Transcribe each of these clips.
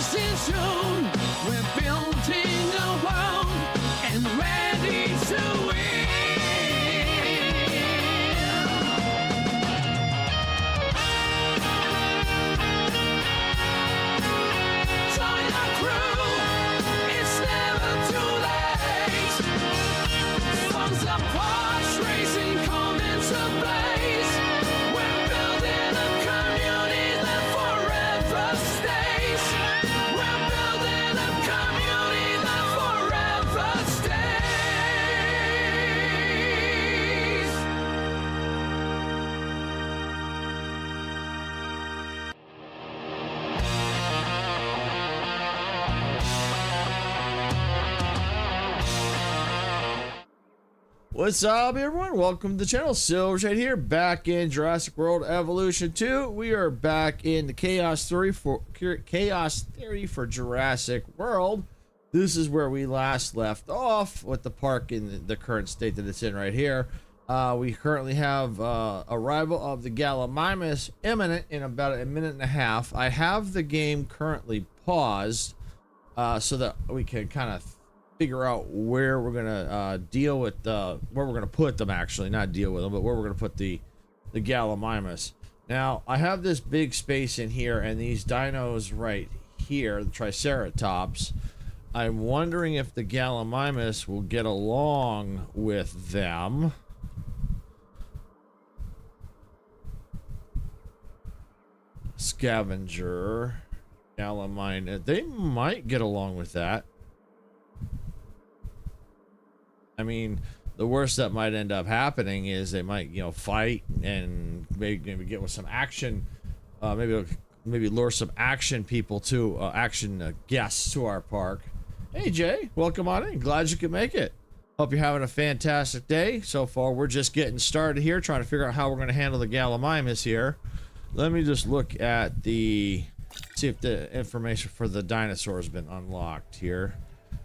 rising soon. We're building a world and ready to win. Join our crew, it's never too late. Songs of Porsche racing come into blaze. We're building a community that forever stays. We're building a community that forever stays. What's up, everyone? Welcome to the channel. Silvershade here, back in Jurassic World Evolution 2. We are back in the Chaos Theory for Jurassic World. This is where we last left off with the park in the current state that it's in right here. We currently have arrival of the Gallimimus imminent in about a minute and a half. I have the game currently paused so that we can kind of figure out where we're gonna deal with where we're gonna put them, actually not deal with them, but where we're gonna put the Gallimimus. Now I have this big space in here and these dinos right here, the Triceratops. I'm wondering if the Gallimimus will get along with them. Scavenger, Gallimimus, they might get along with that. I mean, the worst that might end up happening is they might, you know, fight and maybe get with some action. Maybe lure some action people to action guests to our park. Hey Jay, welcome on in. Glad you could make it. Hope you're having a fantastic day. So far, we're just getting started here, trying to figure out how we're going to handle the Gallimimus here. Let me just look at see if the information for the dinosaur has been unlocked here.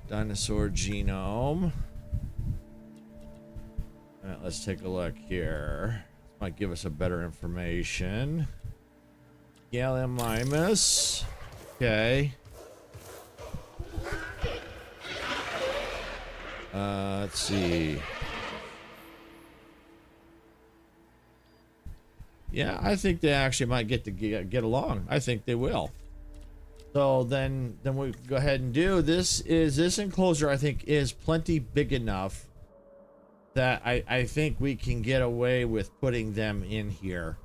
Dinosaur genome. All right, let's take a look here. This might give us a better information. Gallimimus. Okay. Let's see. Yeah, I think they actually might get along. I think they will. So then we go ahead and do this. This enclosure, I think, is plenty big enough that I think we can get away with putting them in here,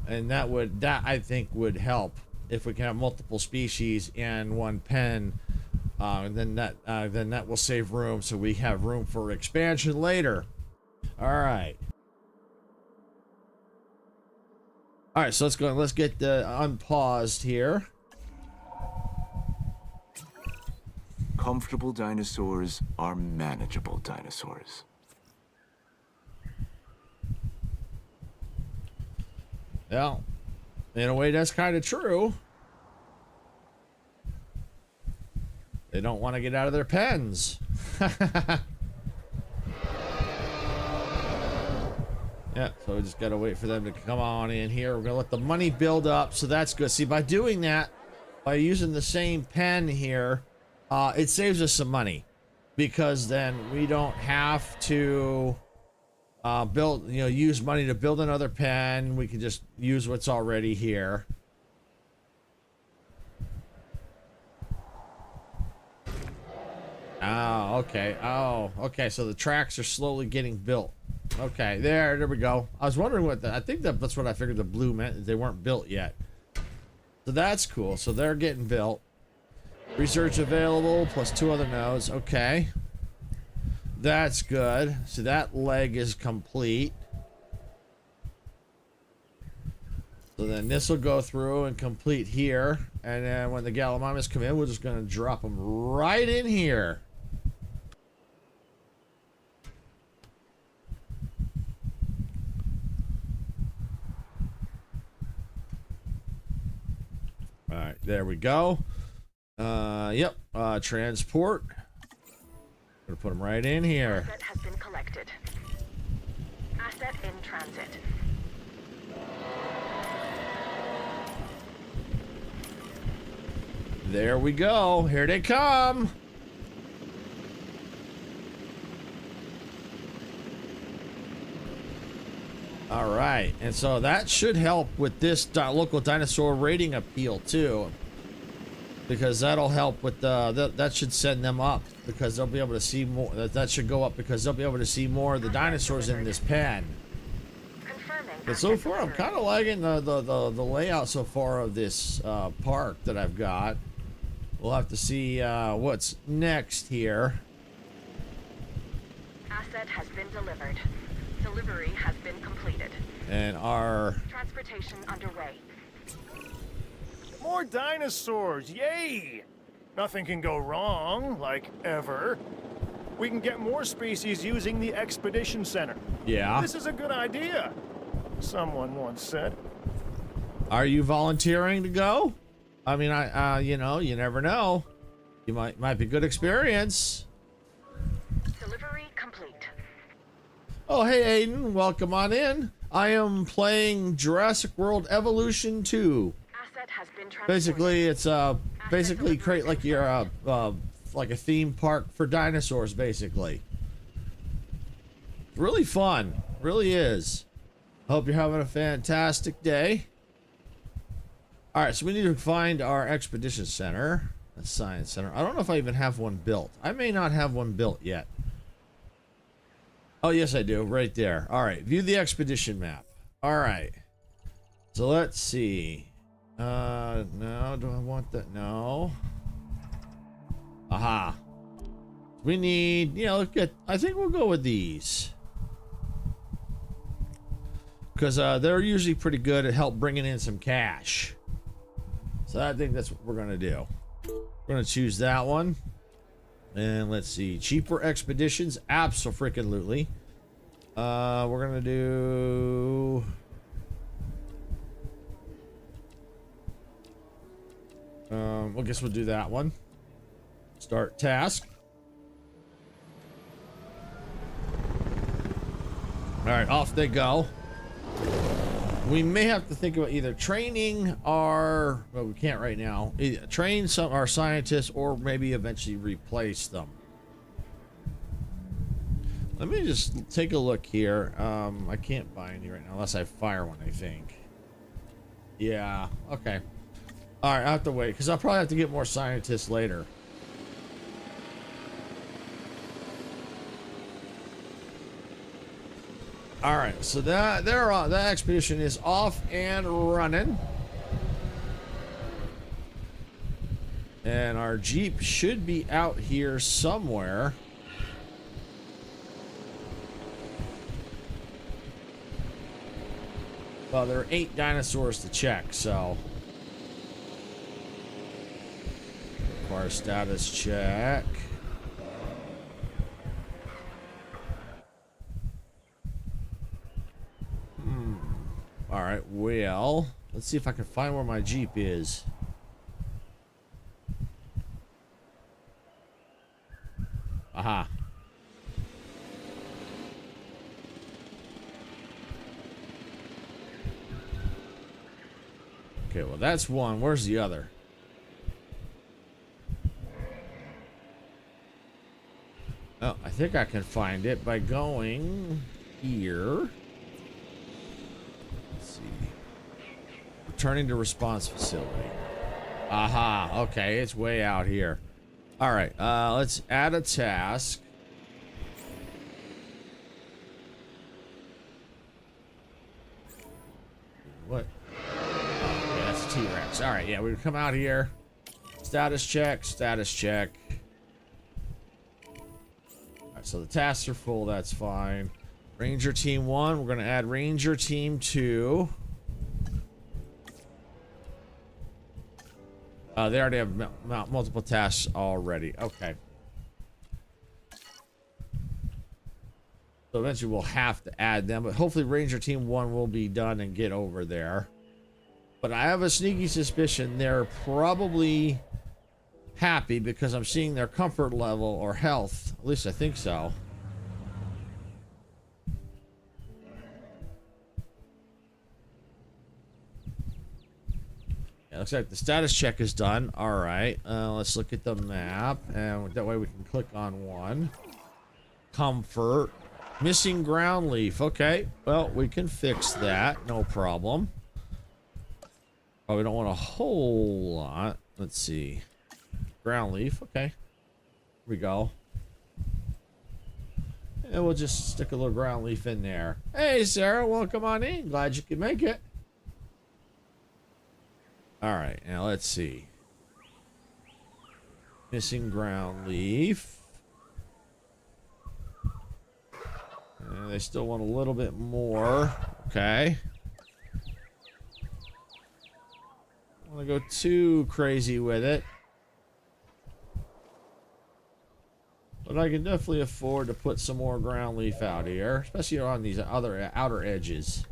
and that I think would help if we can have multiple species in one pen. Then that will save room, so we have room for expansion later. All right. So let's go. Let's get unpaused here. Comfortable dinosaurs are manageable dinosaurs. Well, in a way, that's kind of true. They don't want to get out of their pens. Yeah, so we just got to wait for them to come on in here. We're going to let the money build up, so that's good. See, by doing that, by using the same pen here, it saves us some money, because then we don't have to use money to build another pen. We can just use what's already here. Oh, okay. Oh, okay. So the tracks are slowly getting built. Okay, there we go. I was wondering what I think that's what I figured the blue meant. They weren't built yet. So that's cool. So they're getting built. Research available plus 2 other nodes. Okay. That's good. So that leg is complete. So then this will go through and complete here. And then when the Gallimimus come in, we're just going to drop them right in here. All right, there we go. Yep, transport. Gonna put them right in here. Asset has been collected. Asset in transit. There we go. Here they come. All right, and so that should help with this local dinosaur rating appeal too, because that'll help with that should send them up because they'll be able to see more. That should go up because they'll be able to see more of the dinosaurs in this pen. Confirming. But so far, I'm kind of liking the layout so far of this park that I've got. We'll have to see what's next here. Asset has been delivered. Delivery has been completed. And our Transportation underway. More dinosaurs, yay! Nothing can go wrong, like ever. We can get more species using the Expedition Center. yeah. This is a good idea, someone once said. Are you volunteering to go? I mean, you know, you never know. You might be good experience. Delivery complete. Oh, hey, Aiden, welcome on in. I am playing Jurassic World Evolution 2. Asset has been transported. Basically, it's basically create like your like a theme park for dinosaurs. Basically, really fun, really is. Hope you're having a fantastic day. All right, so we need to find our expedition center, the science center. I don't know if I even have one built. I may not have one built yet. Oh, yes, I do. Right there. All right. View the expedition map. All right. So let's see. No. Do I want that? No. Aha. We need, you know, look at, I think we'll go with these. Because they're usually pretty good at help bringing in some cash. So I think that's what we're going to do. We're going to choose that one. And let's see, cheaper expeditions, abso-freaking-lutely. We're gonna do. I guess we'll do that one. Start task. All right, off they go. We may have to think about either training our, well, we can't right now, either train some our scientists or maybe eventually replace them. Let me just take a look here. I can't buy any right now unless I fire one, I think. Yeah, okay. All right, I have to wait because I'll probably have to get more scientists later. All right, so that expedition is off and running, and our Jeep should be out here somewhere. Well, there are 8 dinosaurs to check, so require status check. All right, well, let's see if I can find where my Jeep is. Aha. Okay, well, that's one. Where's the other? Oh, I think I can find it by going here. Returning to response facility. Aha, okay, it's way out here. All right, let's add a task. What? Oh, yeah, that's T-Rex. All right, yeah, we come out here. Status check, status check. All right, so the tasks are full, that's fine. Ranger Team 1, we're going to add Ranger Team 2. They already have multiple tasks already. Okay. So eventually we'll have to add them, but hopefully Ranger Team 1 will be done and get over there. But I have a sneaky suspicion they're probably happy because I'm seeing their comfort level or health. At least I think so. Yeah, looks like the status check is done. All right, let's look at the map, and that way we can click on one. Comfort. Missing ground leaf. Okay, well, we can fix that. No problem. Oh, we don't want a whole lot. Let's see. Ground leaf. Okay. Here we go. And we'll just stick a little ground leaf in there. Hey, Sarah, welcome on in. Glad you could make it. All right, now let's see. Missing ground leaf. And they still want a little bit more. Okay. I don't want to go too crazy with it. But I can definitely afford to put some more ground leaf out here, especially on these other outer edges.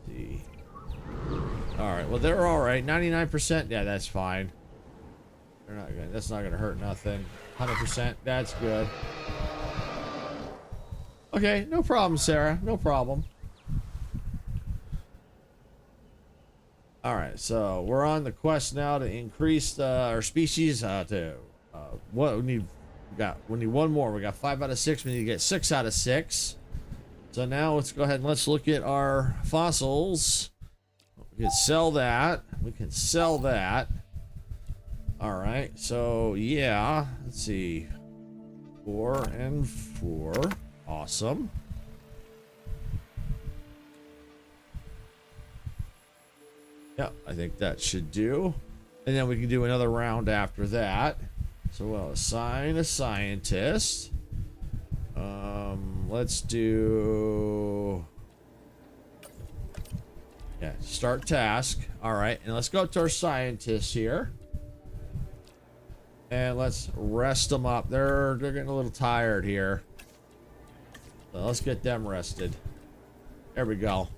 Let's see. All right, well, they're all right. 99%, yeah, that's fine. They're not good. That's not gonna hurt nothing. 100%, that's good. Okay, no problem, Sarah. No problem. All right, so we're on the quest now to increase our species to what we need. We need one more. We got 5 out of 6. We need to get 6 out of 6. So now let's go ahead and let's look at our fossils. We can sell that. We can sell that. All right. So yeah, let's see. 4 and 4. Awesome. Yeah, I think that should do. And then we can do another round after that. So we'll assign a scientist. Let's do... Yeah, start task. All right, and let's go up to our scientists here. And let's rest them up. They're getting a little tired here. So let's get them rested. There we go.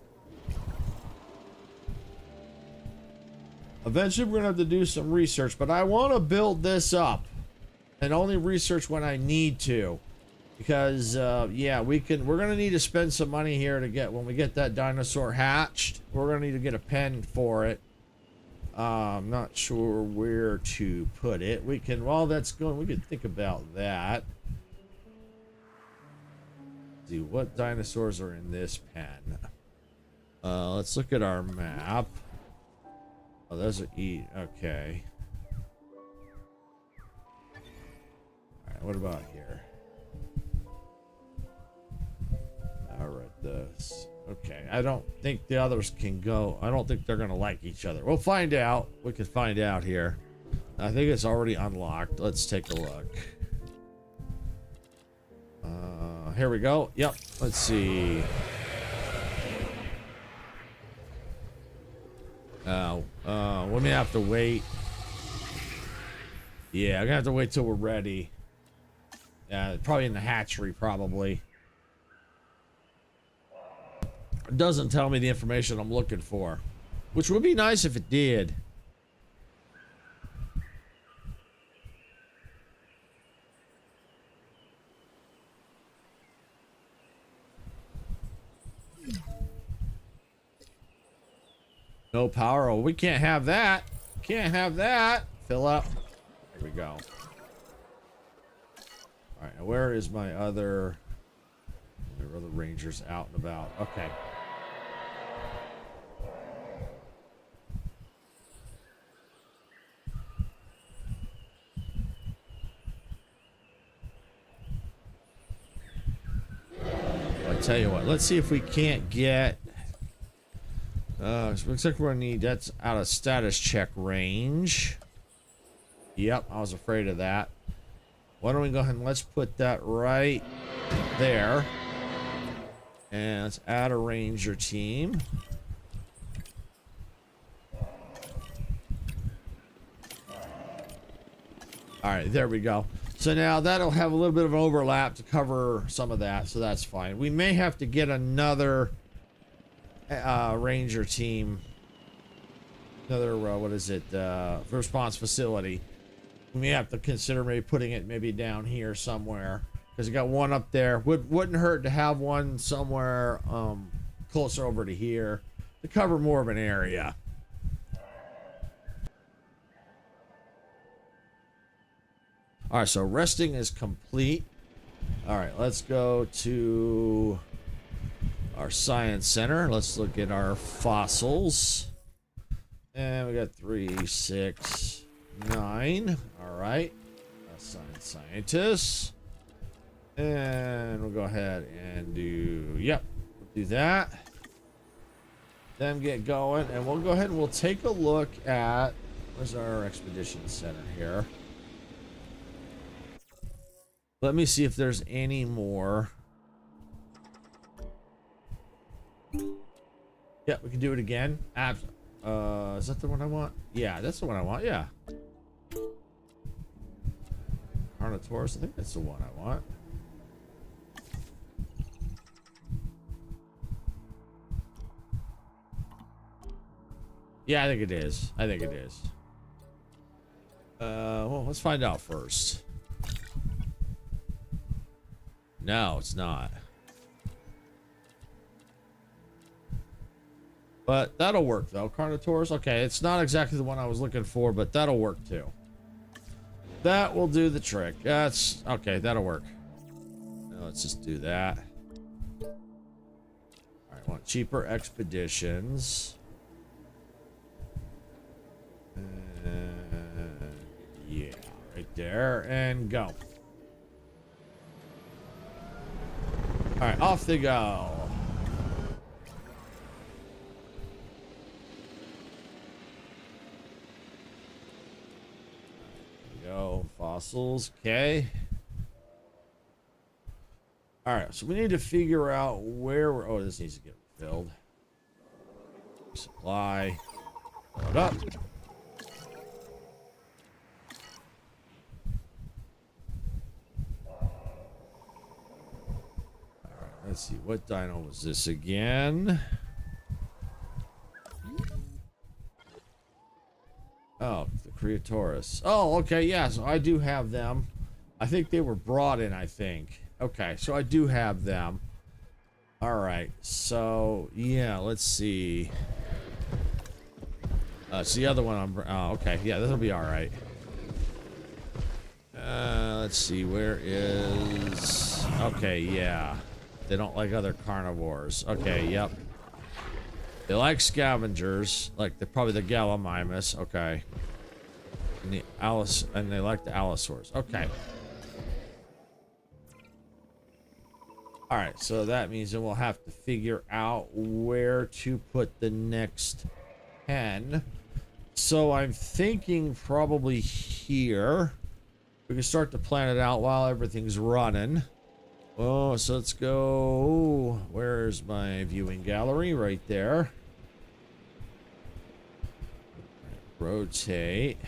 Eventually, we're gonna have to do some research, but I want to build this up, and only research when I need to, because yeah, we're gonna need to spend some money here to get when we get that dinosaur hatched. We're gonna need to get a pen for it. I'm not sure where to put it. We can, while that's going, we can think about that. See what dinosaurs are in this pen. Let's look at our map. Oh, those are okay. Alright, what about here? Alright, this. Okay, I don't think the others can go. I don't think they're gonna like each other. We'll find out. We can find out here. I think it's already unlocked. Let's take a look. Here we go. Yep, let's see. We may have to wait. Yeah, I'm gonna have to wait till we're ready. Probably in the hatchery, probably. It doesn't tell me the information I'm looking for, which would be nice if it did. No power. Oh, we can't have that. Can't have that. Fill up. There we go. All right. Now where is my other? There are other rangers out and about. Okay. I tell you what. Let's see if we can't get. Looks like we're gonna need, that's out of status check range. Yep, I was afraid of that. Why don't we go ahead and let's put that right there. And let's add a ranger team. Alright, there we go. So now that'll have a little bit of an overlap to cover some of that, so that's fine. We may have to get another ranger team, another what is it, response facility. We may have to consider maybe putting it maybe down here somewhere, because you got one up there. Wouldn't hurt to have one somewhere closer over to here to cover more of an area. All right, so resting is complete. All right, let's go to our science center. Let's look at our fossils. And we got 3, 6, 9. All right. Assign scientists. And we'll go ahead and do, yep, we'll do that. Then get going. And we'll go ahead and we'll take a look at, where's our expedition center here? Let me see if there's any more. Yeah, we can do it again. Is that the one I want? Yeah, that's the one I want. Yeah. Carnotaurus, I think that's the one I want. Yeah, I think it is. I think it is. Well, let's find out first. No, it's not. But that'll work though. Carnotaurus. Okay, it's not exactly the one I was looking for, but that'll work too. That will do the trick. That's okay. That'll work. Now let's just do that. All right, I want cheaper expeditions. Yeah, right there, and go. All right, off they go. Go fossils. Okay. All right, so we need to figure out where we're. Oh, this needs to get filled. Supply. Fill it up. Let's see, what dino was this again? Oh, the Creatoris. Oh, okay, yeah, so I do have them. I think they were brought in, I think. Okay, so I do have them. All right, so, yeah, let's see. It's the other one I'm... Oh, okay, yeah, this will be all right. Let's see, where is... Okay, yeah. They don't like other carnivores. Okay, yep. They like scavengers, like probably the Gallimimus. Okay. And they like the Allosaurs. Okay. All right, so that means that we'll have to figure out where to put the next pen. So I'm thinking probably here. We can start to plan it out while everything's running. Oh, so let's go. Where's my viewing gallery? Right there. Rotate.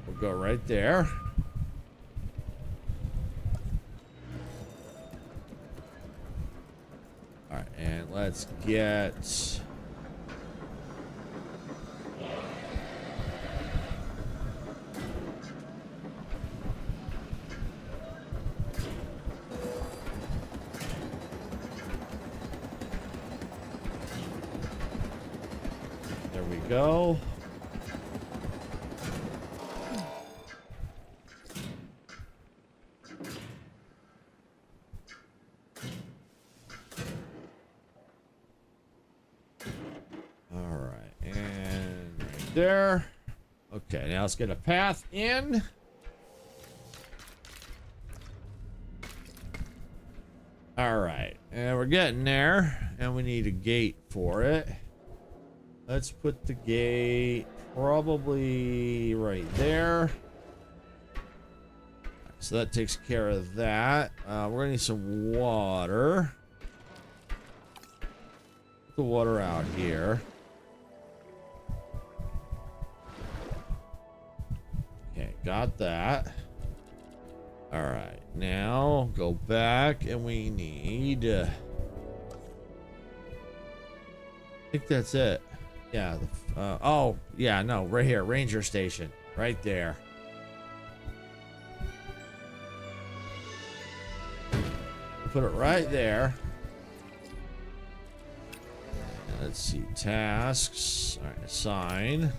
We'll go right there. All right, and let's get... Go. All right, and right there. Okay, now let's get a path in. All right, and we're getting there, and we need a gate for it. Let's put the gate probably right there. So that takes care of that. We're gonna need some water. Put the water out here. Okay, got that. All right, now go back and we need... I think that's it. Yeah. Oh, yeah, no, right here. Ranger station. Right there. Put it right there. Let's see, tasks. All right, assign.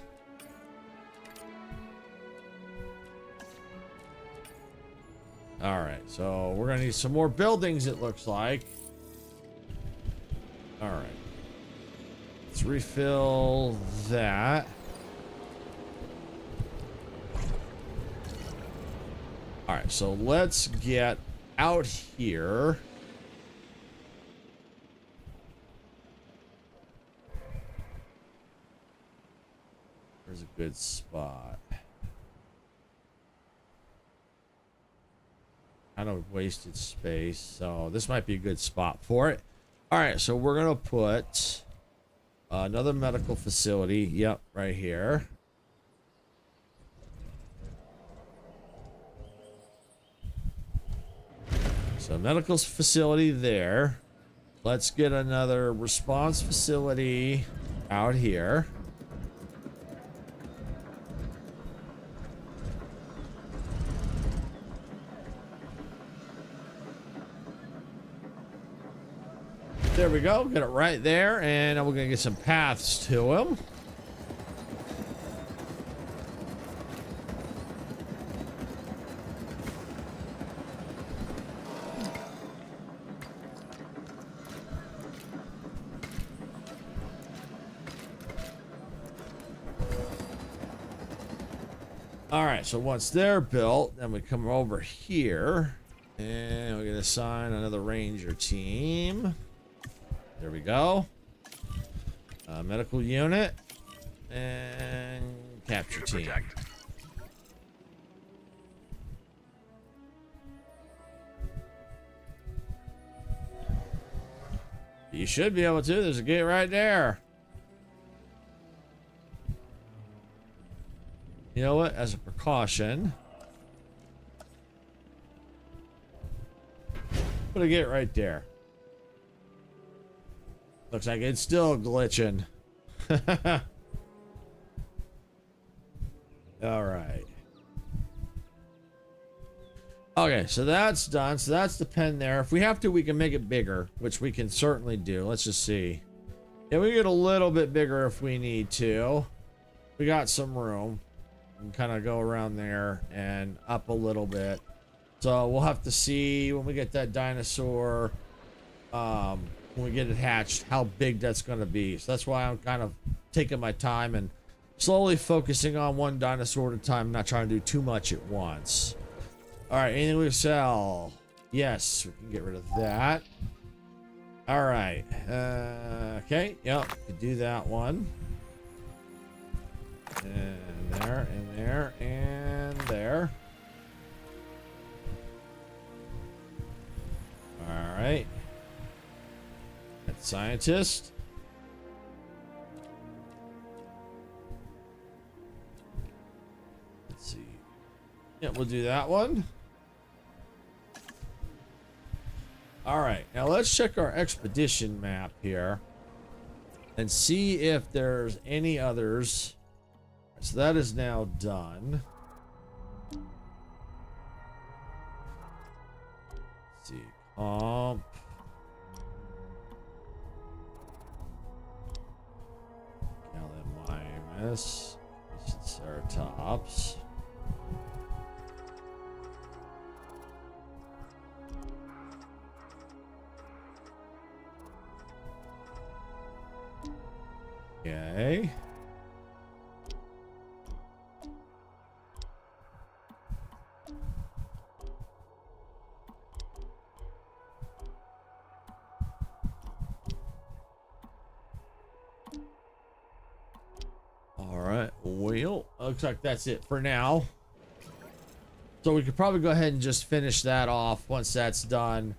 All right, so we're gonna need some more buildings, it looks like. All right, let's refill that. All right, so let's get out here. There's a good spot. Kind of wasted space, so this might be a good spot for it. All right, so we're gonna put another medical facility. Yep, right here. So medical facility there. Let's get another response facility out here. There we go. Get it right there. And we're going to get some paths to them. All right. So once they're built, then we come over here and we're going to assign another ranger team. There we go. Medical unit and capture team. You should be able to. There's a gate right there. You know what? As a precaution, put a gate right there. Looks like it's still glitching. All right. Okay, so that's done. So that's the pen there. If we have to, we can make it bigger, which we can certainly do. Let's just see. Yeah, we get a little bit bigger if we need to. We got some room. We can kind of go around there and up a little bit. So we'll have to see when we get that dinosaur. When we get it hatched, how big that's going to be. So that's why I'm kind of taking my time and slowly focusing on one dinosaur at a time, not trying to do too much at once. All right, anything we sell? Yes, we can get rid of that. All right. Okay, yep, we can do that one. And there, and there, and there. All right. Scientist. Let's see. Yeah, we'll do that one. All right, now let's check our expedition map here and see if there's any others. So that is now done. Let's see. Comp. Gallimimus. Ceratops. Okay. All right, well, looks like that's it for now. So we could probably go ahead and just finish that off once that's done.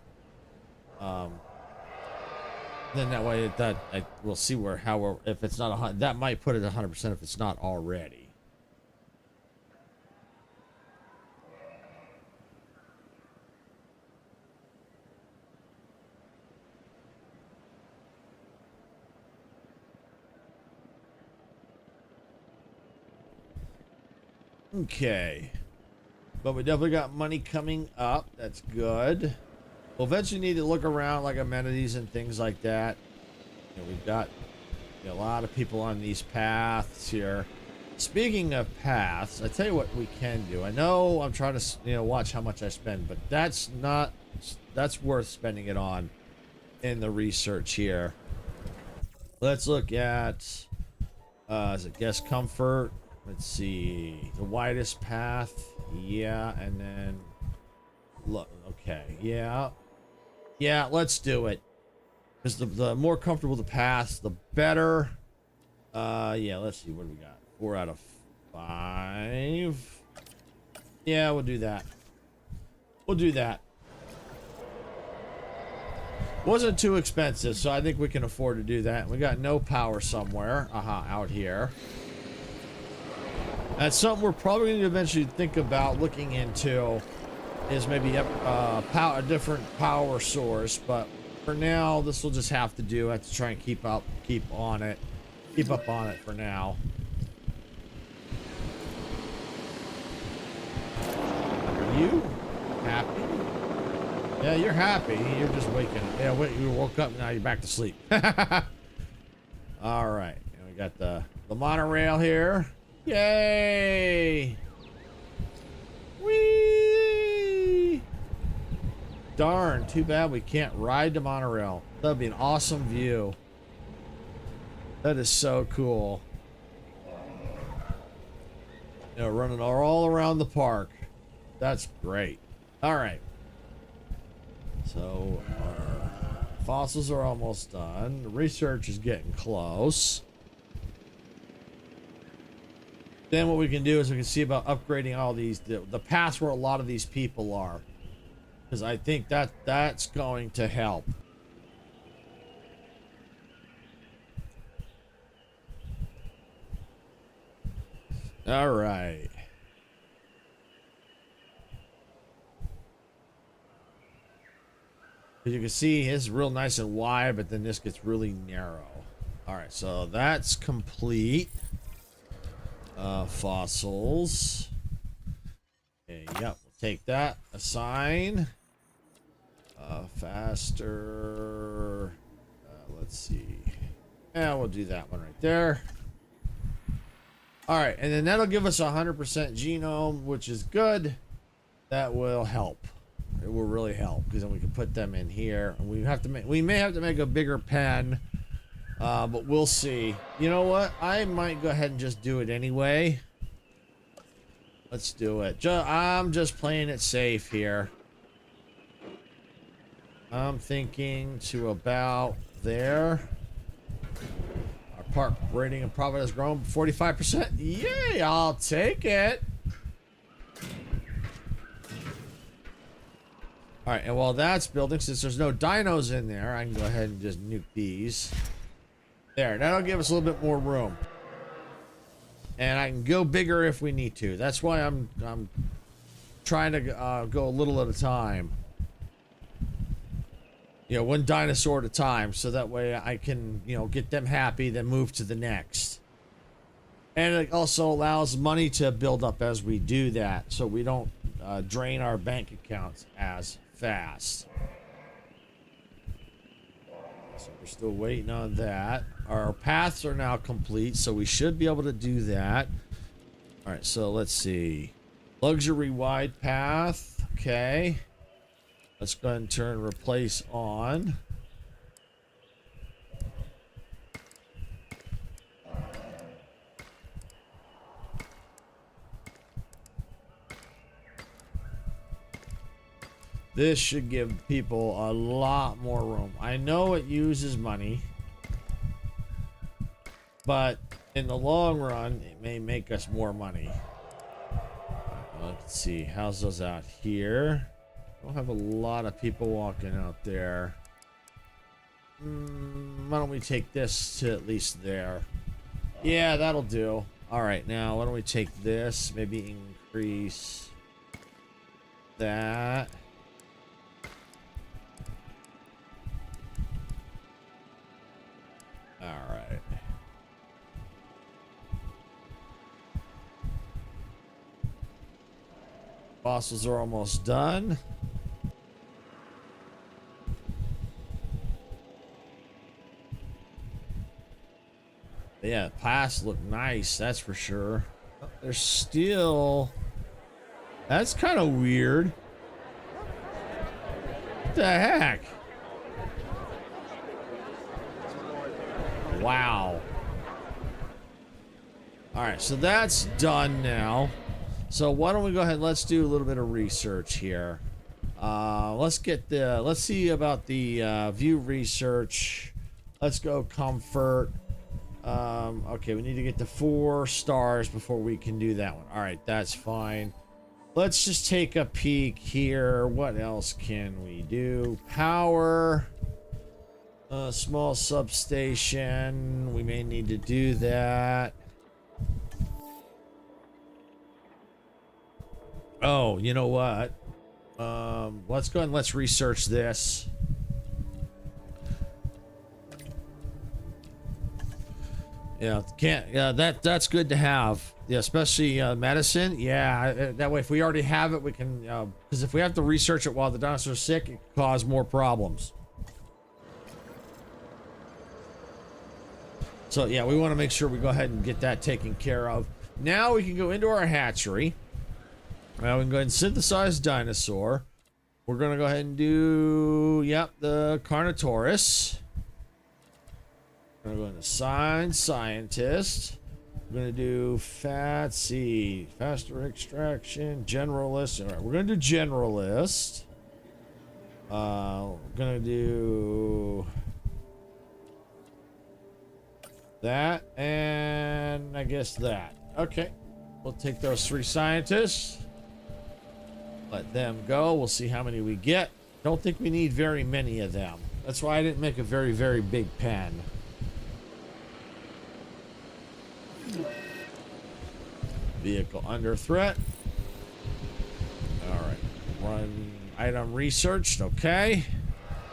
Then that way we'll see if it's not 100, that might put it 100% if it's not already. Okay, but we definitely got money coming up. That's good. We'll eventually need to look around like amenities and things like that. You know, we've got A lot of people on these paths here. Speaking of paths, I tell you what we can do. I know I'm trying to, watch how much I spend, but that's worth spending it on in the research here. Let's look at, is it guest comfort? Let's see, the widest path. Yeah, and then look. Okay, yeah, let's do it. Because the more comfortable the path, the better. Yeah, let's see, what do we got? 4 out of 5. Yeah, we'll do that. Wasn't too expensive, so I think we can afford to do that. We got no power somewhere. Out here. That's something we're probably going to eventually think about looking into, is maybe a different power source, but for now, this will just have to do. I have to try and keep up on it for now. Are you happy? Yeah, you're happy. You're just waking up. Yeah, wait, you woke up, now you're back to sleep. All right, and we got the monorail here. Yay! Whee! Darn, too bad we can't ride the monorail. That'd be an awesome view. That is so cool. Running all around the park. That's great. All right. So our fossils are almost done. The research is getting close. Then what we can do is we can see about upgrading all these, the paths where a lot of these people are. Because I think that's going to help. All right. As you can see, it's real nice and wide, but then this gets really narrow. All right, so that's complete. Fossils. Okay, yep, we'll take that. Assign. Faster. Let's see. Yeah, we'll do that one right there. All right, and then that'll give us 100% genome, which is good. That will help. It will really help, because then we can put them in here. And we may have to make a bigger pen, but we'll see. You know what? I might go ahead and just do it anyway. Let's do it. I'm just playing it safe here. I'm thinking to about there. Our park rating and profit has grown 45%. Yay! I'll take it. All right, and while that's building, since there's no dinos in there, I can go ahead and just nuke these. There, that'll give us a little bit more room. And I can go bigger if we need to. That's why I'm trying to go a little at a time. One dinosaur at a time, so that way I can, get them happy, then move to the next. And it also allows money to build up as we do that, so we don't drain our bank accounts as fast. So we're still waiting on that. Our paths are now complete, so we should be able to do that. All right, so let's see. Luxury wide path. Okay. Let's go ahead and turn replace on. This should give people a lot more room. I know it uses money, but in the long run, it may make us more money. Let's see. How's those out here? Don't have a lot of people walking out there. Why don't we take this to at least there? Yeah, that'll do. All right, now why don't we take this? Maybe increase that. All right. Fossils are almost done. Yeah, past look nice, that's for sure. There's still... That's kind of weird. What the heck? Wow. All right, so that's done now. So why don't we go ahead and let's do a little bit of research here. Let's see about the view research. Let's go comfort. Okay, we need to get to 4 stars before we can do that one. All right, that's fine. Let's just take a peek here. What else can we do? Power. Small substation. We may need to do that. Oh, you know what? Let's go ahead and let's research this. Yeah, can't. Yeah, that's good to have. Yeah, especially medicine. Yeah, that way if we already have it, we can. Because if we have to research it while the dinosaur's sick, it can cause more problems. So yeah, we want to make sure we go ahead and get that taken care of. Now we can go into our hatchery. Now we can go ahead and synthesize dinosaur. We're gonna go ahead and do, yep, the Carnotaurus. We're gonna go into assign scientist. We're gonna do faster extraction, generalist. All right, we're gonna do generalist. We're gonna do that, and I guess that. Okay, we'll take those 3 scientists. Let them go. We'll see how many we get. Don't think we need very many of them. That's why I didn't make a very, very big pen. Vehicle under threat. All right. Run item researched. Okay.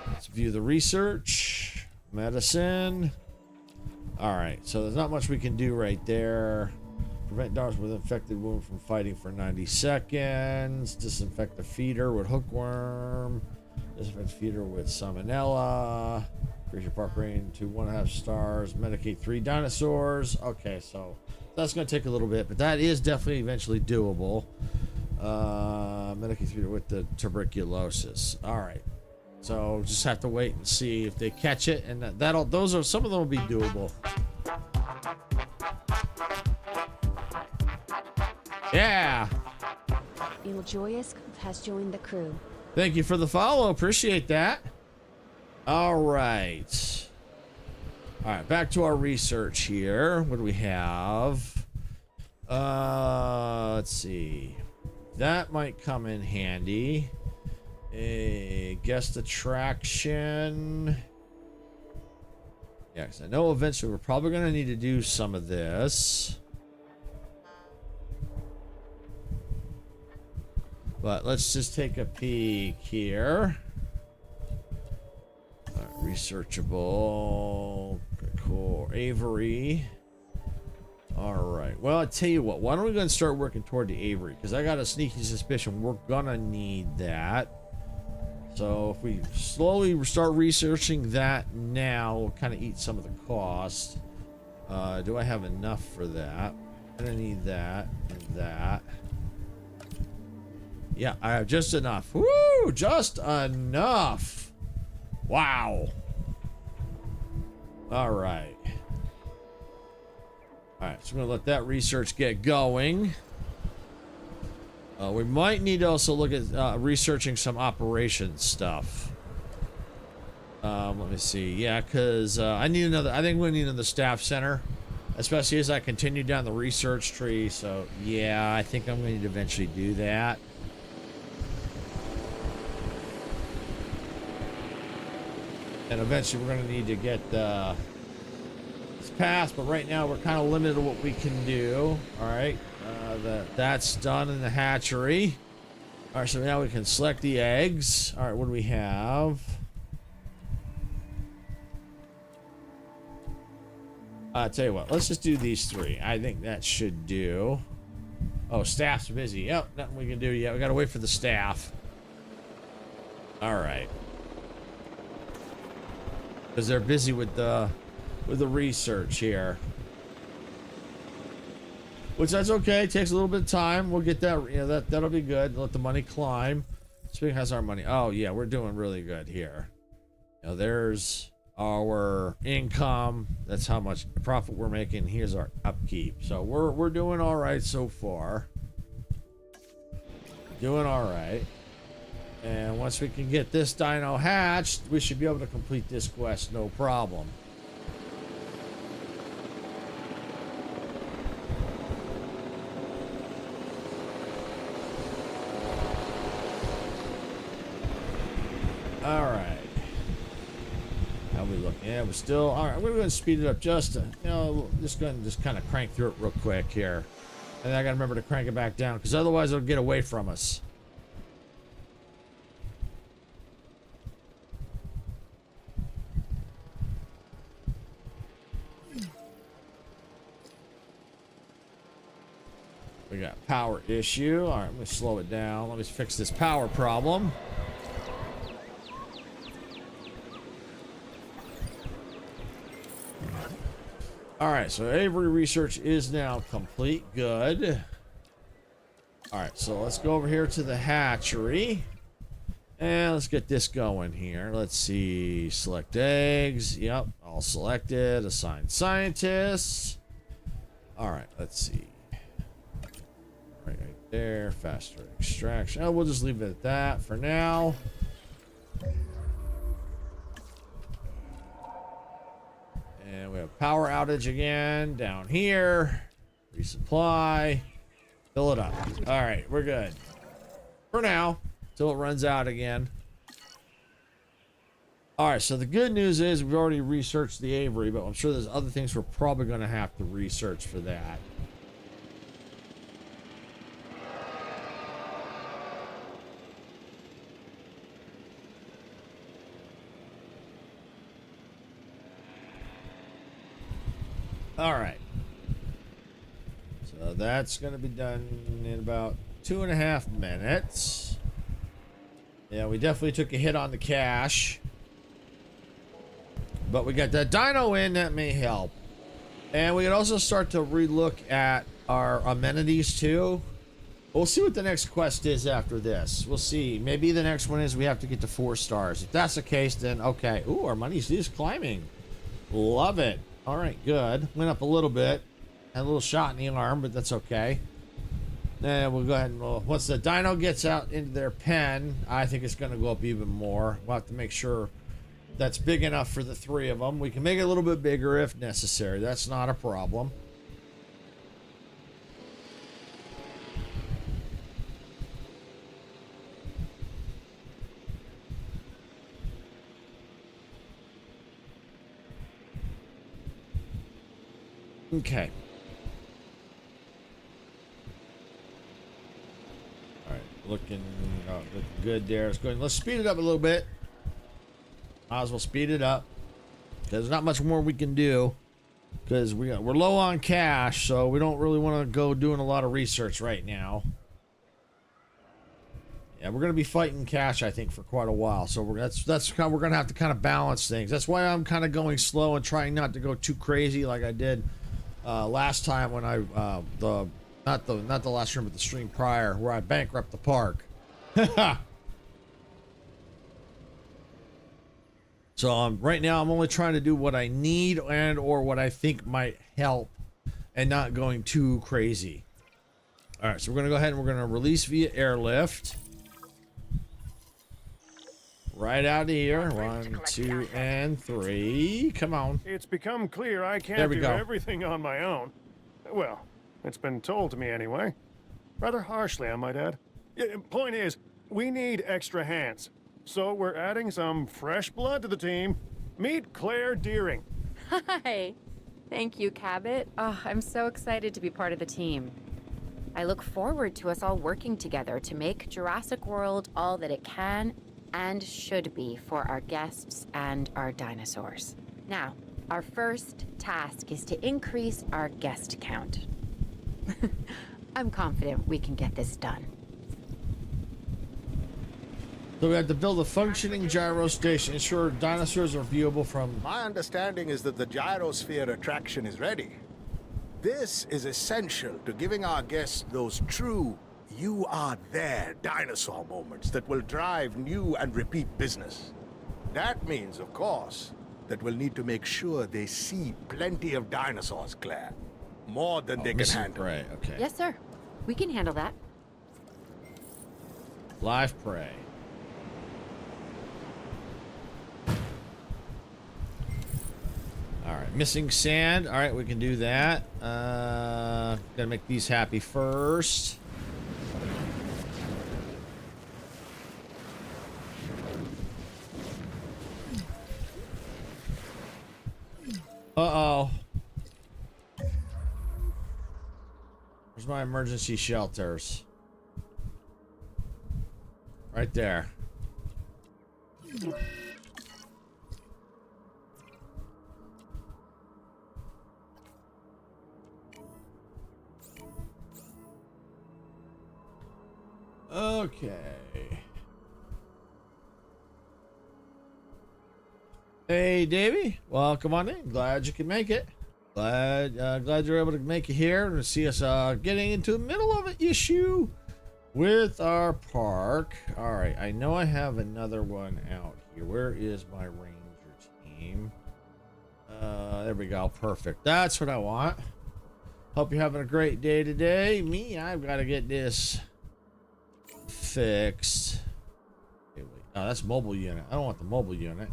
Let's view the research. Medicine. All right. So there's not much we can do right there. Prevent dogs with infected wound from fighting for 90 seconds. Disinfect the feeder with hookworm. Disinfect feeder with salmonella. Increase your park rating to 1.5 stars. Medicate 3 dinosaurs. Okay, so that's going to take a little bit, but that is definitely eventually doable. Medicate feeder with the tuberculosis. All right. So just have to wait and see if they catch it, and those are some of them will be doable. Yeah. Il Joyous has joined the crew. Thank you for the follow. Appreciate that. All right. All right. Back to our research here. What do we have? Let's see. That might come in handy. A guest attraction. Yeah, because I know eventually we're probably going to need to do some of this. But let's just take a peek here. Researchable. Cool. Avery. All right. Well, I tell you what. Why don't we go and start working toward the Avery? Because I got a sneaky suspicion we're going to need that. So if we slowly start researching that now, we'll kind of eat some of the cost. Do I have enough for that? I'm going to need that and that. Yeah, I have just enough. Woo! Just enough. Wow. All right. All right, so we're going to let that research get going. We might need to also look at researching some operations stuff. Let me see. Yeah, because I think we need another staff center, especially as I continue down the research tree. So, yeah, I think I'm going to eventually do that. And eventually we're going to need to get this passed, but right now we're kind of limited to what we can do. All right, that's done in the hatchery. All right, so now we can select the eggs. All right, what do we have? I'll tell you what, let's just do these 3. I think that should do. Oh, staff's busy. Yep, nothing we can do yet. We got to wait for the staff. All right. Because they're busy with the research here. Which that's okay. It takes a little bit of time. We'll get that. You know, that'll be good. Let the money climb. Speaking how's our money? Oh yeah, we're doing really good here. You know, there's our income. That's how much profit we're making. Here's our upkeep. So we're doing all right so far. Doing all right. And once we can get this dino hatched, we should be able to complete this quest no problem. All right. How we looking? Yeah, we're still all right. We're going to speed it up just, just going to kind of crank through it real quick here, and then I got to remember to crank it back down because otherwise it'll get away from us. We got power issue. All right, let me slow it down. Let me fix this power problem. All right, so Avery research is now complete. Good. All right, so let's go over here to the hatchery. And let's get this going here. Let's see. Select eggs. Yep, all selected. Assign scientists. All right, let's see. Right there. Faster extraction. Oh, we'll just leave it at that for now. And we have power outage again down here. Resupply. Fill it up. All right, we're good. For now, till it runs out again. All right, so the good news is we've already researched the Avery, but I'm sure there's other things we're probably going to have to research for that. All right. So that's going to be done in about 2.5 minutes. Yeah, we definitely took a hit on the cash. But we got that dino in, that may help. And we can also start to relook at our amenities too. We'll see what the next quest is after this. We'll see. Maybe the next one is we have to get to 4 stars. If that's the case, then okay. Ooh, our money's just climbing. Love it. All right, good. Went up a little bit. Had a little shot in the arm, but that's okay. Then we'll go ahead and once the dino gets out into their pen, I think it's going to go up even more. We'll have to make sure that's big enough for the 3 of them. We can make it a little bit bigger if necessary. That's not a problem. Okay. All right, looking good there. Let's speed it up a little bit. Might as well speed it up because there's not much more we can do because we're low on cash, so we don't really want to go doing a lot of research right now. Yeah, we're going to be fighting cash, I think, for quite a while. So that's how we're going to have to kind of balance things. That's why I'm kind of going slow and trying not to go too crazy like I did last time when I not the last stream, but the stream prior where I bankrupt the park. So right now I'm only trying to do what I need and or what I think might help and not going too crazy. All right, so we're going to go ahead and we're going to release via airlift. Right out of here. 1, 2, and 3. Come on. It's become clear I can't do everything on my own. Well, it's been told to me anyway. Rather harshly, I might add. Point is, we need extra hands. So we're adding some fresh blood to the team. Meet Claire Deering. Hi. Thank you, Cabot. Oh, I'm so excited to be part of the team. I look forward to us all working together to make Jurassic World all that it can and should be for our guests and our dinosaurs. Now, our first task is to increase our guest count. I'm confident we can get this done. So we have to build a functioning gyro station, ensure dinosaurs are viewable from... My understanding is that the gyrosphere attraction is ready. This is essential to giving our guests those true, you are there dinosaur moments that will drive new and repeat business. That means, of course, that we'll need to make sure they see plenty of dinosaurs, Claire. More than they can handle. Prey. Okay. Yes, sir. We can handle that. Live prey. All right, missing sand. All right, we can do that. Gotta make these happy first. Uh-oh. Where's my emergency shelters? Right there. Okay. Hey, Davey. Well, come on in. Glad you can make it. Glad you're able to make it here and see us getting into the middle of an issue with our park. All right. I know I have another one out here. Where is my ranger team? There we go. Perfect. That's what I want. Hope you're having a great day today. Me, I've got to get this fixed. Okay, wait. Oh, that's mobile unit. I don't want the mobile unit.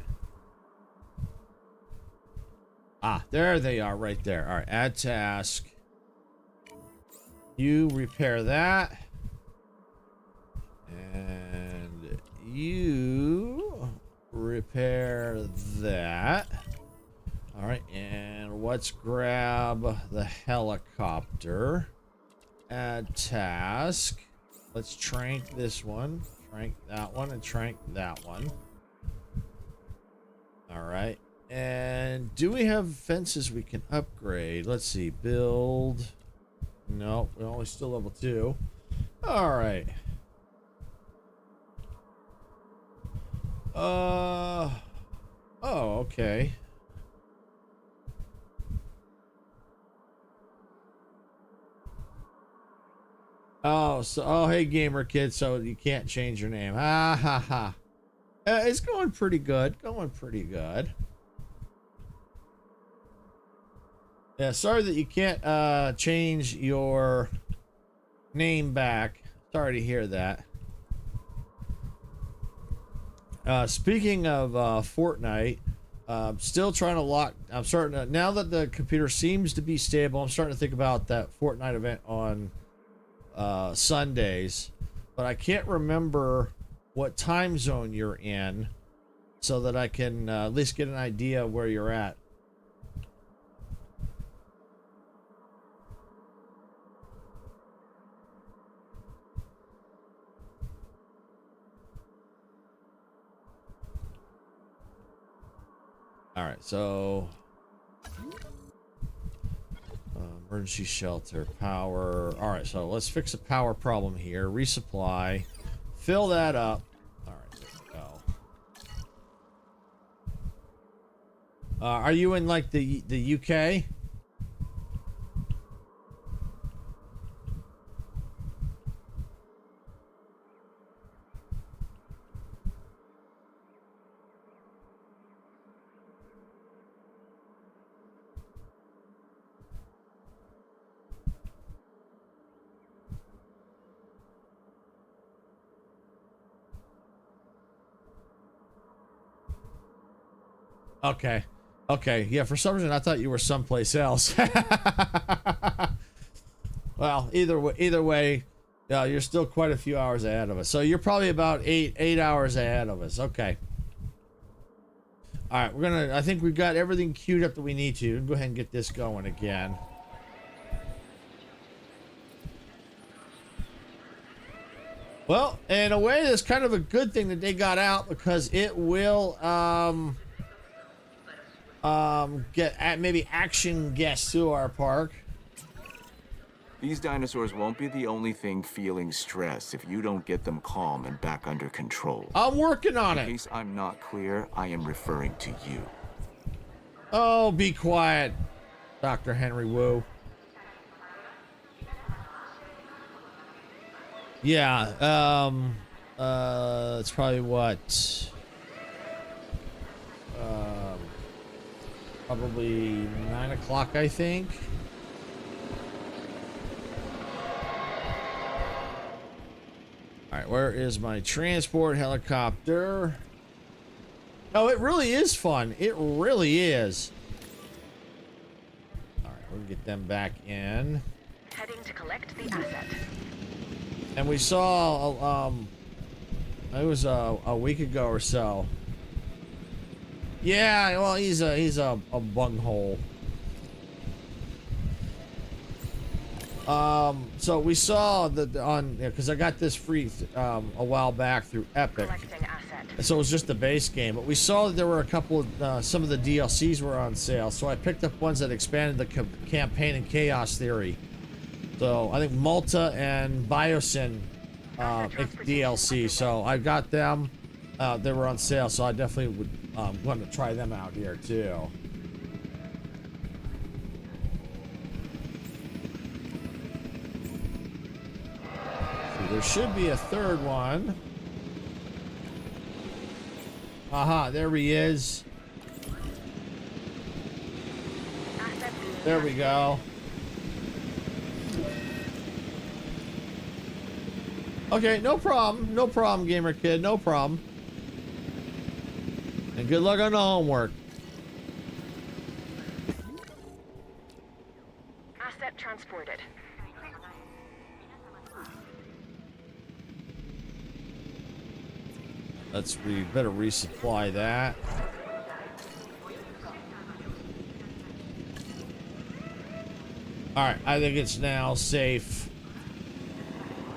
Ah, there they are right there. All right, add task. You repair that. And you repair that. All right, and let's grab the helicopter. Add task. Let's trank this one, trank that one, and trank that one. All right. And do we have fences we can upgrade? Let's see. Build. No, we're only still level 2. All right. Oh, okay. Oh, hey, gamer kid. So you can't change your name. Ha ha ha. It's going pretty good. Yeah, sorry that you can't change your name back. Sorry to hear that. Speaking of Fortnite, still trying to lock. I'm starting to, now that the computer seems to be stable, I'm starting to think about that Fortnite event on Sundays, but I can't remember what time zone you're in, so that I can at least get an idea of where you're at. All right, so emergency shelter, power. All right, so let's fix a power problem here. Resupply, fill that up. All right, there we go. Are you in like the UK? Okay. Yeah, for some reason I thought you were someplace else. Well, either way, you're still quite a few hours ahead of us. So you're probably about eight hours ahead of us. Okay. All right, I think we've got everything queued up that we need to. Go ahead and get this going again. Well, in a way, that's kind of a good thing that they got out, because it will get maybe action guests to our park. These dinosaurs won't be the only thing feeling stress if you don't get them calm and back under control. I'm working on it. In case I'm not clear, I am referring to you. Oh, be quiet, Dr. Henry Wu. Yeah. It's probably what? Probably 9 o'clock, I think. All right, where is my transport helicopter? Oh, it really is fun. It really is. All right, we'll get them back in. Heading to collect the asset. And we saw, it was a week ago or so. Yeah, well, he's a bunghole. So we saw that on, because I got this free a while back through Epic. Collecting asset. So it was just the base game, but we saw that there were a couple of some of the DLCs were on sale. So I picked up ones that expanded the campaign and chaos theory. So I think Malta and Biosyn DLC. So I got them. They were on sale, so I definitely would want to try them out here too. So there should be a third one. Aha, there he is. There we go. Okay, no problem. No problem, gamer kid. No problem. And good luck on the homework. Asset transported. We better resupply that. Alright, I think it's now safe.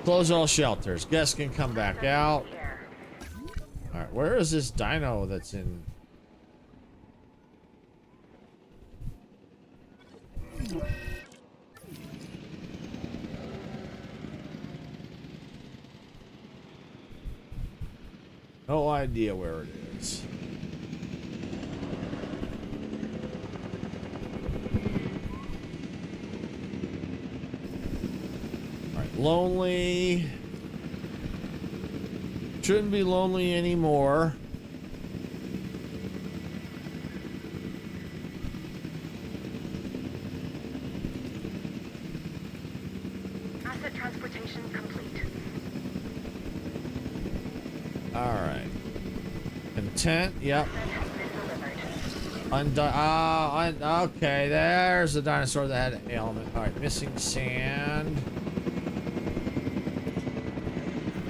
Close all shelters. Guests can come back out. Alright, where is this dino that's in? No idea where it is. Alright, lonely. Shouldn't be lonely anymore. Asset transportation complete. All right. Content. Yep. Okay. There's the dinosaur that had an ailment. All right. Missing sand.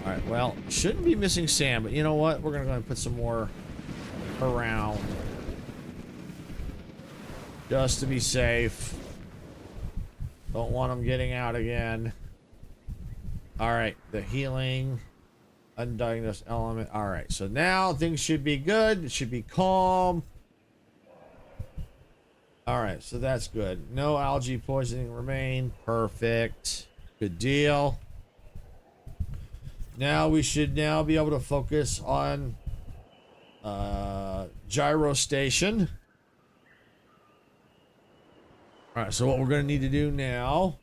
All right. Well, shouldn't be missing sand, but you know what? We're gonna go and put some more around just to be safe. Don't want them getting out again. All right. The healing. Undiagnosed element. All right, so now things should be good. It should be calm. All right, so that's good. No algae poisoning remain. Perfect. Good deal. Now we should now be able to focus on gyro station. All right, so what we're going to need to do now.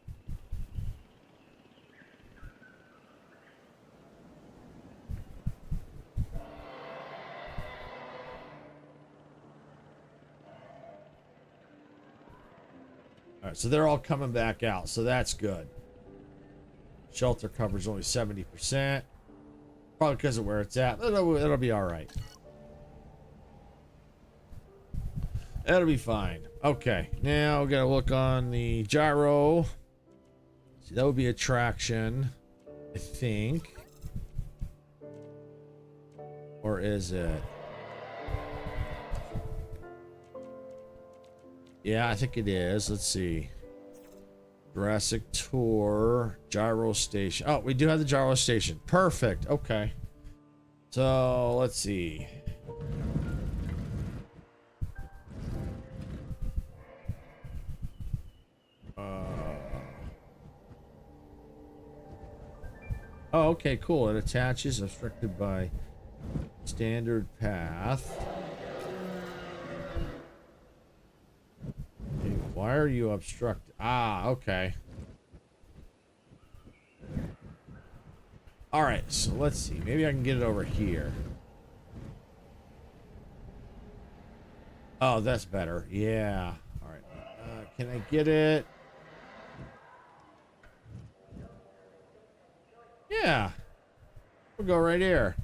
All right, so they're all coming back out, so that's good. Shelter cover's only 70%. Probably because of where it's at. It'll be all right. That'll be fine. Okay, now we gotta look on the gyro. See, that would be attraction, I think. Or is it? Yeah, I think it is. Let's see. Jurassic Tour, gyro station. Oh, we do have the gyro station. Perfect. Okay. So, let's see. Oh, okay, cool. It attaches, obstructed by standard path. Okay, why are you obstructed? Ah, okay. All right, so let's see. Maybe I can get it over here. Oh, that's better. Yeah. All right. Can I get it? Yeah. We'll go right here.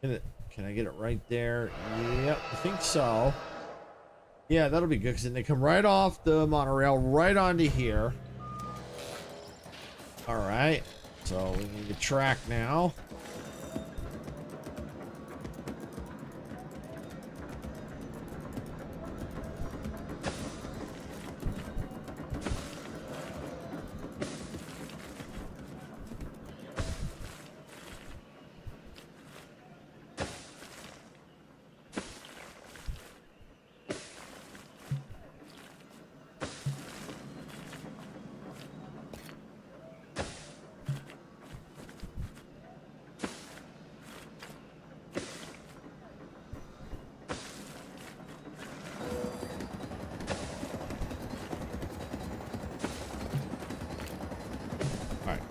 Can I get it right there? Yep, I think so. Yeah, that'll be good because then they come right off the monorail right onto here. All right. So we need a track now.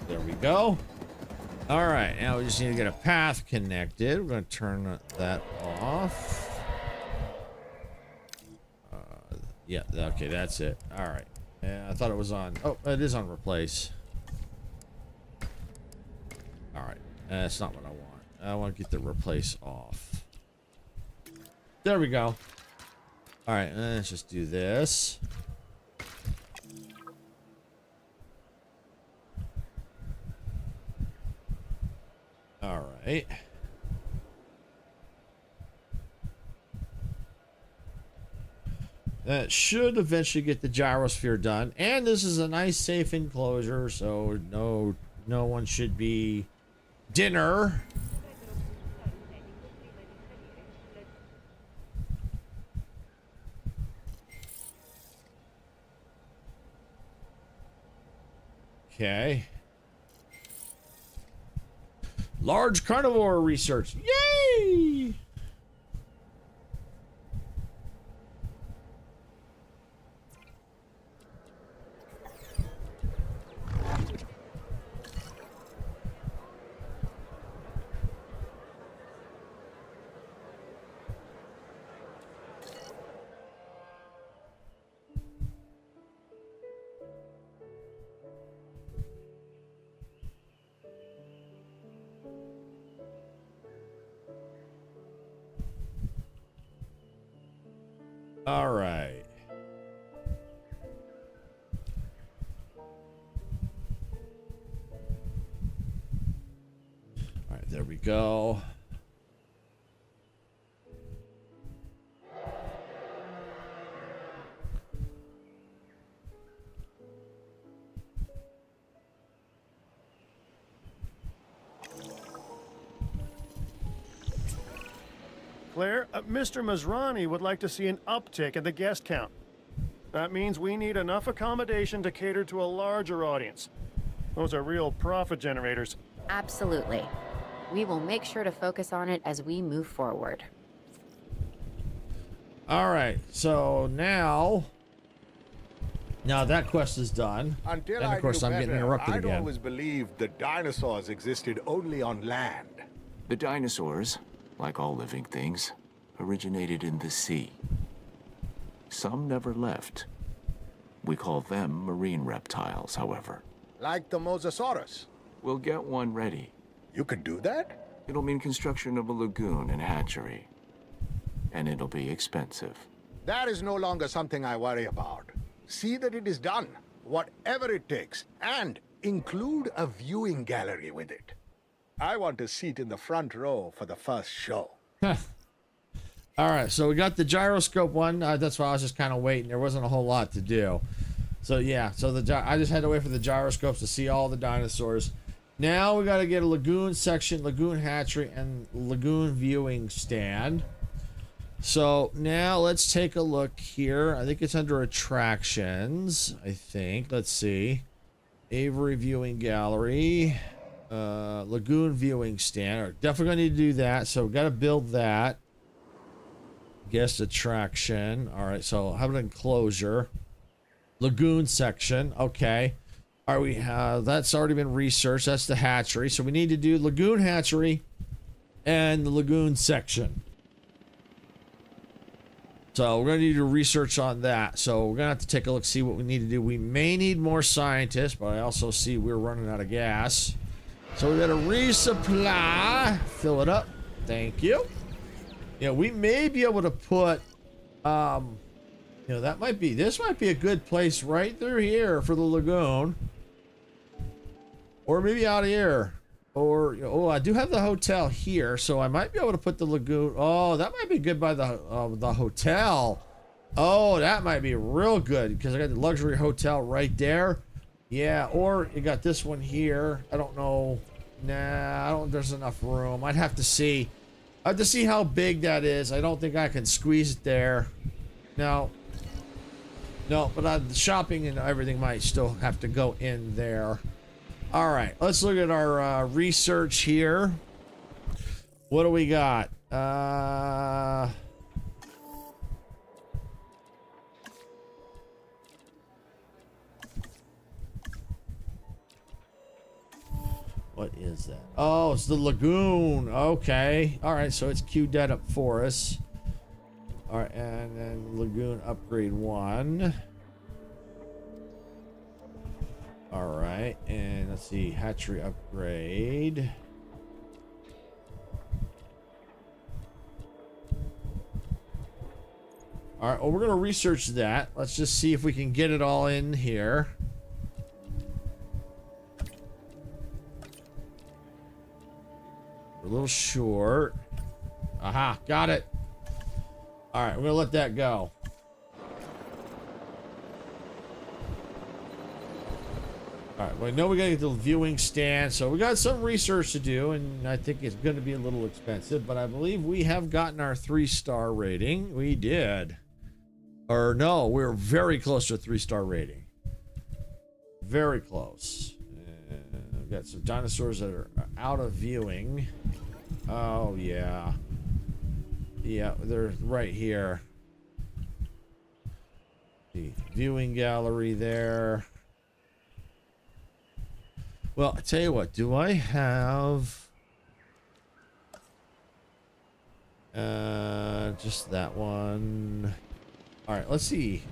There we go. All right, now we just need to get a path connected. We're going to turn that off. Yeah, okay, that's it. All right. Yeah, I thought it was on. Oh, it is on replace. All right, that's not what I want. I want to get the replace off. There we go. All right, let's just do this. All right. That should eventually get the gyrosphere done. And this is a nice safe enclosure, so no one should be dinner. Okay. Large carnivore research. Yay! All right. All right, there we go. Claire, Mr. Masrani would like to see an uptick in the guest count. That means we need enough accommodation to cater to a larger audience. Those are real profit generators. Absolutely. We will make sure to focus on it as we move forward. All right, so now that quest is done. Until and of course I'm getting interrupted I'd again. always believed that dinosaurs existed only on land. The dinosaurs, like all living things, originated in the sea. Some never left. We call them marine reptiles, however. Like the Mosasaurus. We'll get one ready. You can do that? It'll mean construction of a lagoon and hatchery. And it'll be expensive. That is no longer something I worry about. See that it is done, whatever it takes, and include a viewing gallery with it. I want a seat in the front row for the first show. All right, so we got the gyroscope one. That's why I was just kind of waiting. There wasn't a whole lot to do. So yeah, so I just had to wait for the gyroscopes to see all the dinosaurs. Now we got to get a lagoon section, lagoon hatchery, and lagoon viewing stand. So now let's take a look here. I think it's under attractions. I think. Let's see. Avery viewing gallery. Lagoon viewing stand. Definitely gonna need to do that. So we got to build that. Guest attraction. All right. So have an enclosure. Lagoon section. Okay. All right, we have, that's already been researched. That's the hatchery. So we need to do lagoon hatchery and the lagoon section. So we're going to need to research on that. So we're going to have to take a look, see what we need to do. We may need more scientists, but I also see we're running out of gas. So we got to resupply. Fill it up. Thank you. Yeah, we may be able to put, you know, that might be, this might be a good place right through here for the lagoon. Or maybe out here. Or, oh, I do have the hotel here, so I might be able to put the lagoon. Oh, that might be good by the hotel. Oh, that might be real good because I got the luxury hotel right there. Yeah, or you got this one here. I don't know. Nah, I don't. There's enough room. I'd have to see. I have to see how big that is. I don't think I can squeeze it there. No. No, but the shopping and everything might still have to go in there. All right, let's look at our research here. What do we got? What is that? Oh, it's the lagoon. Okay. All right, so it's queued that up for us. All right, and then lagoon upgrade 1. All right, and let's see, hatchery upgrade. All right, well, we're gonna research that. Let's just see if we can get it all in here. We're a little short. Aha, got it. All right, we're gonna let that go. All right, well, I know we gotta get the viewing stand, so we got some research to do, and I think it's gonna be a little expensive, but I believe we have gotten our 3-star rating. We did. Or no, we're very close to a 3-star rating. Very close. We've got some dinosaurs that are out of viewing. Oh, yeah. Yeah, they're right here. The viewing gallery there. Well, I tell you what, do I have just that one? All right, let's see.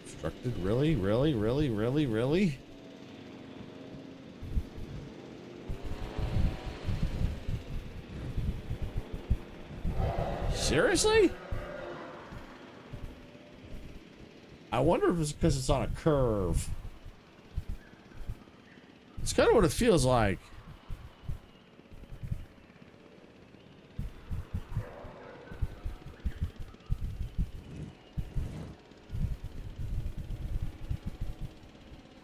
Constructed, really? Seriously? I wonder if it's because it's on a curve. It's kind of what it feels like.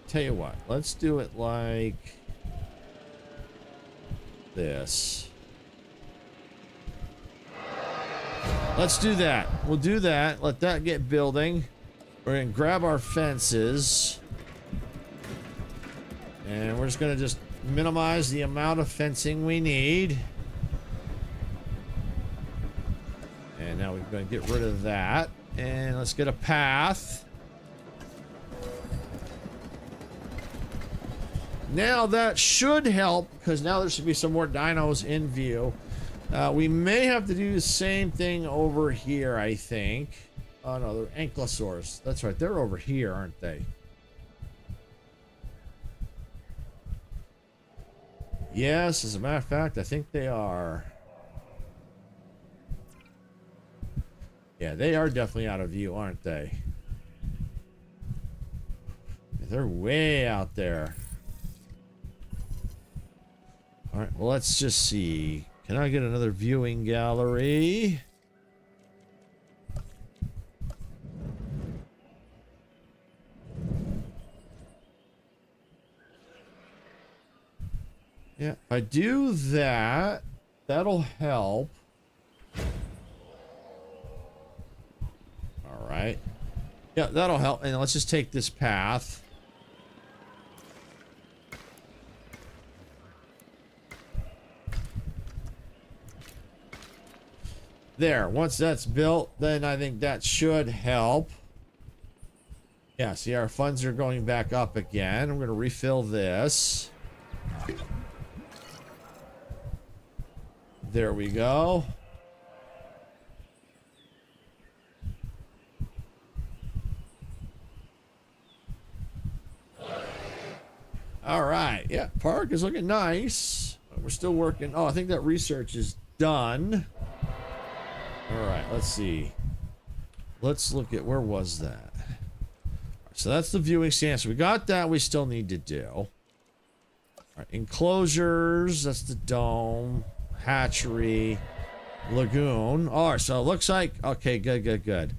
Tell you what, let's do it like this. Let's do that. We'll do that. Let that get building. We're going to grab our fences. And we're just going to just minimize the amount of fencing we need. And now we're going to get rid of that. And let's get a path. Now that should help, because now there should be some more dinos in view. We may have to do the same thing over here, I think. Oh no, they're ankylosaurs. That's right, they're over here, aren't they? Yes, as a matter of fact, I think they are. Yeah, they are definitely out of view, aren't they? They're way out there. All right, well, let's just see. Can I get another viewing gallery? Yeah, if I do that, that'll help. All right. Yeah, that'll help. And let's just take this path. There, once that's built, then I think that should help. Yeah, see, our funds are going back up again. I'm going to refill this. There we go. All right. Yeah, park is looking nice. We're still working. Oh, I think that research is done. All right, let's see. Let's look at, where was that? So that's the viewing stand. So we got that we still need to do. All right, enclosures, that's the dome, hatchery, lagoon. All right, so it looks like, okay, good.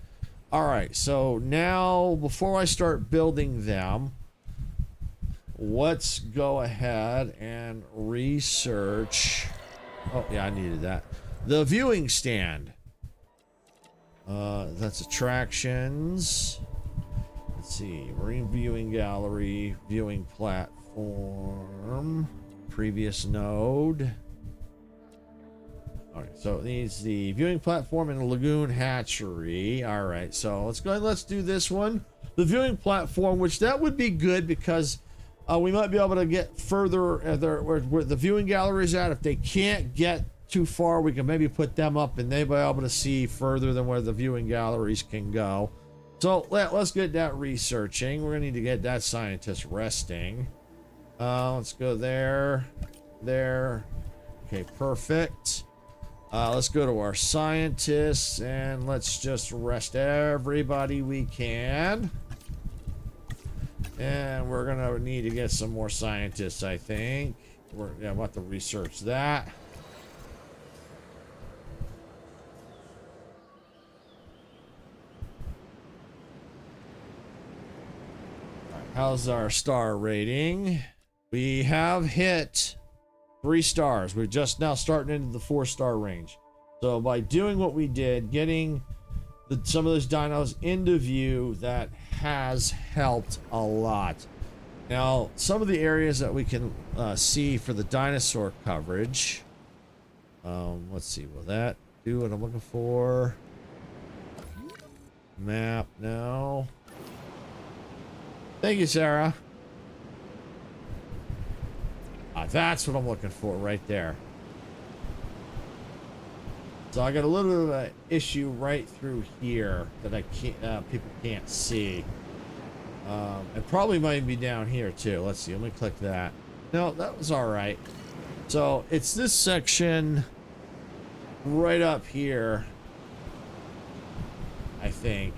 All right, so now before I start building them, let's go ahead and research. Oh, yeah, I needed that. The viewing stand. That's attractions. Let's see. Marine viewing gallery, viewing platform, previous node. All right, so it needs the viewing platform and the lagoon hatchery. All right, so let's go ahead and let's do this one. The viewing platform, which that would be good because we might be able to get further where the viewing gallery is at. If they can't get too far, we can maybe put them up and they'll be able to see further than where the viewing galleries can go. So let's get that researching. We're gonna need to get that scientist resting. Let's go there. Okay, perfect. Let's go to our scientists and let's just rest everybody we can. And we're gonna need to get some more scientists, I think. We'll have to research that. How's our star rating? We have hit 3 stars. We're just now starting into the 4-star range. So by doing what we did, getting some of those dinos into view, that has helped a lot. Now, some of the areas that we can see for the dinosaur coverage. Let's see, will that do what I'm looking for? Map, no. Thank you, Sarah. That's what I'm looking for right there. So I got a little bit of an issue right through here that I can't, people can't see. It probably might be down here too. Let's see. Let me click that. No, that was all right. So it's this section right up here, I think.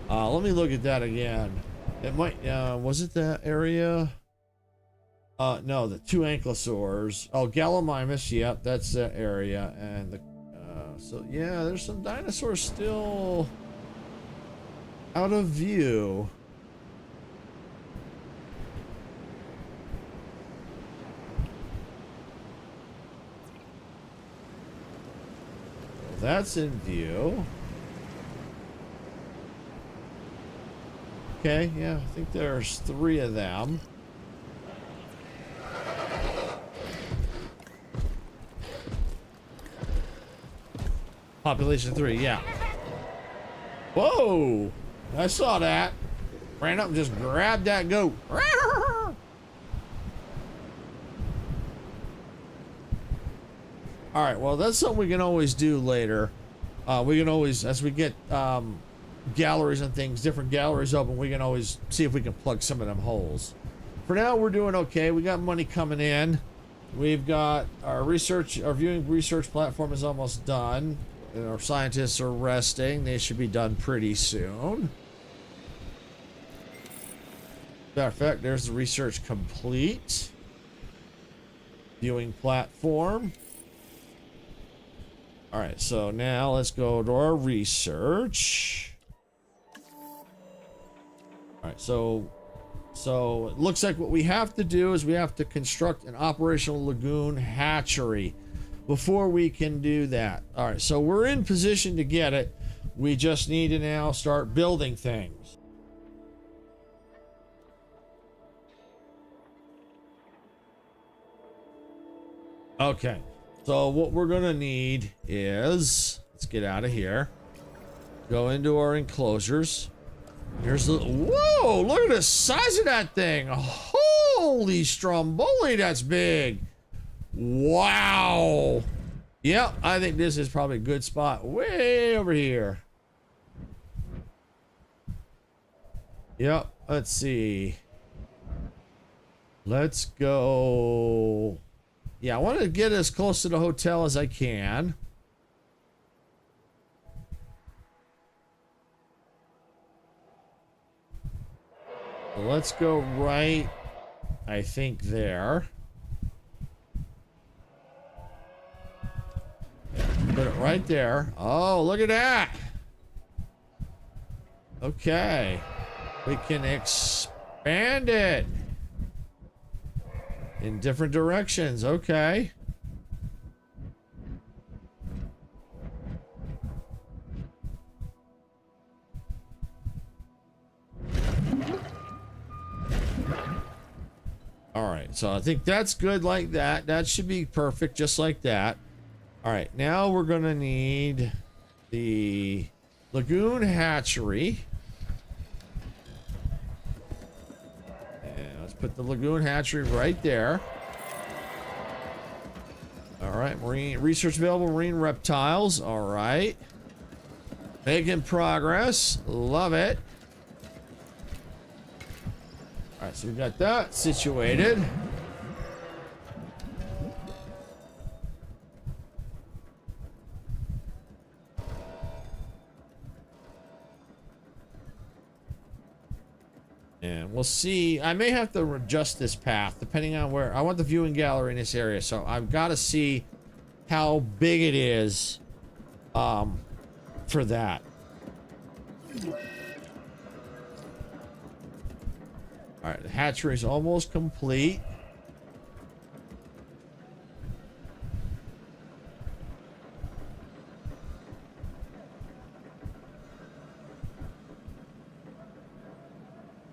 Let me look at that again. It might, was it that area? No, the 2 ankylosaurs. Oh, Gallimimus, yep, that's that area. And the, so yeah, there's some dinosaurs still out of view. Well, that's in view. Okay, yeah, I think there's 3 of them. Population 3, yeah. Whoa! I saw that. Ran up and just grabbed that goat. Alright, well, that's something we can always do later. We can always, as we get galleries and things, different galleries open, we can always see if we can plug some of them holes. For now, we're doing okay. We got money coming in. We've got our research, our viewing research platform is almost done. And our scientists are resting. They should be done pretty soon. Matter of fact, there's the research complete. Viewing platform. All right, so now let's go to our research. All right, so it looks like what we have to do is we have to construct an operational lagoon hatchery before we can do that. All right, so we're in position to get it. We just need to now start building things. Okay, so what we're gonna need is, let's Let's get out of here. Go into our enclosures. Here's the... Whoa! Look at the size of that thing! Holy stromboli, that's big! Wow! Yep, I think this is probably a good spot. Way over here. Yep, let's see. Let's go... Yeah, I want to get as close to the hotel as I can. Let's go right, I think, there. Put it right there. Oh, look at that. Okay. We can expand it in different directions. Okay. All right, so I think that's good like that. That should be perfect just like that. All right, now we're gonna need the lagoon hatchery. And let's put the lagoon hatchery right there. All right, marine research available, marine reptiles. All right, making progress. Love it. All right, so we got that situated. And we'll see. I may have to adjust this path depending on where. I want the viewing gallery in this area, so I've got to see how big it is for that. All right, the hatchery is almost complete.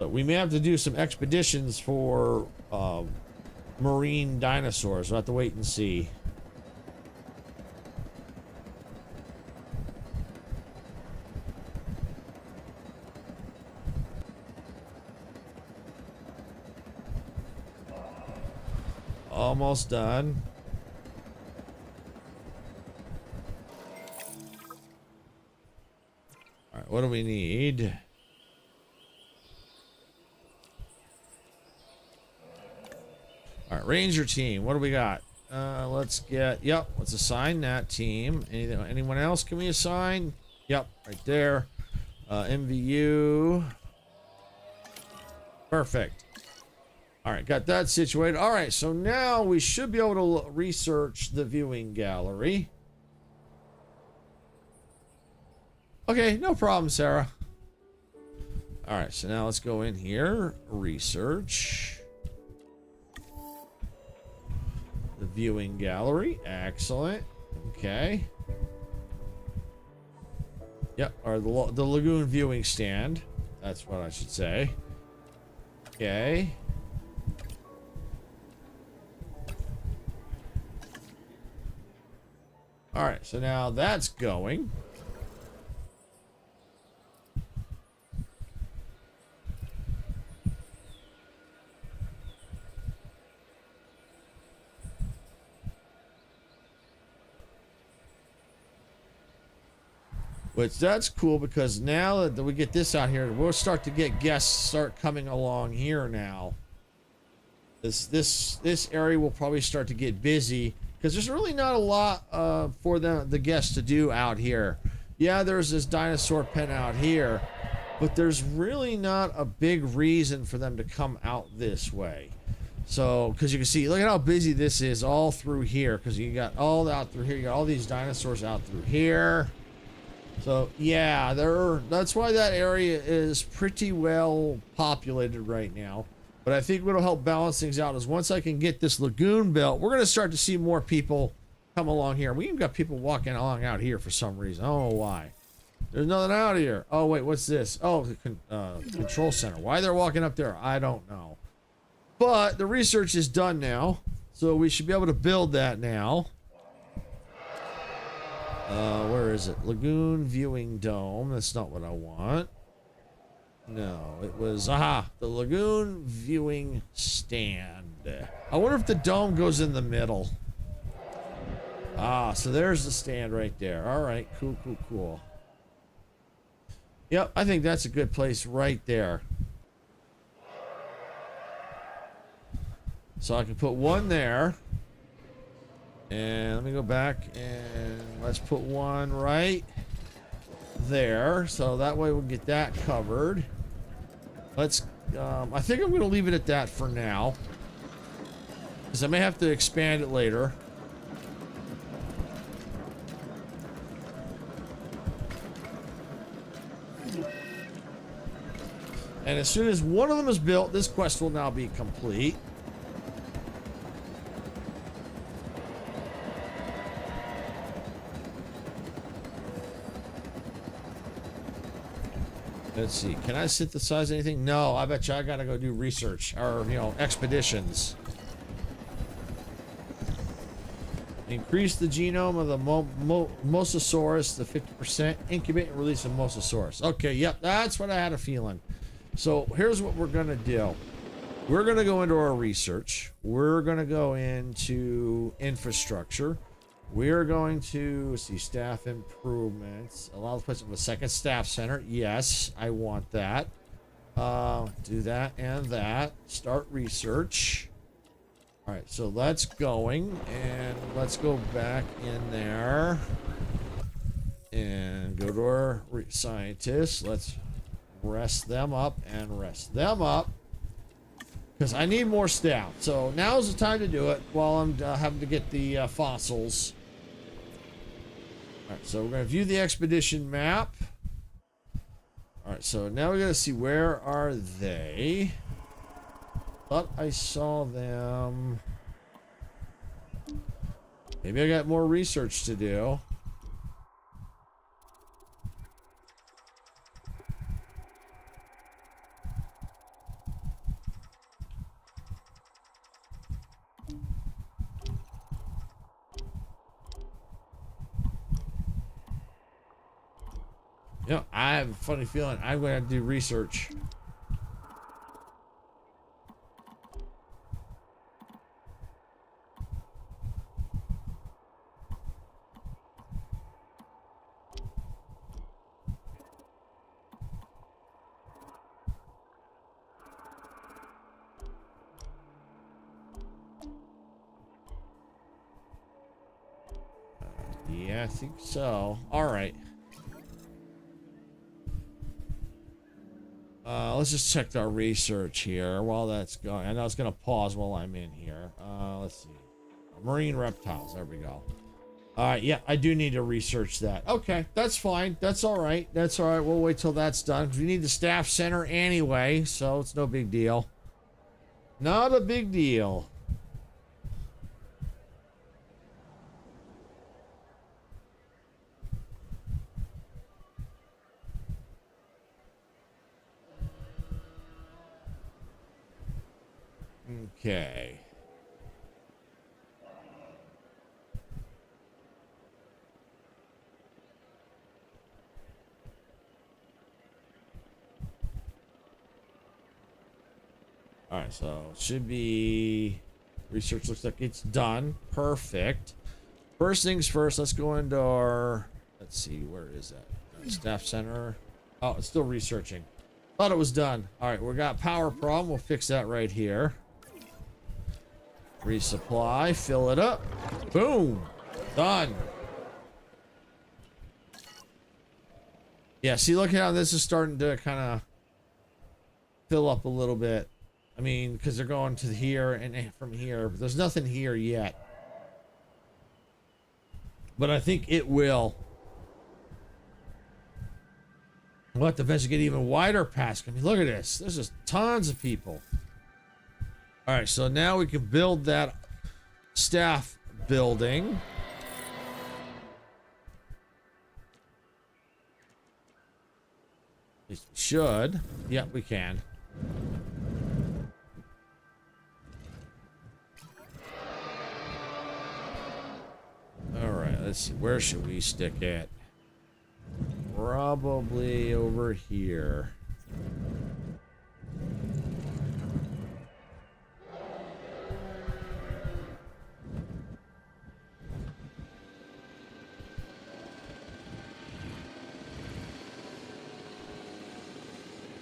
But we may have to do some expeditions for marine dinosaurs. We'll have to wait and see. Almost done. All right, what do we need? All right, Ranger team. What do we got? Let's get. Yep. Let's assign that team. Anyone else? Can we assign? Yep. Right there. MVU. Perfect. All right, got that situated. All right, so now we should be able to research the viewing gallery. Okay, no problem, Sarah. All right, so now let's go in here, research the viewing gallery. Excellent. Okay. Yep, or the lagoon viewing stand. That's what I should say. Okay. All right, so now that's going. Which that's cool because now that we get this out here, we'll start to get guests start coming along here now. This area will probably start to get busy. Because there's really not a lot for the guests to do out here. Yeah, there's this dinosaur pen out here, but there's really not a big reason for them to come out this way. So, because you can see, look at how busy this is all through here. Because you got all out through here. You got all these dinosaurs out through here. So, yeah, that's why that area is pretty well populated right now. But I think what'll help balance things out is once I can get this lagoon built, we're going to start to see more people come along here. We even got people walking along out here for some reason. I don't know why. There's nothing out here. Oh, wait, what's this? Oh, the control center. Why they're walking up there, I don't know. But the research is done now, so we should be able to build that now. Where is it? Lagoon Viewing Dome. That's not what I want. No, it was, the Lagoon Viewing Stand. I wonder if the dome goes in the middle. So there's the stand right there. All right, cool, cool, cool. Yep, I think that's a good place right there. So I can put one there. And let me go back and let's put one right there. So that way we'll get that covered. Let's, I think I'm going to leave it at that for now, because I may have to expand it later. And as soon as one of them is built, this quest will now be complete. Let's see. Can I synthesize anything? No, I bet you I gotta go do research or, you know, expeditions. Increase the genome of the Mosasaurus to 50%. Incubate and release a Mosasaurus. Okay, yep, that's what I had a feeling. So here's what we're gonna do. We're gonna go into our research. We're gonna go into infrastructure. We're going to see staff improvements. Allow the placement of a second staff center. Yes, I want that. Do that and that. Start research. All right, so that's going, and let's go back in there and go to our scientists. Let's rest them up and rest them up, because I need more staff. So now's the time to do it while I'm having to get the fossils. All right, so we're going to view the expedition map. All right, so now we got to see, where are they? Thought I saw them. Maybe I got more research to do. You know, I have a funny feeling I'm going to have to do research. Yeah, I think so. All right. Let's just check our research here while that's going. I know it's going to pause while I'm in here. Let's see. Marine reptiles. There we go. All right. Yeah, I do need to research that. Okay, that's fine. That's all right. That's all right. We'll wait till that's done. We need the staff center anyway, so it's no big deal. Not a big deal. Okay. All right, so it should be research. Looks like it's done. Perfect. First things first, let's go into our, let's see, where is that? Staff center. Oh, it's still researching. Thought it was done. All right, we got power problem. We'll fix that right here. Resupply, fill it up. Boom. Done. Yeah, see, look how this is starting to kind of fill up a little bit. I mean, because they're going to here and from here, but there's nothing here yet. But I think it will. We'll have to eventually get even wider past. I mean, look at this. There's just tons of people. All right, so now we can build that staff building. At least we should. Yep, we can. All right, let's see. Where should we stick it? Probably over here.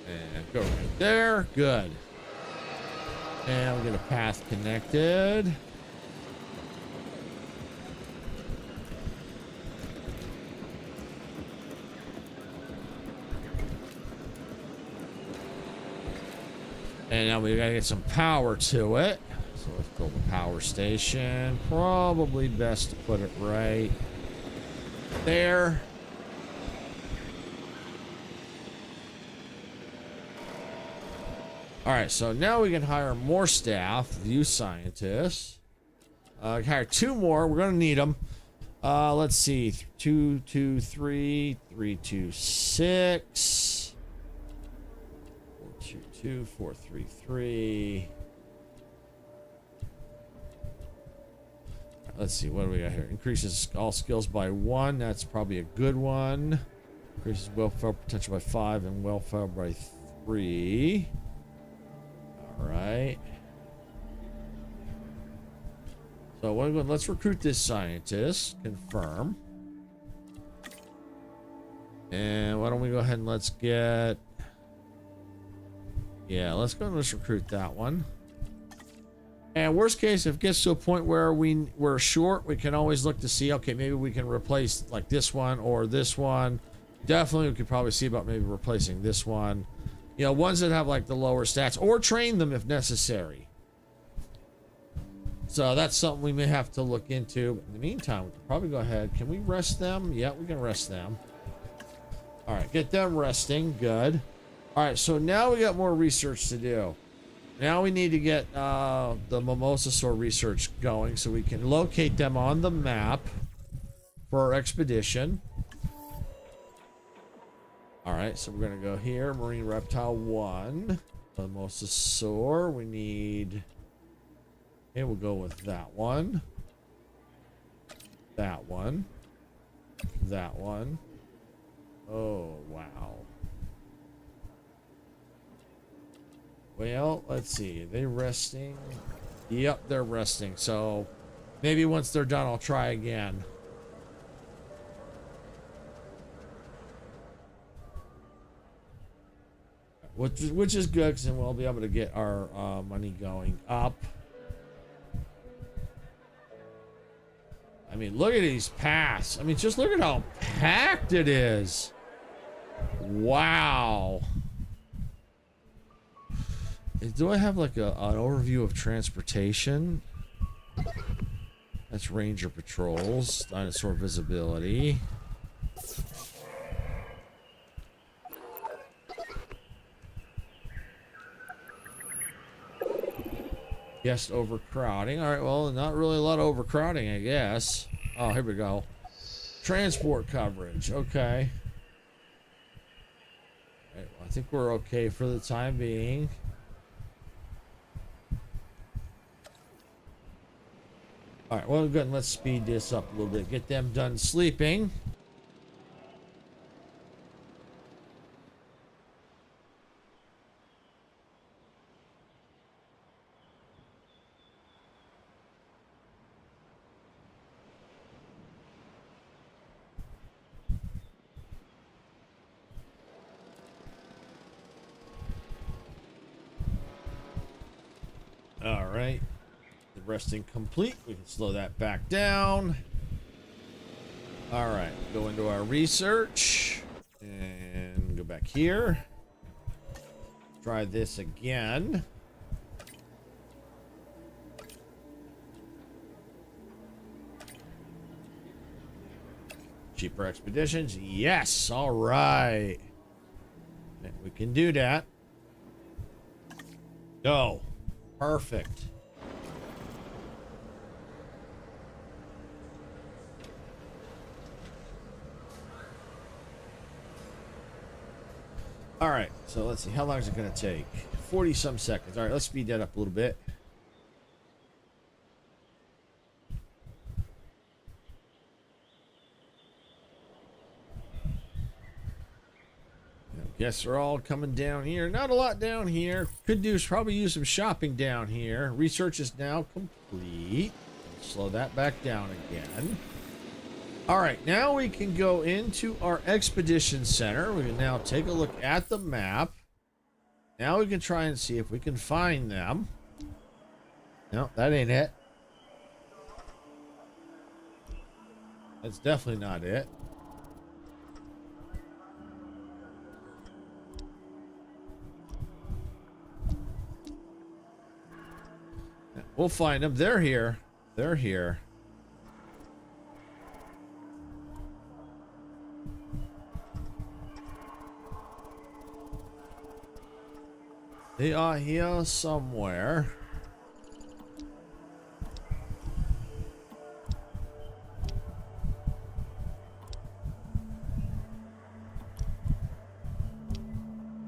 And go right there. Good. And we'll get a path connected. And now we gotta get some power to it. So let's build a power station. Probably best to put it right there. All right, so now we can hire more staff, view scientists. Hire 2 more. We're gonna need them. Let's see, 2, 2, 3, 3, 2, 6. 4, 2, 2, 4, 3, 3. Let's see, what do we got here? Increases all skills by 1. That's probably a good one. Increases welfare potential by 5 and welfare by 3. All right. So let's recruit this scientist. Confirm. And why don't we go ahead and let's get... Yeah, let's go and let's recruit that one. And worst case, if it gets to a point where we're short, we can always look to see, okay, maybe we can replace like this one or this one. Definitely, we could probably see about maybe replacing this one. You know, ones that have like the lower stats, or train them if necessary. So that's something we may have to look into. In the meantime, we can probably go ahead. Can we rest them? Yeah, we can rest them. All right, get them resting. Good. All right, so now we got more research to do. Now we need to get the Mimosasaur research going so we can locate them on the map for our expedition. All right, so we're going to go here. Marine Reptile 1. Mimosasaur. We need... Okay, we'll go with that one. That one. That one. Oh, wow. Well, let's see. Are they resting? Yep, they're resting. So maybe once they're done, I'll try again. Which is good, because then we'll be able to get our money going up. I mean, look at these paths. I mean, just look at how packed it is. Wow. Do I have like an overview of transportation? That's Ranger Patrols. Dinosaur visibility. Guest overcrowding. All right, well, not really a lot of overcrowding, I guess. Oh, here we go. Transport coverage. Okay. All right, well, I think we're okay for the time being. All right, well, good. Let's speed this up a little bit. Get them done sleeping. All right. The resting complete. We can slow that back down. All right. Go into our research and go back here. Try this again. Cheaper expeditions. Yes. All right. We can do that. Go. Perfect. All right, so let's see. How long is it going to take? 40 some seconds. All right, let's speed that up a little bit. Guess they're all coming down here. Not a lot down here. Could probably use some shopping down here. Research is now complete. Slow that back down again. All right, now we can go into our expedition center. We can now take a look at the map. Now we can try and see if we can find them. No, that ain't it. That's definitely not it. We'll find them. They're here. They're here. They are here somewhere.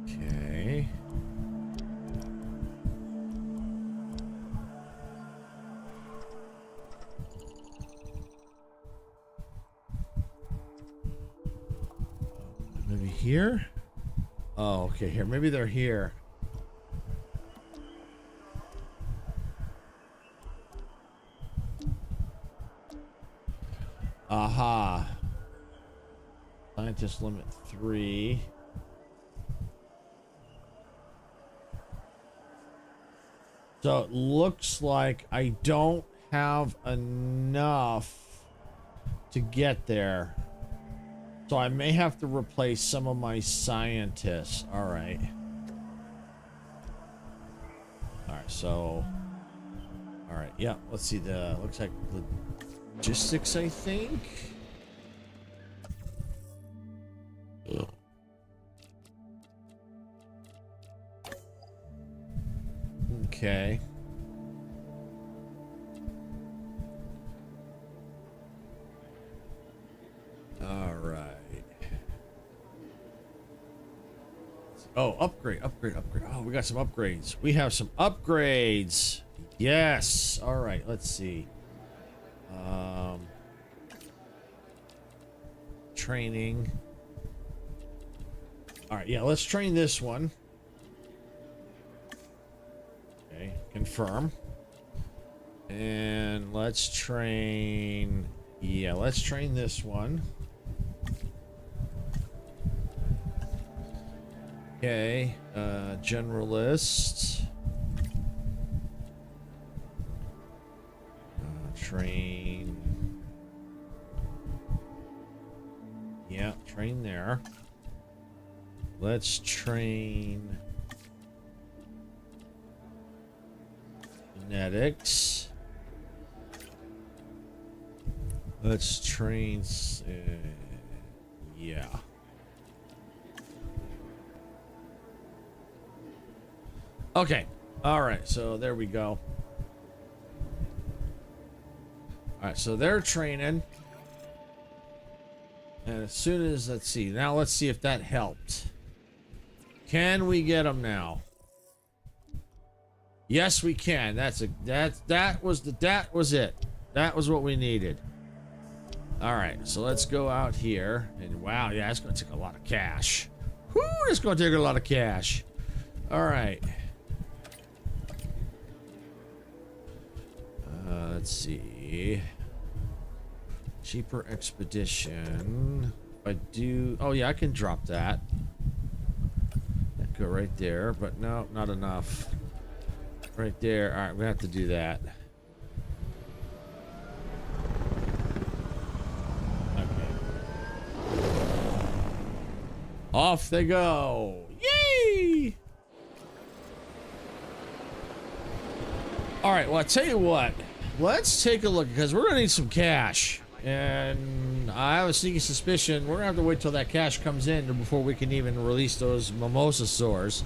Okay. Maybe here? Oh, okay, here. Maybe they're here. Aha. Scientist limit 3. So it looks like I don't have enough to get there. So I may have to replace some of my scientists. All right. All right, so... All right, yeah, let's see. Looks like logistics, I think. Okay. All right. Oh, upgrade. Oh, we got some upgrades. We have some upgrades. Yes. All right, let's see. Training. All right, yeah, let's train this one. Okay, confirm. And let's train... Yeah, let's train this one. Okay, generalist. Train. Yeah, train there. Let's train genetics. Let's train. Yeah. Okay. All right. So there we go. All right. So they're training. And as soon as, let's see. Now let's see if that helped. Can we get them now? Yes, we can. That was it. That was what we needed. All right, so let's go out here. And wow, yeah, it's going to take a lot of cash. Whoo, it's going to take a lot of cash. All right. Let's see. Cheaper expedition. If I do... Oh, yeah, I can drop that. That go right there, but no, not enough. Right there. All right, we have to do that. Off they go. Yay! All right, well, I tell you what. Let's take a look, because we're going to need some cash. And I have a sneaky suspicion we're going to have to wait till that cash comes in before we can even release those mimosasaurs.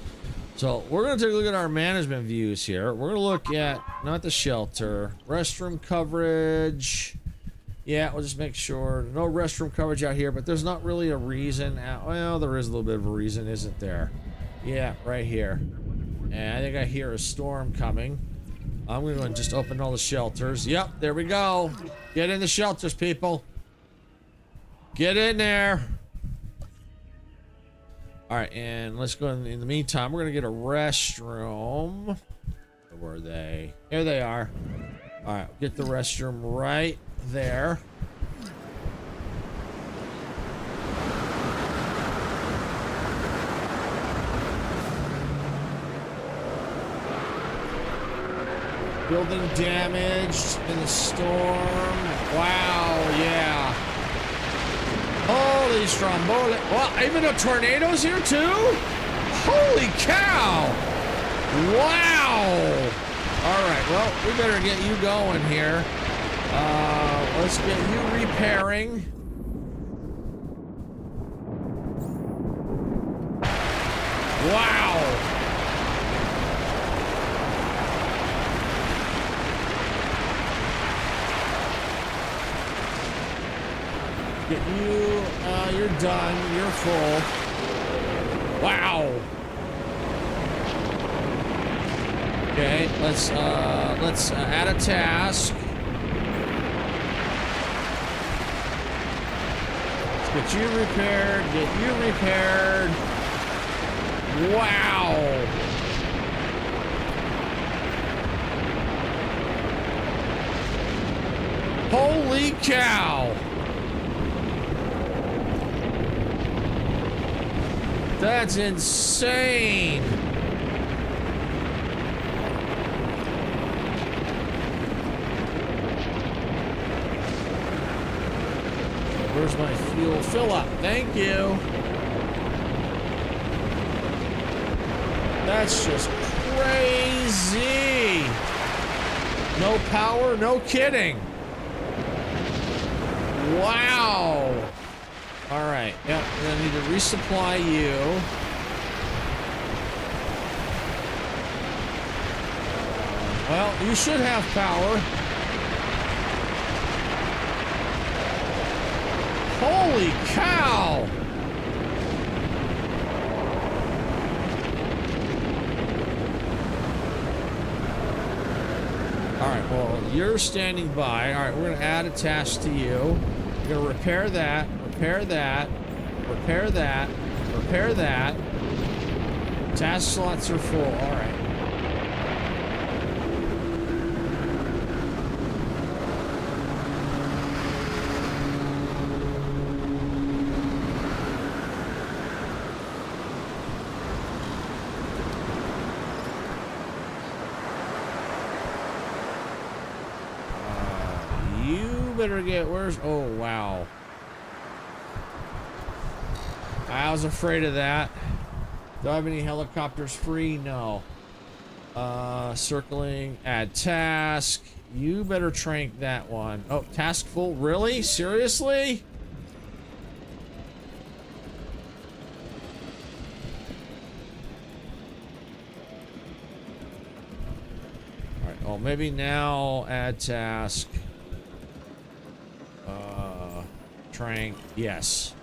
So we're going to take a look at our management views here. We're going to look at, not the shelter, restroom coverage. Yeah, we'll just make sure. No restroom coverage out here, but there's not really a reason. Well, there is a little bit of a reason, isn't there? Yeah, right here. And I think I hear a storm coming. I'm going to just open all the shelters. Yep, there we go. Get in the shelters, people. Get in there. All right, and let's go in the meantime. We're gonna get a restroom. Where are they? Here they are. All right, get the restroom right there. Building damaged in the storm. Wow, yeah. Holy stromboli. Well, even a tornado's here too? Holy cow. Wow. All right, well, we better get you going here. Let's get you repairing. Wow. Get you, you're done. You're full. Wow. Okay, let's add a task. Let's get you repaired. Get you repaired. Wow. Holy cow. That's insane. Where's my fuel fill up? Thank you. That's just crazy. No power, no kidding. Wow. All right, yep, we're gonna need to resupply you. Well, you should have power. Holy cow! All right, well, you're standing by. All right, we're gonna add a task to you. We're gonna repair that. Repair that, repair that, repair that. Task slots are full. All right. You better get, where's, oh, wow. I was afraid of that. Do I have any helicopters free? No. Circling, add task. You better trank that one. Oh, task full? Really? Seriously? All right. Oh, maybe now add task. Trank. Yes.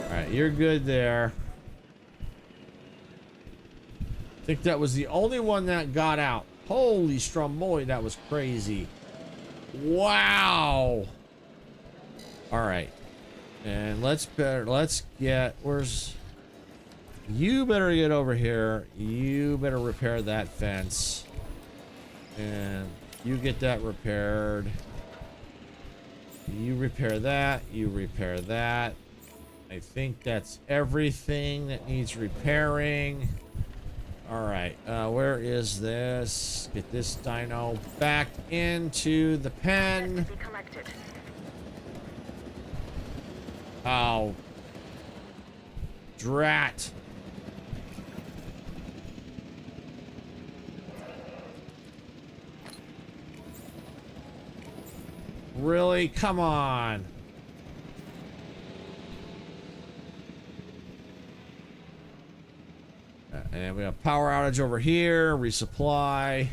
Alright, you're good there. I think that was the only one that got out. Holy stromboli, that was crazy. Wow. Alright. And let's get, where's, you better get over here. You better repair that fence. And you get that repaired. You repair that. You repair that. I think that's everything that needs repairing. All right, where is this? Get this dino back into the pen. Oh, drat. Really? Come on. And we have power outage over here. Resupply.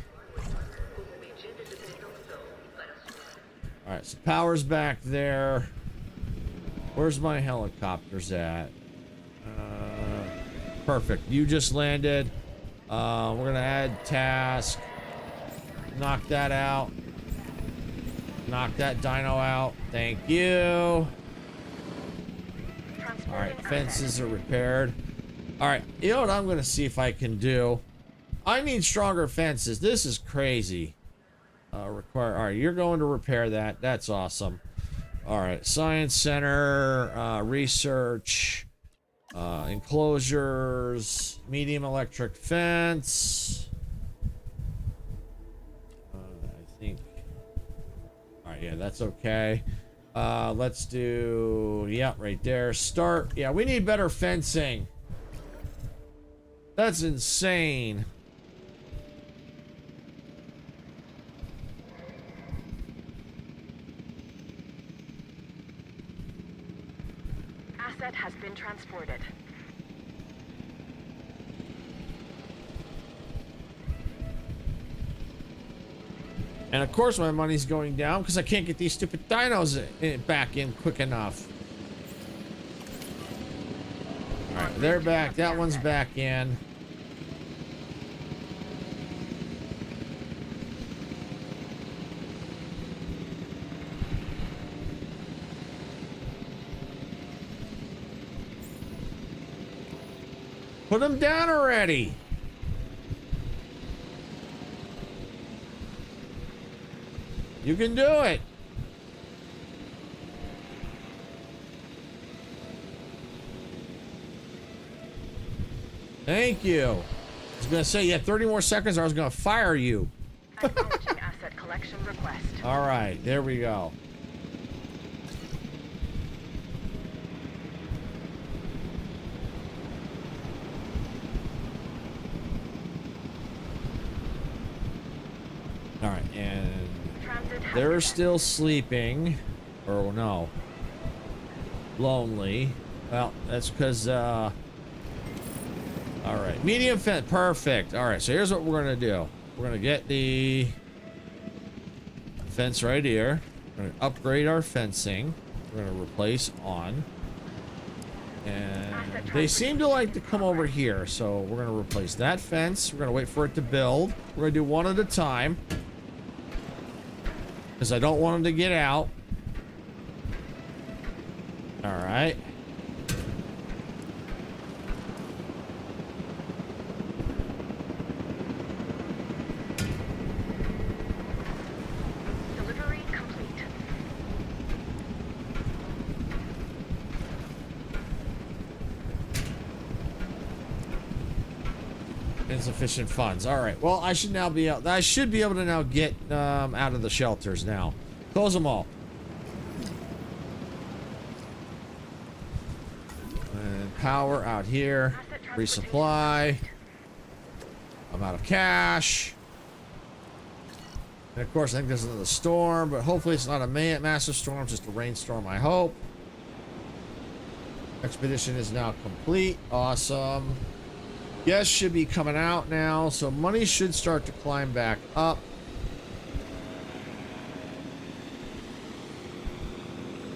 All right, so power's back there. Where's my helicopters at? Perfect. You just landed. We're gonna add task. Knock that out. Knock that dino out. Thank you. All right, fences are repaired. All right, you know what I'm gonna see if I can do? I need stronger fences. This is crazy. Require. All right, you're going to repair that. That's awesome. All right, science center, research, enclosures, medium electric fence. I think. All right, yeah, that's okay. Let's do. Yeah, right there. Start. Yeah, we need better fencing. That's insane. Asset has been transported. And of course my money's going down because I can't get these stupid dinos back in quick enough. All right, they're back. That one's back in. Put them down already. You can do it. Thank you. I was gonna say you had 30 more seconds or I was gonna fire you. Acknowledging asset collection request. All right, there we go. All right, and they're still sleeping, or no, lonely. Well, that's because, all right, medium fence, perfect. All right, so here's what we're gonna do. We're gonna get the fence right here. We're gonna upgrade our fencing. We're gonna replace on. And they seem to like to come over here, so we're gonna replace that fence. We're gonna wait for it to build. We're gonna do one at a time, because I don't want them to get out. All right. Delivery complete. Insufficient funds. All right. Well, I should now be out. I should be able to now get out of the shelters now. Close them all. And power out here. Resupply. I'm out of cash. And of course, I think there's another storm, but hopefully it's not a massive storm, just a rainstorm, I hope. Expedition is now complete. Awesome. Guests should be coming out now, so money should start to climb back up.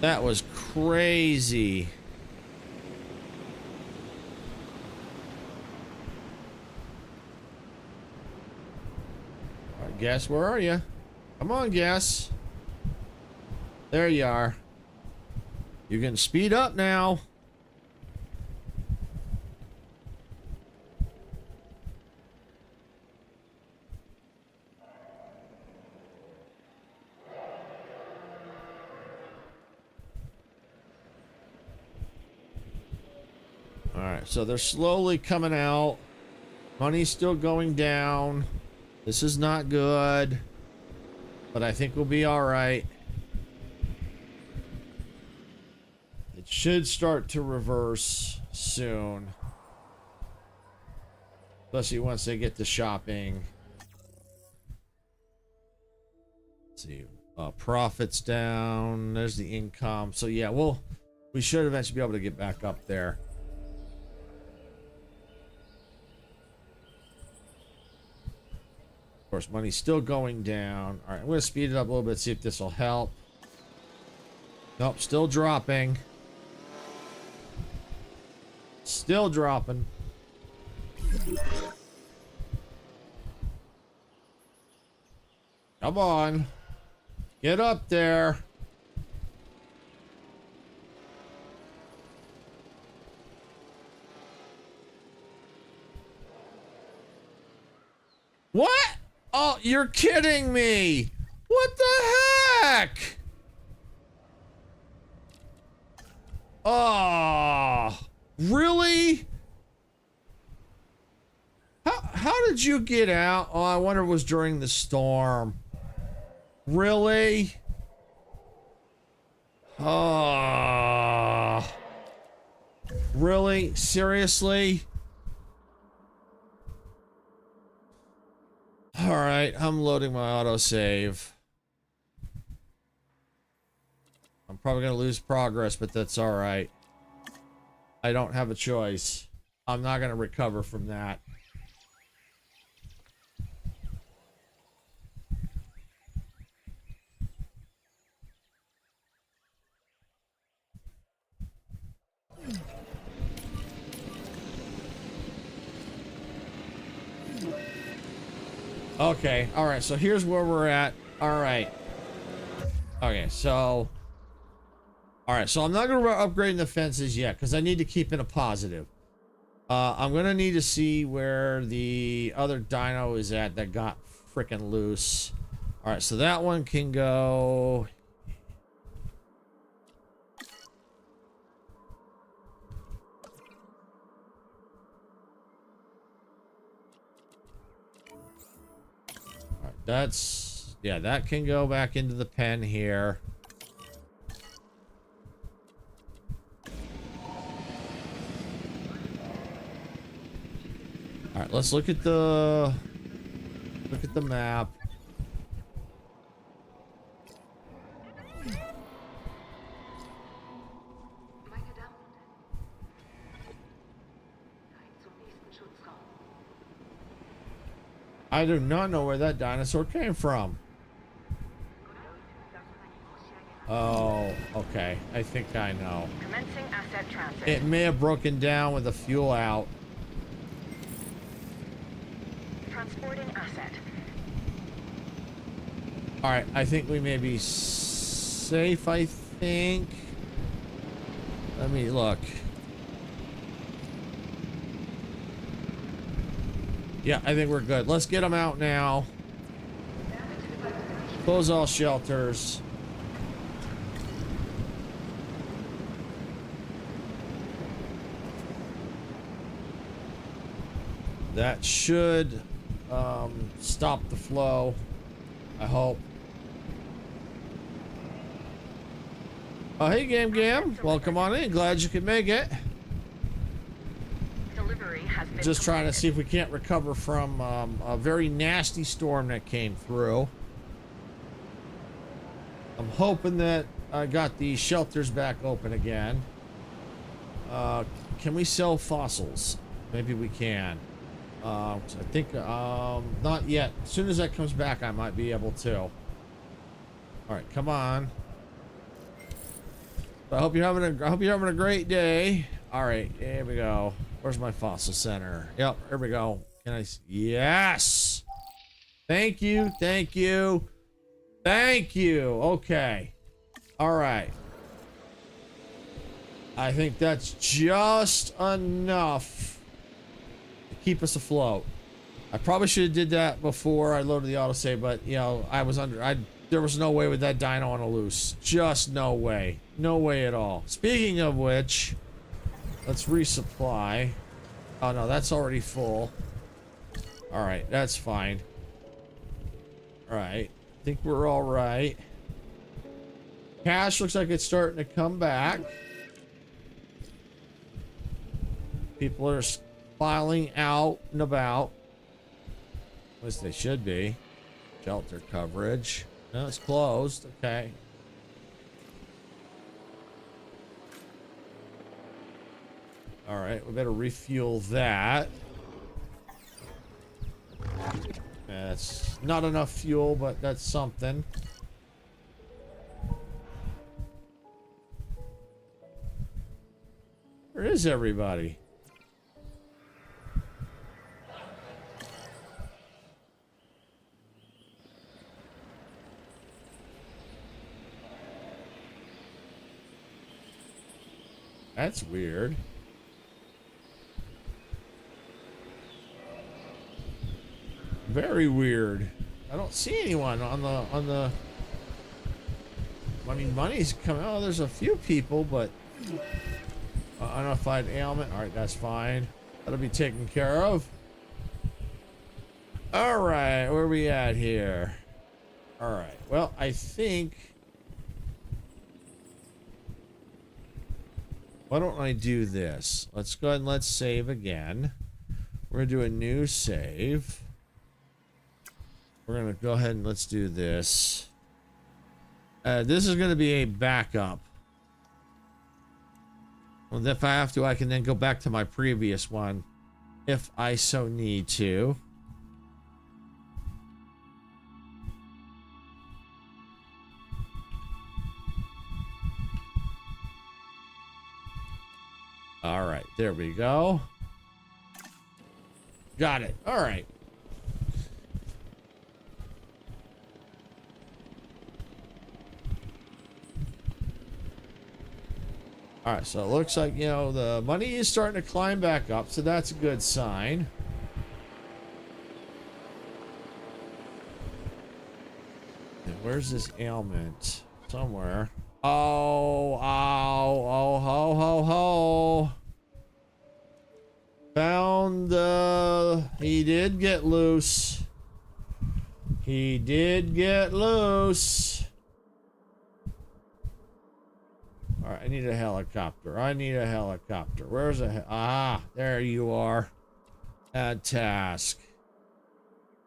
That was crazy. All right, guess, where are you? Come on, guess. There you are. You can speed up now. Alright, so they're slowly coming out. Money's still going down. This is not good. But I think we'll be alright. It should start to reverse soon. Especially once they get to shopping. Let's see. Profits down. There's the income. So yeah, we should eventually be able to get back up there. Of course, money's still going down. All right, I'm going to speed it up a little bit, see if this will help. Nope, still dropping. Still dropping. Come on. Get up there. Oh, you're kidding me! What the heck? Oh, really? How did you get out? Oh, I wonder if it was during the storm. Really? Oh. Really? Seriously? Alright, I'm loading my autosave. I'm probably gonna lose progress, but that's alright. I don't have a choice. I'm not gonna recover from that. Okay, alright, so here's where we're at. Alright. Okay, so... Alright, so I'm not going to upgrade the fences yet, because I need to keep in a positive. I'm going to need to see where the other dino is at that got freaking loose. Alright, so that one can go... That's, yeah, that can go back into the pen here. All right, let's look at the map. I do not know where that dinosaur came from. Oh, okay. I think I know. Commencing asset transit. It may have broken down with the fuel out. Transporting asset. Alright, I think we may be safe, I think. Let me look. Yeah, I think we're good. Let's get them out now. Close all shelters. That should stop the flow, I hope. Oh, hey, Gam. Welcome on in. Glad you could make it. Delivery has been Just trying to completed. see if we can't recover from a very nasty storm that came through. I'm hoping that I got the shelters back open again. Can we sell fossils? Maybe we can. I think not yet. As soon as that comes back, I might be able to. All right, come on. I hope you're having a great day. All right, here we go. Where's my fossil center? Yep, here we go. Can I? Yes. Thank you. Thank you. Thank you. Okay. All right. I think that's just enough to keep us afloat. I probably should have did that before I loaded the autosave, but you know, there was no way with that dino on a loose. Just no way. No way at all. Speaking of which, let's resupply. Oh no, that's already full. All right, that's fine. All right, I think we're all right. Cash looks like it's starting to come back. People are filing out and about. At least they should be. Shelter coverage. No, it's closed. Okay. All right, we better refuel that. That's not enough fuel, but that's something. Where is everybody? That's weird. Very weird. I don't see anyone on the. I mean, money's coming. Oh, there's a few people, but unidentified ailment. All right, that's fine. That'll be taken care of. All right, where are we at here? All right. Well, I think. Why don't I do this? Let's go ahead and let's save again. We're gonna do a new save. We're gonna go ahead and let's do this. This is gonna be a backup. Well, if I have to, I can then go back to my previous one, if I so need to. All right, there we go. Got it. All right. All right, so it looks like, you know, the money is starting to climb back up, so that's a good sign. And where's this ailment? Somewhere. Oh, ho, ho, ho. Found, he did get loose. He did get loose. All right, I need a helicopter. I need a helicopter. Where's a there you are. Add task.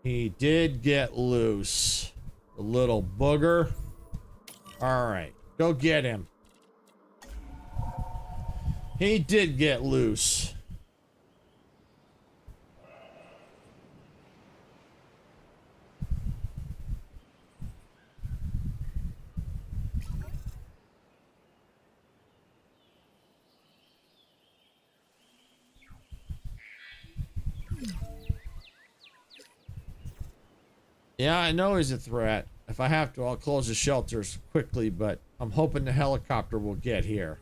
He did get loose. The little booger. All right, go get him. He did get loose. Yeah, I know he's a threat. If I have to, I'll close the shelters quickly, but I'm hoping the helicopter will get here.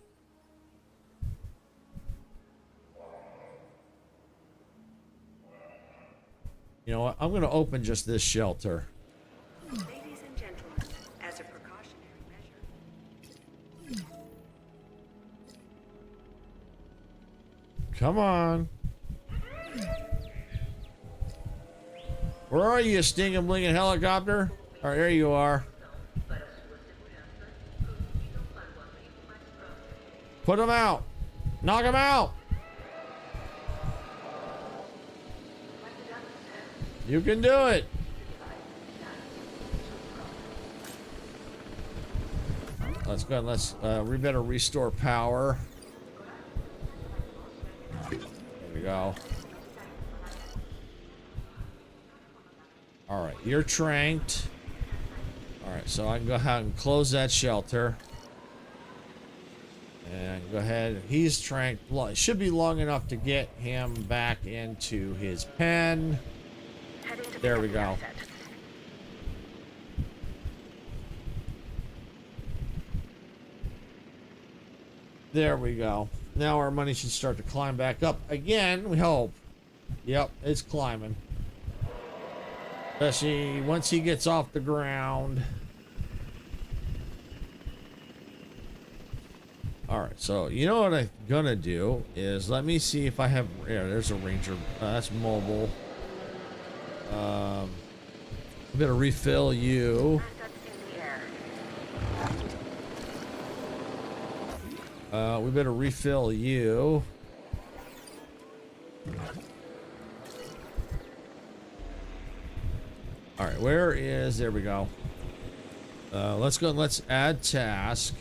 You know what? I'm going to open just this shelter. Ladies and gentlemen, as a precautionary measure. Come on. Where are you, stinking blinging helicopter? All right, there you are. Put him out. Knock him out. You can do it. Let's go. Let's. We better restore power. There we go. All right, you're tranked. All right, so I can go ahead and close that shelter. And go ahead. He's tranked. It should be long enough to get him back into his pen. There we go. There we go. Now our money should start to climb back up again, we hope. Yep, it's climbing. Especially once he gets off the ground. All right, so you know what I'm gonna do is let me see if I have. Yeah, there's a ranger. That's mobile. We better refill you. We better refill you. All right, where is? There we go. Let's go and let's add task.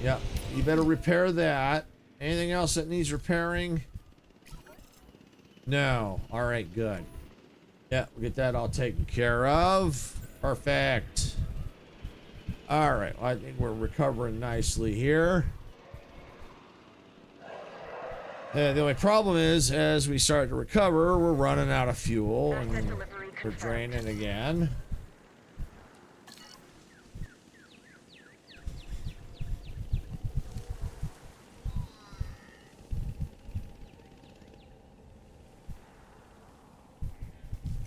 Yep, you better repair that. Anything else that needs repairing? No. All right, good. Yeah, we'll get that all taken care of. Perfect. All right, well, I think we're recovering nicely here. The only problem is, as we start to recover, we're running out of fuel and we're draining again.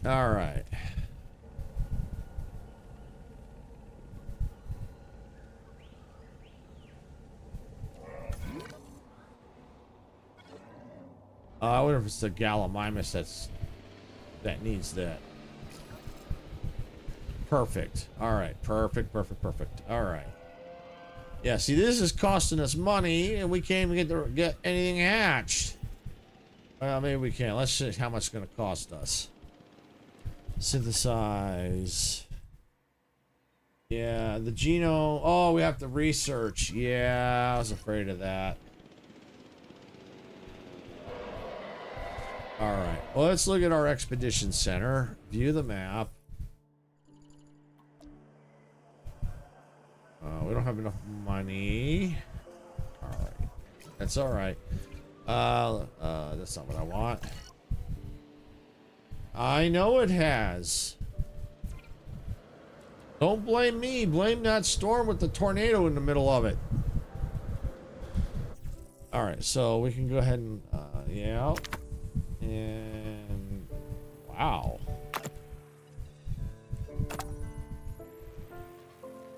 All right. I wonder if it's the Gallimimus that needs that. Perfect. All right. Perfect. All right. Yeah. See, this is costing us money, and we can't even get anything hatched. Well, maybe we can. Let's see how much it's going to cost us. Synthesize. Yeah, the genome. Oh, we have to research. Yeah, I was afraid of that. All right. Well, let's look at our expedition center. View the map. We don't have enough money. All right. That's all right. That's not what I want. I know it has. Don't blame me. Blame that storm with the tornado in the middle of it. All right, so we can go ahead and yeah. And wow.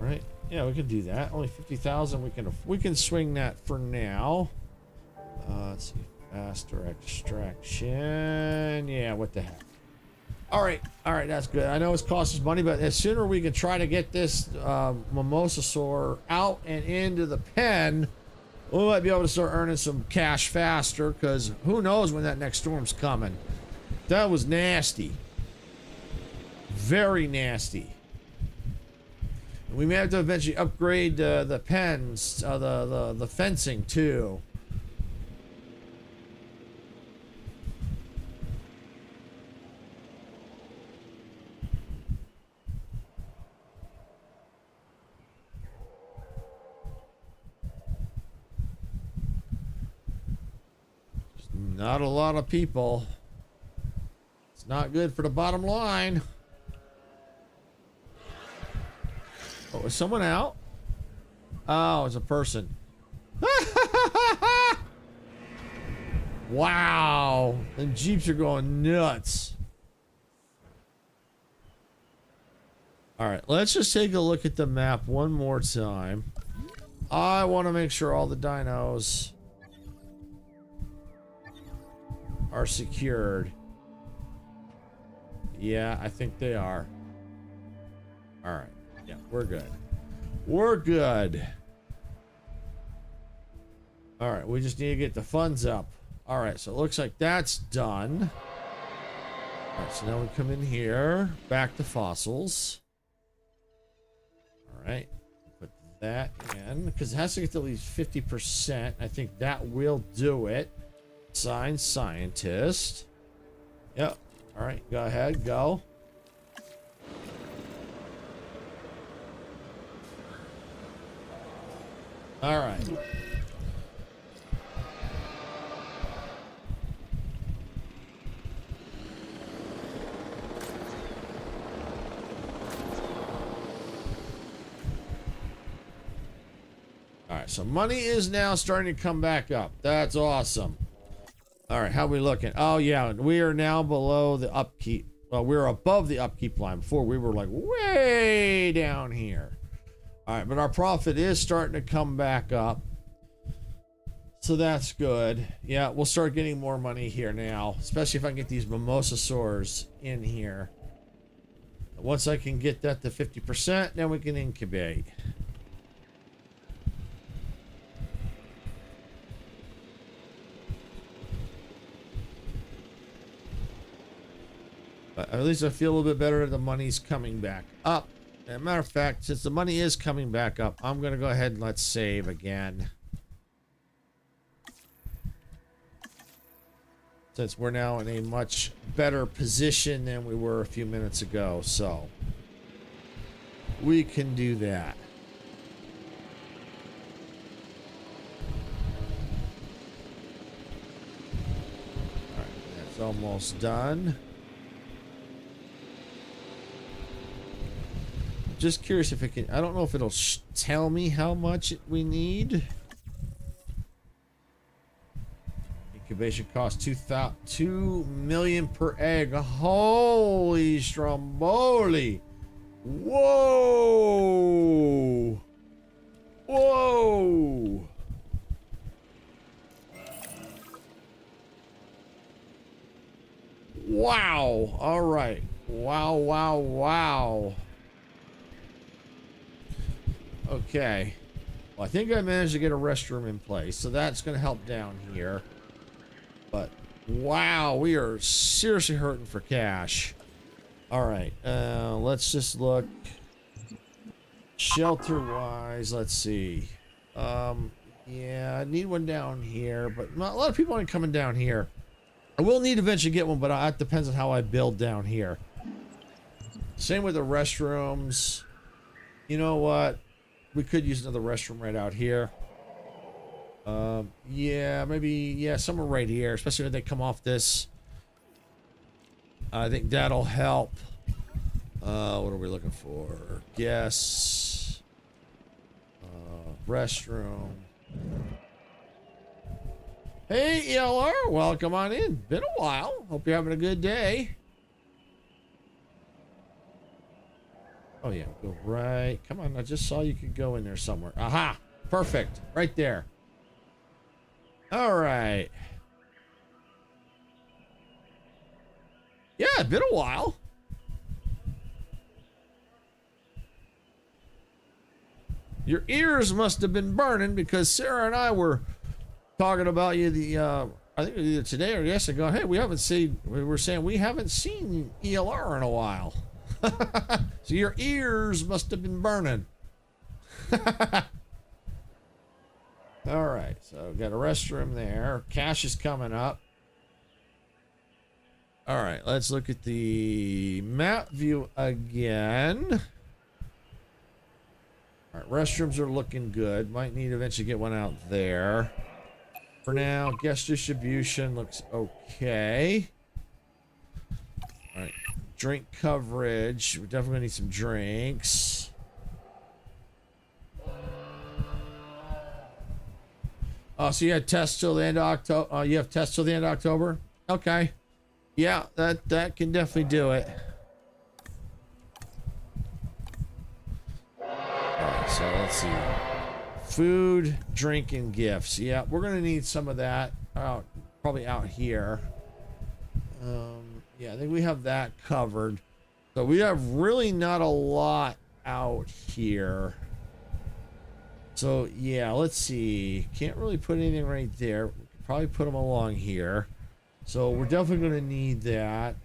All right. Yeah, we can do that. Only 50,000. We can swing that for now. Let's see. Faster extraction. Yeah, what the heck. All right, that's good. I know it's cost us money, but the sooner we can try to get this Mimosasaur out and into the pen, we might be able to start earning some cash faster, because who knows when that next storm's coming. That was nasty. Very nasty. We may have to eventually upgrade the pens, the fencing too. Not a lot of people. It's not good for the bottom line. Oh, is someone out? Oh, it's a person. Wow. The Jeeps are going nuts. All right, let's just take a look at the map one more time. I want to make sure all the dinos are secured. Yeah, I think they are. All right. Yeah, we're good. We're good. All right, we just need to get the funds up. All right, so it looks like that's done. All right, so now we come in here, back to fossils. All right, put that in, because it has to get to at least 50%. I think that will do it. Sign scientist. Yep. All right, go ahead, go. All right. All right, so money is now starting to come back up. That's awesome. All right, how are we looking? Oh, yeah, we are now below the upkeep. Well, we're above the upkeep line. Before, we were like way down here. All right, but our profit is starting to come back up. So that's good. Yeah, we'll start getting more money here now, especially if I can get these Mimosasaurs in here. Once I can get that to 50%, then we can incubate. But at least I feel a little bit better that the money's coming back up. As a matter of fact, since the money is coming back up, I'm going to go ahead and let's save again. Since we're now in a much better position than we were a few minutes ago. So we can do that. All right, that's almost done. Just curious if it can. I don't know if it'll tell me how much we need. Incubation cost $2 million per egg. Holy stromboli! Whoa! Whoa! Wow. All right. Wow, wow, wow. Okay. Well, I think I managed to get a restroom in place, so that's going to help down here. But, wow, we are seriously hurting for cash. All right. Let's just look. Shelter-wise, let's see. Yeah, I need one down here, but not a lot of people aren't coming down here. I will need to eventually get one, but it depends on how I build down here. Same with the restrooms. You know what? We could use another restroom right out here. Yeah, maybe, yeah, somewhere right here, especially when they come off this. I think that'll help. What are we looking for? Guests. Restroom. Hey, ELR, welcome on in. Been a while. Hope you're having a good day. Oh, yeah, go right. Come on, I just saw you could go in there somewhere. Aha, perfect. Right there. All right. Yeah, been a while. Your ears must have been burning because Sarah and I were talking about you I think either today or yesterday, going, hey, we were saying we haven't seen ELR in a while. So your ears must have been burning. All right, so got a restroom there. Cash is coming up. All right, let's look at the map view again. All right, restrooms are looking good. Might need to eventually get one out there. For now, guest distribution looks okay. All right, drink coverage. We definitely need some drinks. Oh, so you had tests till the end of October. You have tests till the end of October? Okay. Yeah, that can definitely do it. Alright, so let's see. Food, drink, and gifts. Yeah, we're gonna need some of that out, probably out here. Yeah, I think we have that covered. So we have really not a lot out here. So yeah, let's see. Can't really put anything right there. We could probably put them along here. So we're definitely going to need that.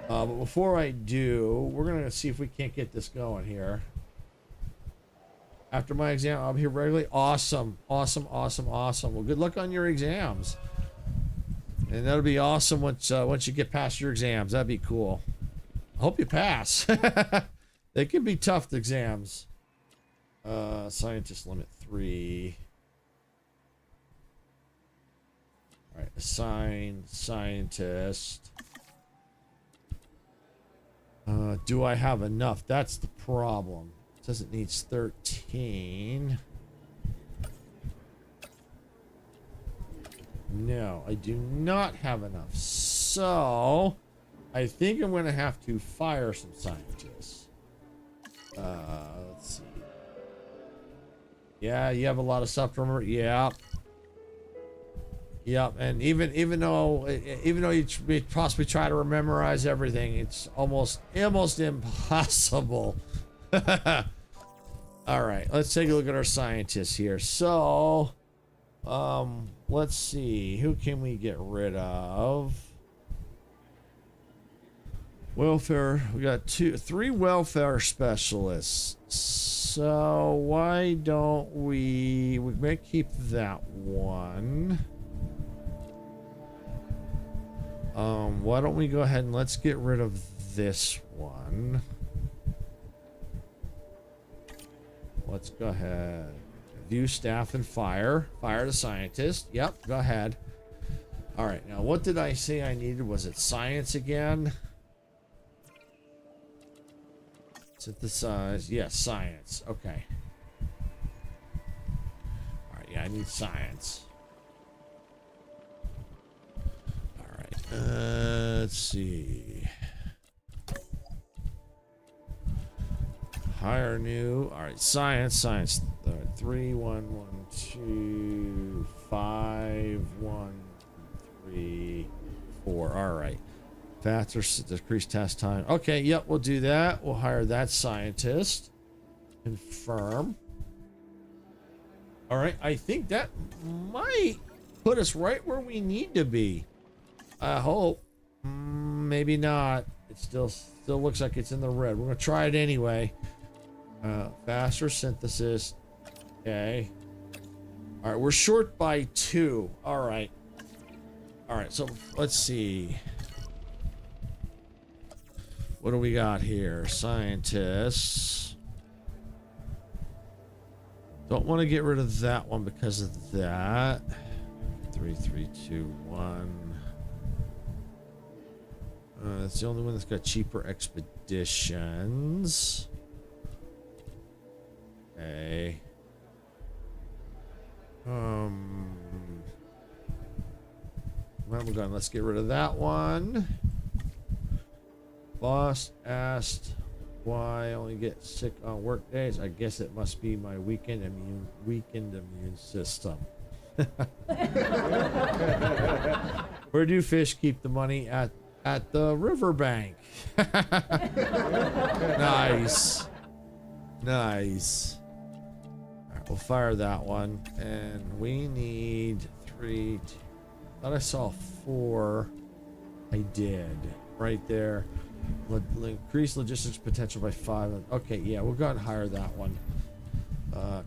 But before I do, we're going to see if we can't get this going here. After my exam, I'll be here regularly. Awesome. Awesome, awesome, awesome. Well, good luck on your exams. And that'll be awesome once you get past your exams. That'd be cool. I hope you pass. They can be tough exams. Scientist limit 3. All right, assign scientist. Do I have enough? That's the problem. It says it needs 13. No, I do not have enough. So, I think I'm going to have to fire some scientists. Let's see. Yeah, you have a lot of stuff to remember. Yeah. Yep, and even though you possibly try to memorize everything, it's almost impossible. All right, let's take a look at our scientists here. So, let's see, who can we get rid of? Welfare. We got 3 welfare specialists. So why don't we may keep that one. Why don't we go ahead and let's get rid of this one. Let's go ahead. View staff and fire. Fire the scientist. Yep, go ahead. All right, now what did I say I needed? Was it science again? Synthesize. Yes, science. Okay. All right, yeah, I need science. Let's see. Hire new. All right, science. 3 1 1 2 5 1 3 4. All right. Faster, decrease task time. Okay, yep, we'll do that. We'll hire that scientist. Confirm. All right, I think that might put us right where we need to be. I hope. Maybe not. It still looks like it's in the red. We're gonna try it anyway. Faster synthesis. Okay. All right, we're short by 2. All right. All right, so let's see. What do we got here? Scientists. Don't want to get rid of that one because of that. 3, 3, 2, 1. That's the only one that's got cheaper expeditions. Okay. Well, we're going. Let's get rid of that one. Boss asked why I only get sick on work days. I guess it must be my weakened immune system. Where do fish keep the money? At the riverbank. Nice. Nice. All right, we'll fire that one. And we need 3. Thought I saw 4. I did. Right there. Increase logistics potential by 5. Okay, yeah, we'll go ahead and hire that one.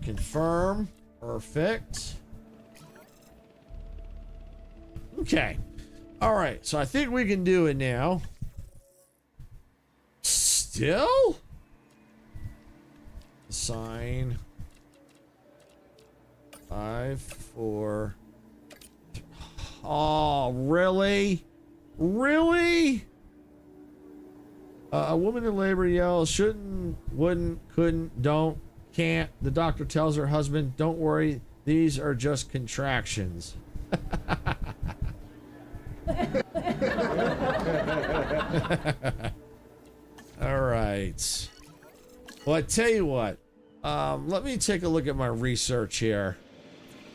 Confirm. Perfect. Okay. All right, so I think we can do it now. Still? Assign 5, 4. Oh, really? Really? A woman in labor yells, shouldn't, wouldn't, couldn't, don't, can't. The doctor tells her husband, don't worry, these are just contractions. All right. Well, I tell you what. Let me take a look at my research here.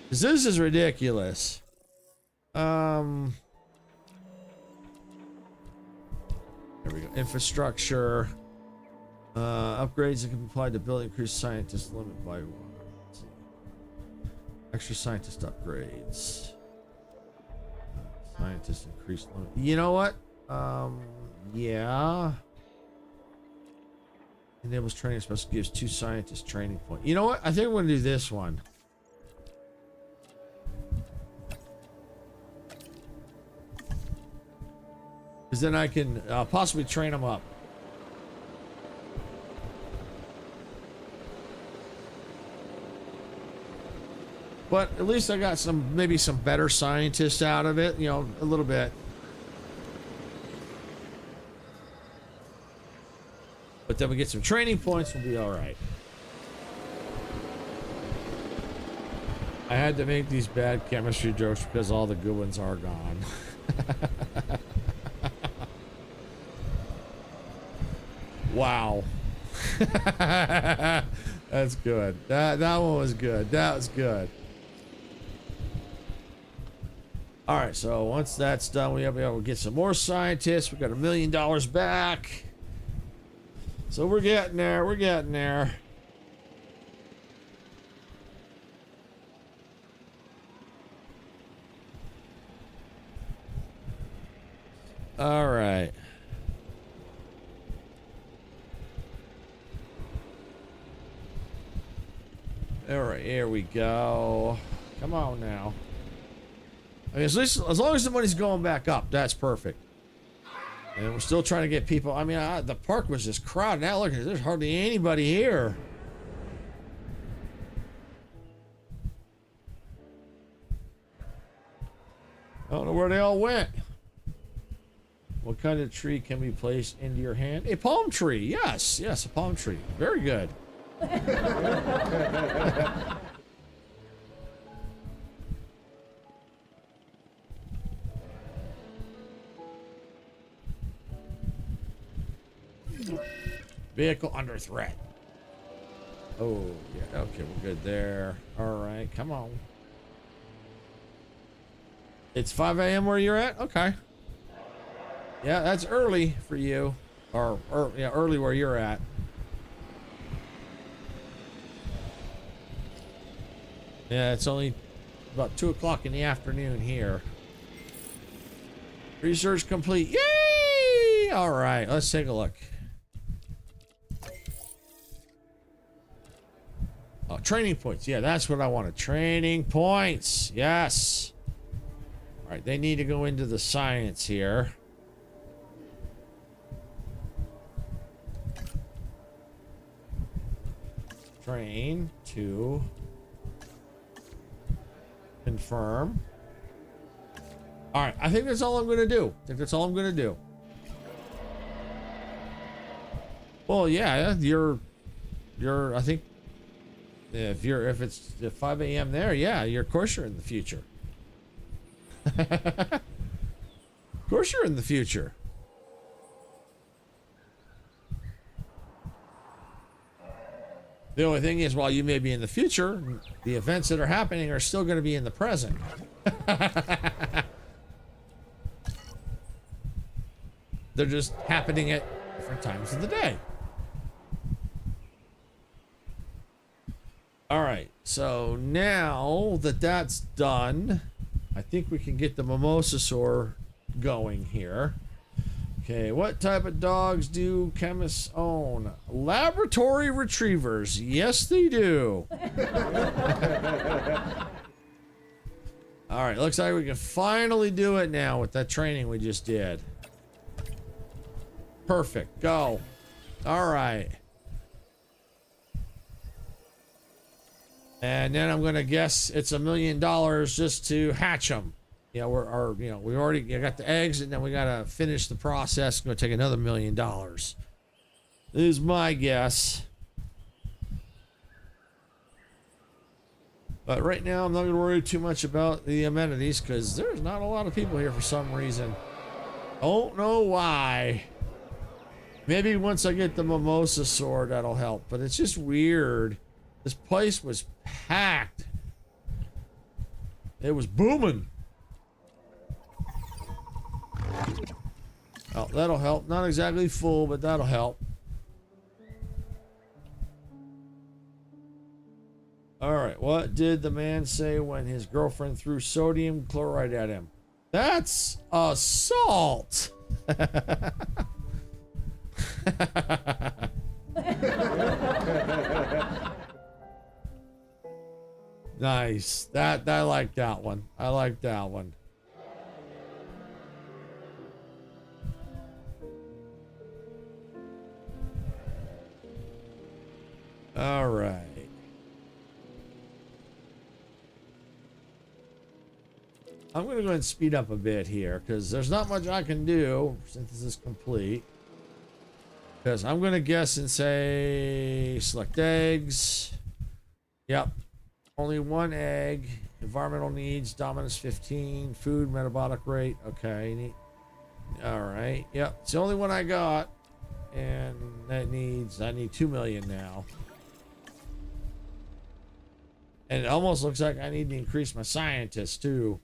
'Cause this is ridiculous. There we go. Infrastructure. Upgrades that can be applied to building increased scientist limit by 1. Let's see. Extra scientist upgrades. Scientist increased limit. You know what? Yeah. Enables training, especially gives 2 scientists training points. You know what? I think I'm going to do this one. Because then I can possibly train them up. But at least I got maybe some better scientists out of it, you know, a little bit. But then we get some training points, we'll be all right. I had to make these bad chemistry jokes because all the good ones are gone. Wow. That's good. That one was good. That was good. All right, so once that's done, we'll be able to get some more scientists. We got $1 million back. So we're getting there. We're getting there. All right. All right, here we go. Come on now. I mean, as long as the money's going back up, that's perfect. And we're still trying to get people. I mean, the park was just crowded. Now look, there's hardly anybody here. I don't know where they all went. What kind of tree can be placed into your hand? A palm tree. Yes, yes, a palm tree. Very good. Vehicle under threat. Oh, yeah. Okay, we're good there. All right, come on. It's 5 a.m. where you're at? Okay. Yeah, that's early for you. Or yeah, early where you're at. Yeah, it's only about 2 o'clock in the afternoon here. Research complete. Yay! All right, let's take a look. Oh, training points. Yeah, that's what I wanted. Training points. Yes. All right, they need to go into the science here. Train to confirm. All right, I think that's all I'm going to do. Well, yeah, you're I think if it's at 5 a.m. there, yeah, of course you're in the future. Of course you're in the future. The only thing is, while you may be in the future, the events that are happening are still going to be in the present. They're just happening at different times of the day. All right, so now that that's done, I think we can get the Mimosasaur going here. Okay, what type of dogs do chemists own? Laboratory retrievers. Yes, they do. All right, looks like we can finally do it now with that training we just did. Perfect, go. All right. And then I'm going to guess it's $1 million just to hatch them. Yeah, we already got the eggs, and then we got to finish the process. It's going to take another $1 million. This is my guess. But right now, I'm not going to worry too much about the amenities because there's not a lot of people here for some reason. Don't know why. Maybe once I get the Mimosasaur, that'll help. But it's just weird. This place was packed. It was booming. Oh, that'll help. Not exactly full, but that'll help. All right, what did the man say when his girlfriend threw sodium chloride at him? That's assault. Nice. I like that one. I like that one. All right. I'm going to go ahead and speed up a bit here because there's not much I can do since this is complete. Because I'm going to guess and say select eggs. Yep. Only one egg. Environmental needs, dominance 15, food, metabolic rate. Okay. All right. Yep. It's the only one I got. And I need 2 million now. And it almost looks like I need to increase my scientists too.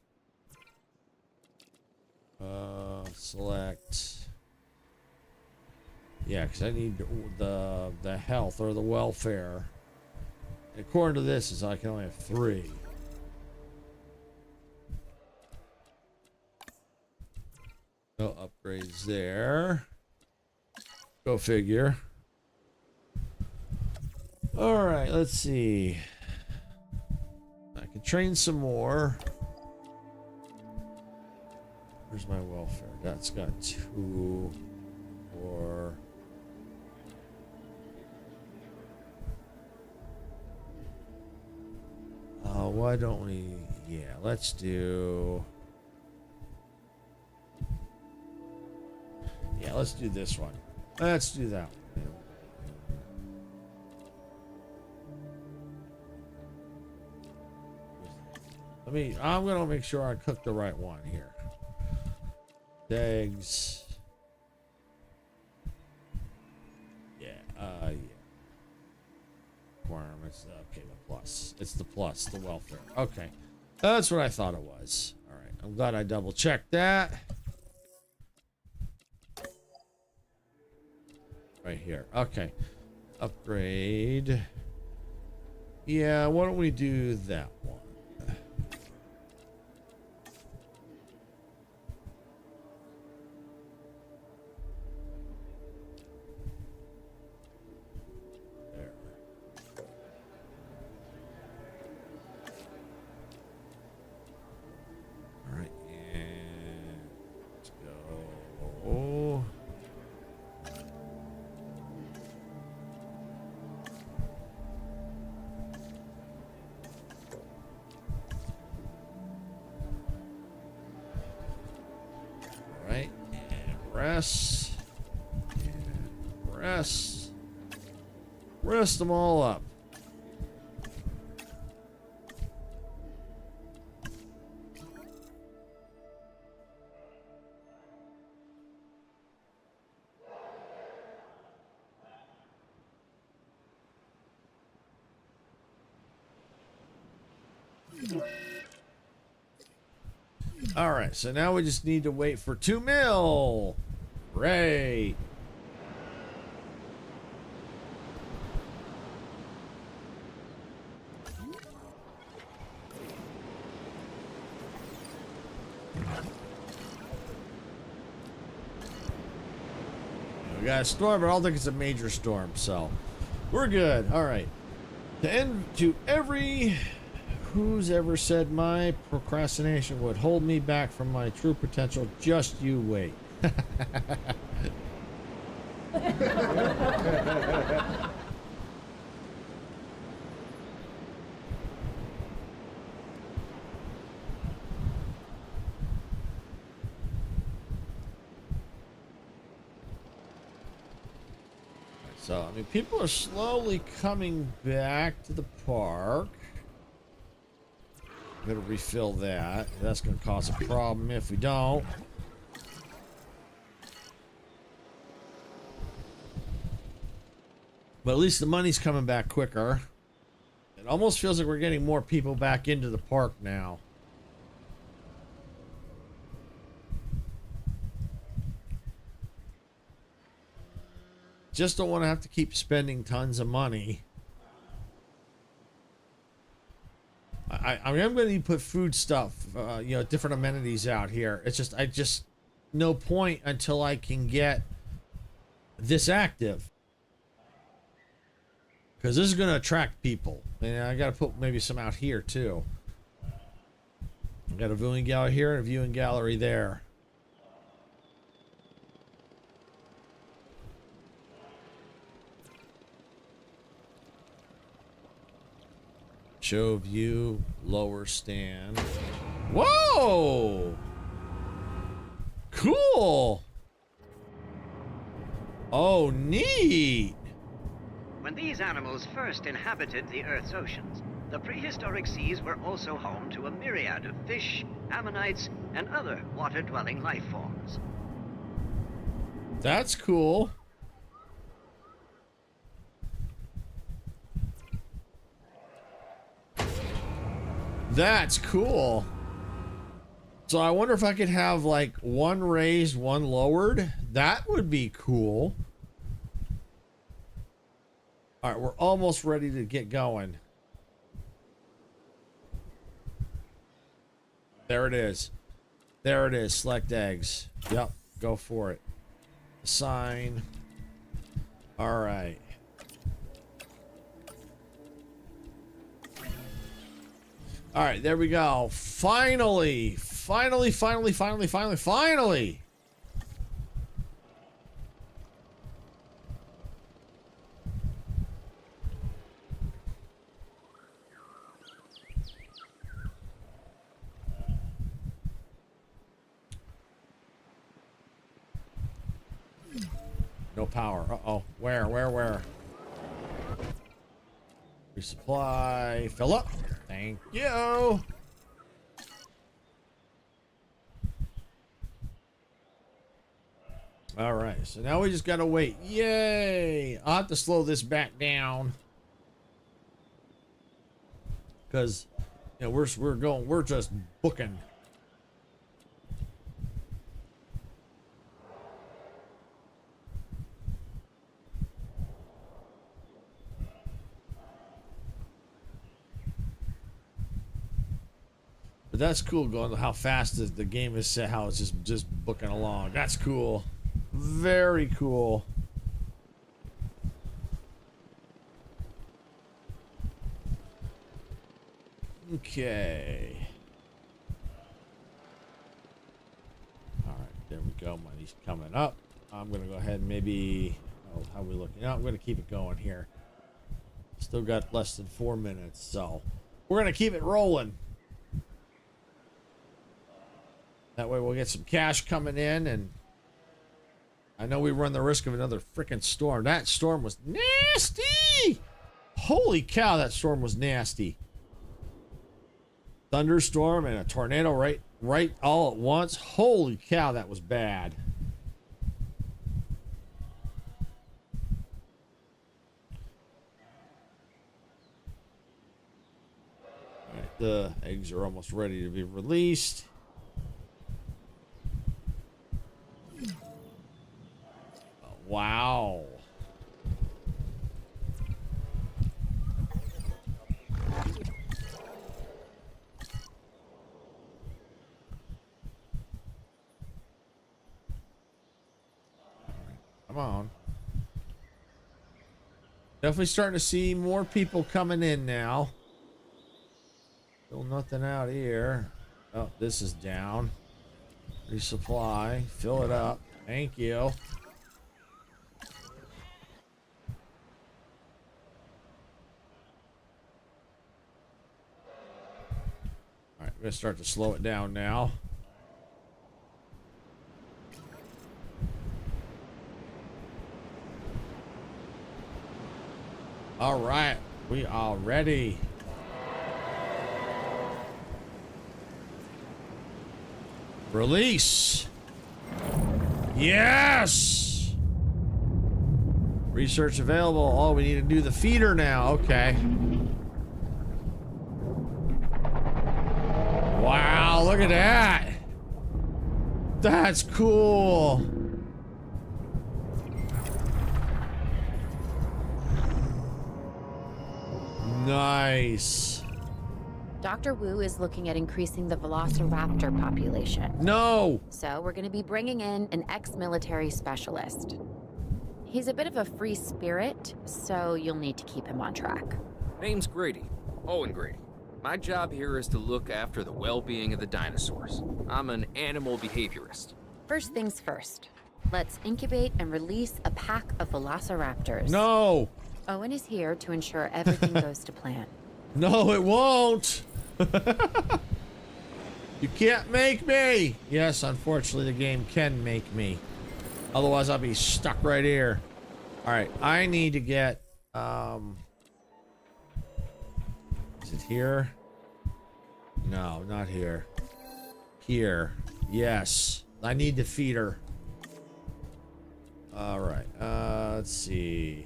Select. Yeah, because I need the health or the welfare. According to this, is I can only have 3. No upgrades there. Go figure. All right, let's see. I can train some more. Where's my welfare? That's got 2, 4. Why don't we? Yeah, let's do. Yeah, let's do this one. Let's do that one. I'm gonna make sure I cook the right one here. Eggs. Yeah, yeah. Requirements. Okay, the plus. It's the plus, the welfare. Okay. That's what I thought it was. All right. I'm glad I double checked that. Right here. Okay. Upgrade. Yeah, why don't we do that one? There. All right, and let's go. Right, and rest, and rest them all up. All right, so now we just need to wait for 2 mil. Great. We got a storm, but I don't think it's a major storm, so we're good. All right. To every who's ever said my procrastination would hold me back from my true potential, just you wait. So, I mean, people are slowly coming back to the park. I'm gonna refill that. That's gonna cause a problem if we don't. But at least the money's coming back quicker. It almost feels like we're getting more people back into the park now. Just don't want to have to keep spending tons of money. I mean, I'm going to put food stuff, you know, different amenities out here. It's just, no point until I can get this active. Because this is going to attract people. And I got to put maybe some out here, too. I got a viewing gallery here and a viewing gallery there. Show view, lower stand. Whoa! Cool! Oh, neat! When these animals first inhabited the Earth's oceans, the prehistoric seas were also home to a myriad of fish, ammonites, and other water-dwelling life forms. That's cool. That's cool. So I wonder if I could have like one raised, one lowered. That would be cool. All right, we're almost ready to get going. There it is. There it is. Select eggs. Yep, go for it. Assign. All right. All right, there we go. Finally. Finally. No power. Uh-oh. Where? Resupply. Fill up. Thank you. All right, so now we just gotta wait. Yay! I'll have to slow this back down because you know, we're just booking. But that's cool, going how fast the game is set, how it's just booking along. That's cool. Very cool. Okay. All right, there we go. Money's coming up. I'm gonna go ahead and maybe. Oh, how are we looking? No, I'm gonna keep it going here. Still got less than 4 minutes, so we're gonna keep it rolling. That way we'll get some cash coming in, and I know we run the risk of another freaking storm. That storm was nasty. Holy cow, that storm was nasty. Thunderstorm and a tornado right all at once. Holy cow, that was bad. All right, the eggs are almost ready to be released. Wow. Come on. Definitely starting to see more people coming in now. Still nothing out here. Oh, this is down. Resupply. Fill it up. Thank you. Alright, we're going to start to slow it down now. All right, we are ready. Release. Yes. Research available. Oh, we need to do the feeder now. Okay. Wow, look at that. That's cool. Nice. Dr. Wu is looking at increasing the velociraptor population. No! So we're going to be bringing in an ex-military specialist. He's a bit of a free spirit, so you'll need to keep him on track. Name's Grady. Owen Grady. My job here is to look after the well-being of the dinosaurs. I'm an animal behaviorist. First things first. Let's incubate and release a pack of velociraptors. No! Owen is here to ensure everything goes to plan. No, it won't. You can't make me. Yes, unfortunately, the game can make me. Otherwise, I'll be stuck right here. All right, I need to get. Is it here? No, not here. Here. Yes, I need the feeder. All right. Let's see.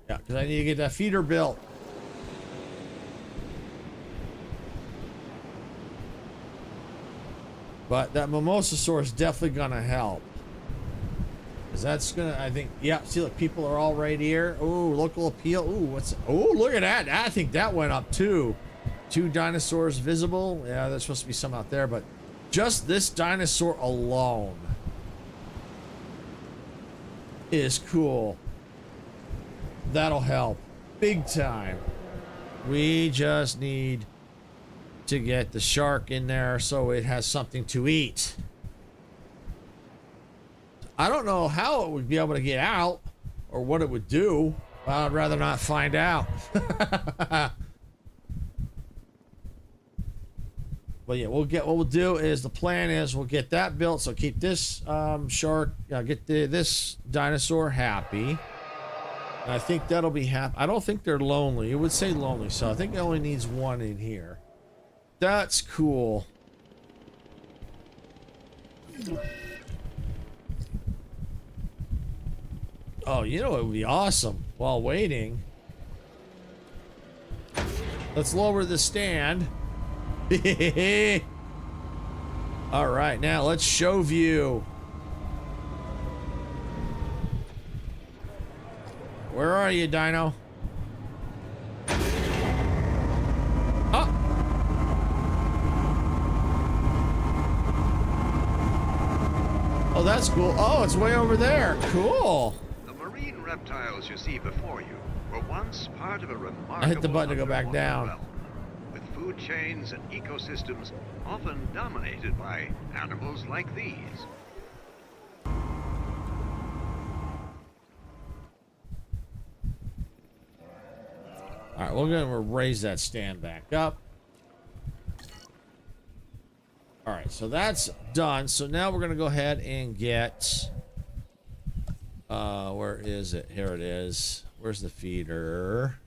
Yeah, because I need to get that feeder built. But that Mimosasaur is definitely gonna help. Because that's gonna, I think, yeah, see, look, people are all right here. Oh, local appeal. Ooh, what's, oh, look at that. I think that went up too. 2 dinosaurs visible. Yeah, there's supposed to be some out there, but just this dinosaur alone is cool. That'll help big time. We just need to get the shark in there so it has something to eat. I don't know how it would be able to get out or what it would do. Well, I'd rather not find out. But yeah, what we'll do is, the plan is we'll get that built. So keep this shark, get this dinosaur happy. And I think that'll be happy. I don't think they're lonely. It would say lonely, so I think it only needs 1 in here. That's cool. Oh, you know, it would be awesome while waiting. Let's lower the stand. All right, now let's show view. Where are are you, Dino? Oh. Oh, that's cool. Oh, it's way over there. Cool. The marine reptiles you see before you were once part of a remarkable I hit the button to go back underwater down. realm, with food chains and ecosystems often dominated by animals like these. All right, we're gonna raise that stand back up. All right, so that's done. So now we're gonna go ahead and get, where is it? Here it is. Where's the feeder?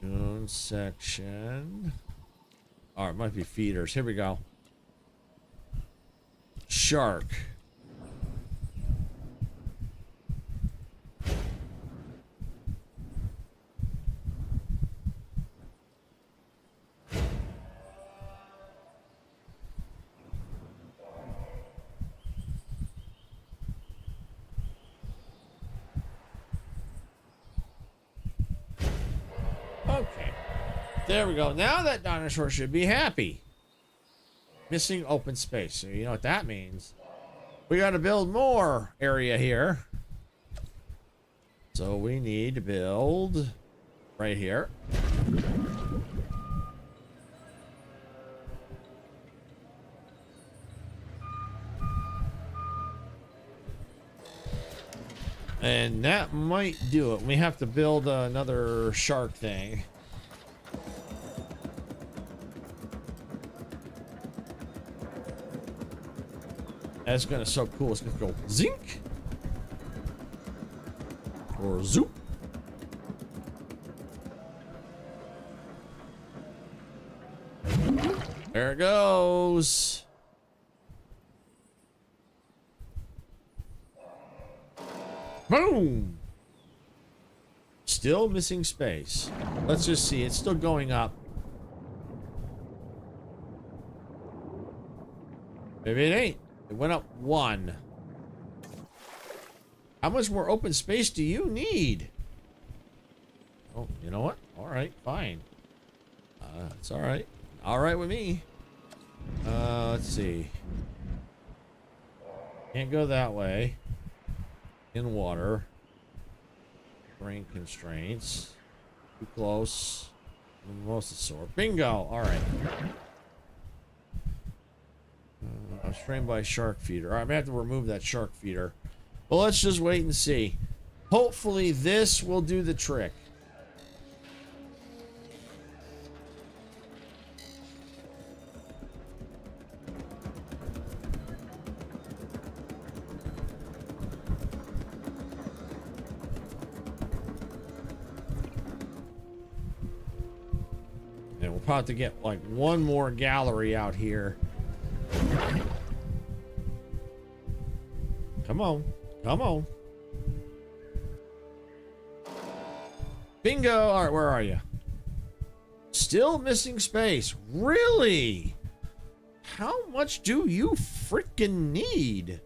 Dune section. All right, it might be feeders. Here we go. Shark. Okay. There we go. Now that dinosaur should be happy. Missing open space. So you know what that means. We got to build more area here. So we need to build right here. And that might do it. We have to build another shark thing. That's gonna so cool. It's gonna go zink or zoop. There it goes. Boom. Still missing space. Let's just see. It's still going up. Maybe it ain't. It went up 1. How much more open space do you need? Oh, you know what? All right, fine. It's all right. All right with me. Let's see. Can't go that way. In water. Terrain constraints. Too close. Mosasaur. Bingo! All right. I'm strained by shark feeder. All right, I'm gonna have to remove that shark feeder. Well, let's just wait and see. Hopefully this will do the trick. And we'll probably have to get like one more gallery out here. Come on. Come on. Bingo. All right, where are you? Still missing space. Really? How much do you freaking need?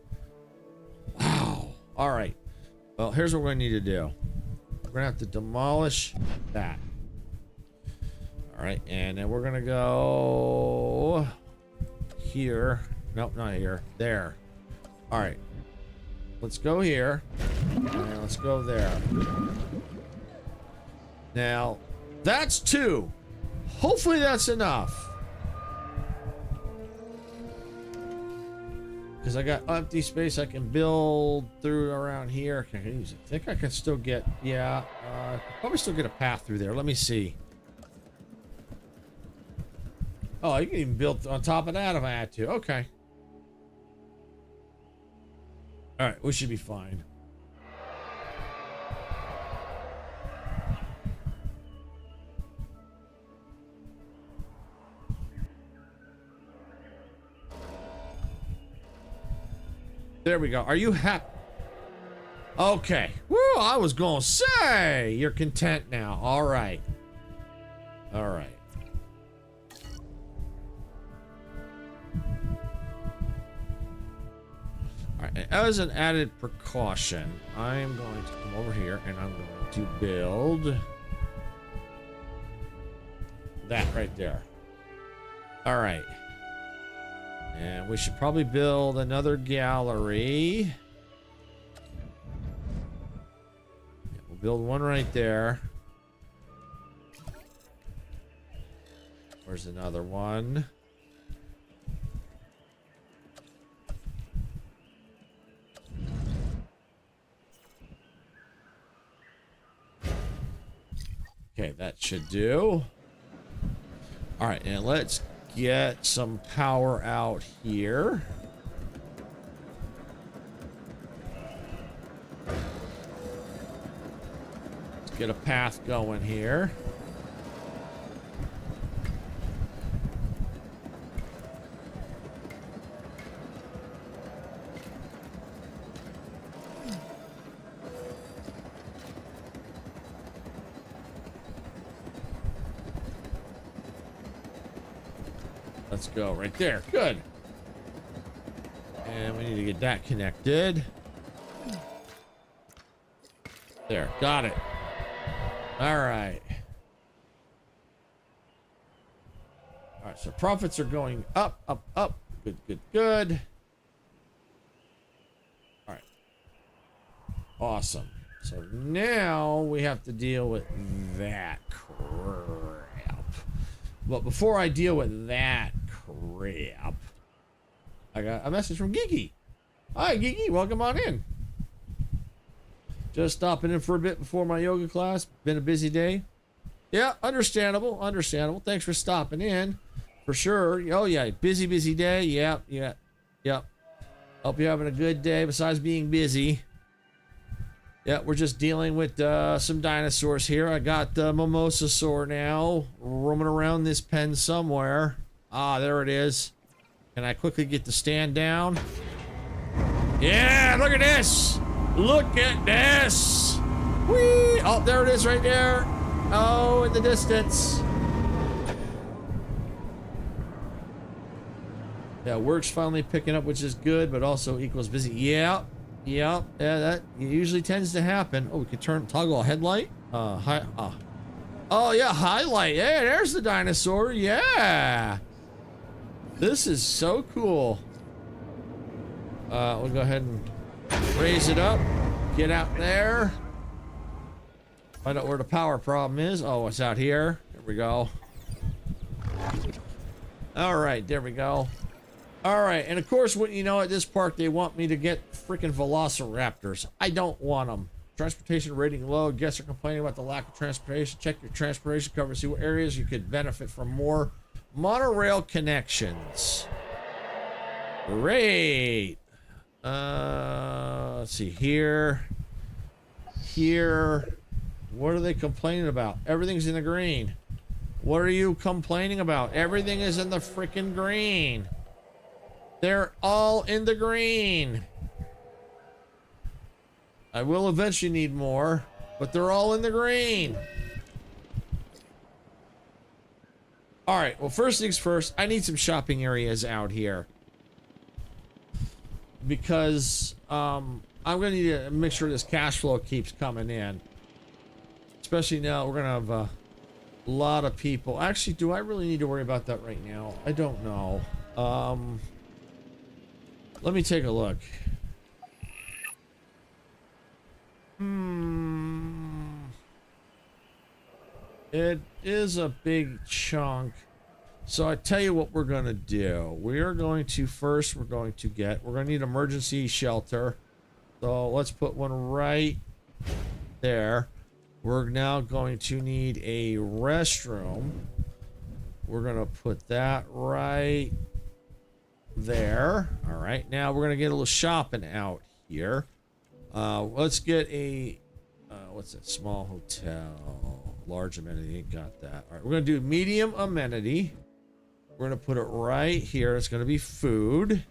Wow. All right. Well, here's what we're going to need to do. We're going to have to demolish that. All right. And then we're going to go here. Nope, not here. There. All right. Let's go here. And let's go there. Now, that's 2. Hopefully that's enough. Because I got empty space I can build through around here. Can I use it? I think I can still get, yeah, probably still get a path through there. Let me see. Oh, you can even build on top of that if I had to. Okay. All right, we should be fine. There we go. Are you happy? Okay. Woo, I was going to say you're content now. All right. All right. All right, as an added precaution, I'm going to come over here and I'm going to build that right there. All right. And we should probably build another gallery. Yeah, we'll build one right there. Where's another one? Okay, that should do. All right, and let's get some power out here. Let's get a path going here. Let's go right there. Good. And we need to get that connected. There. Got it. All right. All right. So profits are going up, up, up. Good, good, good. All right. Awesome. So now we have to deal with that crap. But before I deal with that crap, I got a message from Geeky. Hi, Geeky. Welcome on in. Just stopping in for a bit before my yoga class. Been a busy day. Yeah, understandable. Understandable. Thanks for stopping in. For sure. Oh, yeah. Busy, busy day. Yep, yep, yep. Hope you're having a good day besides being busy. Yeah, we're just dealing with some dinosaurs here. I got the Mimosasaur now roaming around this pen somewhere. Ah, there it is. Can I quickly get the stand down? Yeah, look at this. Look at this. Whee! Oh, there it is right there. Oh, in the distance. Yeah, work's finally picking up, which is good, but also equals busy. Yeah. Yeah, that usually tends to happen. Oh, we could toggle a headlight. Oh yeah, highlight. Yeah, there's the dinosaur. Yeah. This is so cool. We'll go ahead and raise it up. Get out there. Find out where the power problem is. Oh, it's out here. There we go. All right, there we go. All right, and of course, when you know at this park they want me to get freaking velociraptors. I don't want them. Transportation rating low. Guests are complaining about the lack of transportation. Check your transportation cover. See what areas you could benefit from more monorail connections. Great. Let's see here. Here. What are they complaining about? Everything's in the green. What are you complaining about? Everything is in the freaking green. They're all in the green. I will eventually need more, but they're all in the green. All right, well, first things first, I need some shopping areas out here. Because I'm going to need to make sure this cash flow keeps coming in. Especially now, we're going to have a lot of people. Actually, do I really need to worry about that right now? I don't know. Let me take a look. It is a big chunk. So I tell you what we're going to do. We are going to first, we're going to need emergency shelter. So let's put one right there. We're now going to need a restroom. We're going to put that right there. All right, now we're gonna get a little shopping out here. Let's get a what's that? Small hotel, large amenity. Ain't got that. All right, we're gonna do medium amenity. We're gonna put it right here. It's gonna be food.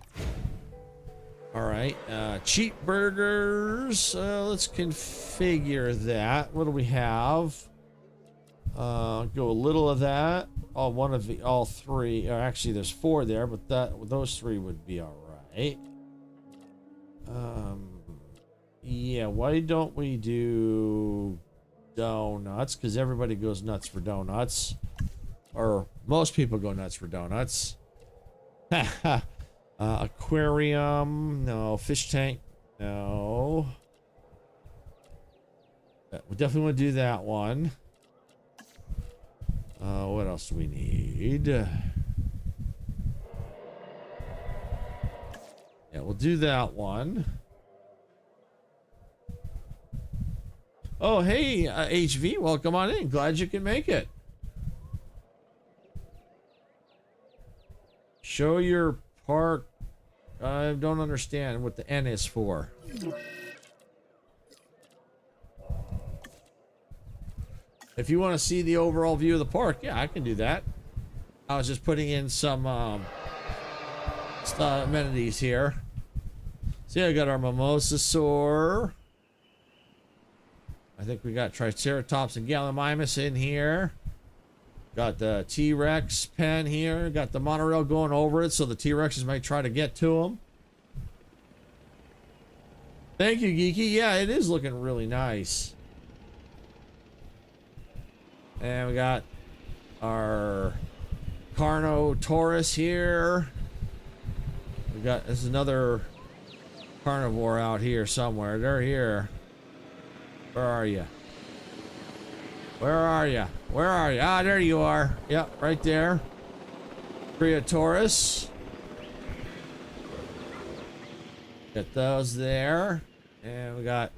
All right, cheap burgers. Let's configure that. What do we have? Go a little of that. Oh, one of the all three. Actually, there's four there, but those three would be all right. Yeah, why don't we do donuts? Because everybody goes nuts for donuts. Or most people go nuts for donuts. Aquarium, no. Fish tank, no. We definitely want to do that one. What else do we need? Yeah, we'll do that one. Oh, hey, HV, welcome on in. Glad you can make it. Show your park. I don't understand what the N is for. If you want to see the overall view of the park, yeah, I can do that. I was just putting in some amenities here. See, I got our Mimosasaur. I think we got Triceratops and Gallimimus in here. Got the T-Rex pen here. Got the monorail going over it, so the T-Rexes might try to get to them. Thank you, Geeky. Yeah, it is looking really nice. And we got our Carnotaurus here. We got, there's another carnivore out here somewhere. They're here. Where are you? Where are you? Where are you? Ah, there you are. Yep, right there. Creotaurus. Get those there. And we got...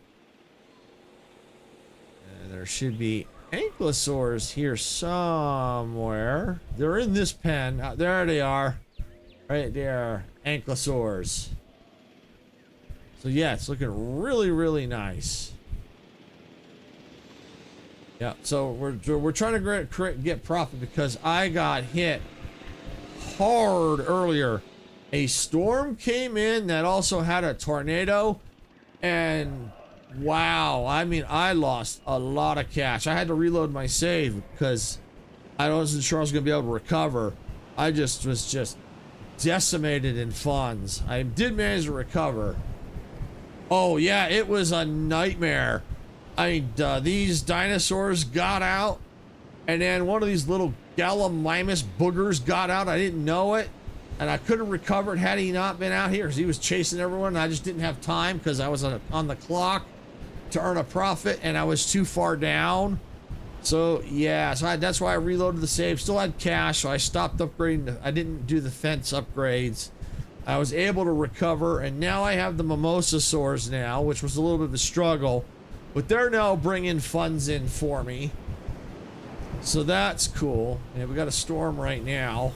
And there should be ankylosaurs here somewhere. They're in this pen. There they are. Right there. Ankylosaurs. So yeah, it's looking really, really nice. Yeah, so we're trying to get profit because I got hit hard earlier. A storm came in that also had a tornado, and wow, I mean, I lost a lot of cash. I had to reload my save because I wasn't sure I was going to be able to recover. I was just decimated in funds. I did manage to recover. Oh yeah, it was a nightmare. I mean, these dinosaurs got out, and then one of these little Gallimimus boogers got out. I didn't know it, and I couldn't recover it had he not been out here because he was chasing everyone, and I just didn't have time because I was on the clock to earn a profit, and I was too far down. So, yeah, so that's why I reloaded the save. Still had cash, so I stopped upgrading. I didn't do the fence upgrades. I was able to recover, and now I have the Mimosasaurs now, which was a little bit of a struggle. But they're now bringing funds in for me. So that's cool. And we got a storm right now.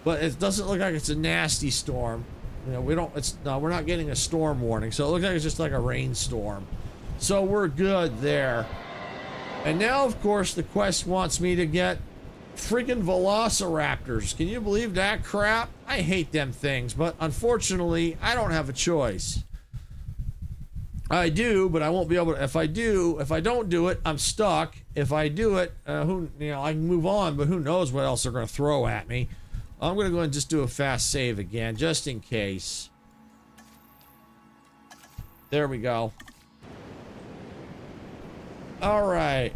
But it doesn't look like it's a nasty storm. You know, we're not getting a storm warning. So it looks like it's just like a rainstorm. So we're good there. And now, of course, the quest wants me to get freaking velociraptors. Can you believe that crap? I hate them things. But unfortunately, I don't have a choice. I do, but I won't be able to. If I don't do it, I'm stuck. If I do it, I can move on, but who knows what else they're going to throw at me. I'm going to go and just do a fast save again, just in case. There we go. All right.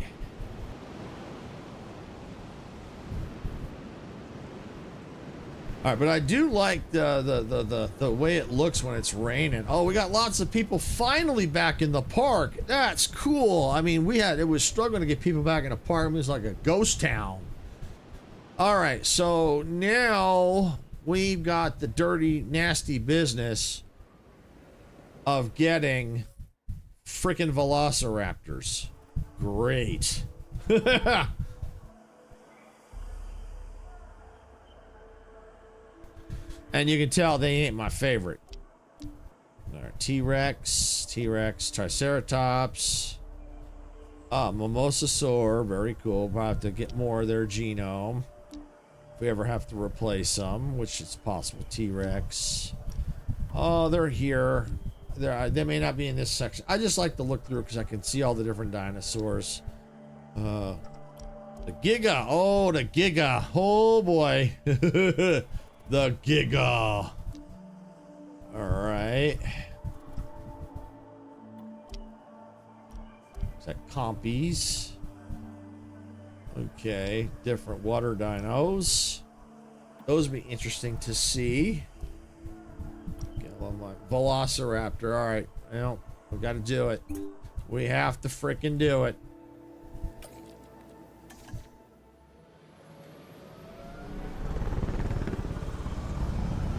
All right, but I do like the way it looks when it's raining. Oh, we got lots of people finally back in the park. That's cool. I mean, it was struggling to get people back in the park. It was like a ghost town. All right, so now we've got the dirty, nasty business of getting freaking velociraptors. Great. And you can tell they ain't my favorite. All right, T-Rex, Triceratops, Mimosasaur, very cool. We'll have to get more of their genome if we ever have to replace them, which is possible. T-Rex. Oh, they're here. They may not be in this section. I just like to look through because I can see all the different dinosaurs. The Giga. Oh, the Giga. Oh boy. The Giga. All right. Is that compies? Okay, different water dinos. Those would be interesting to see. Okay, I love my Velociraptor. All right, well, we got to do it. We have to freaking do it.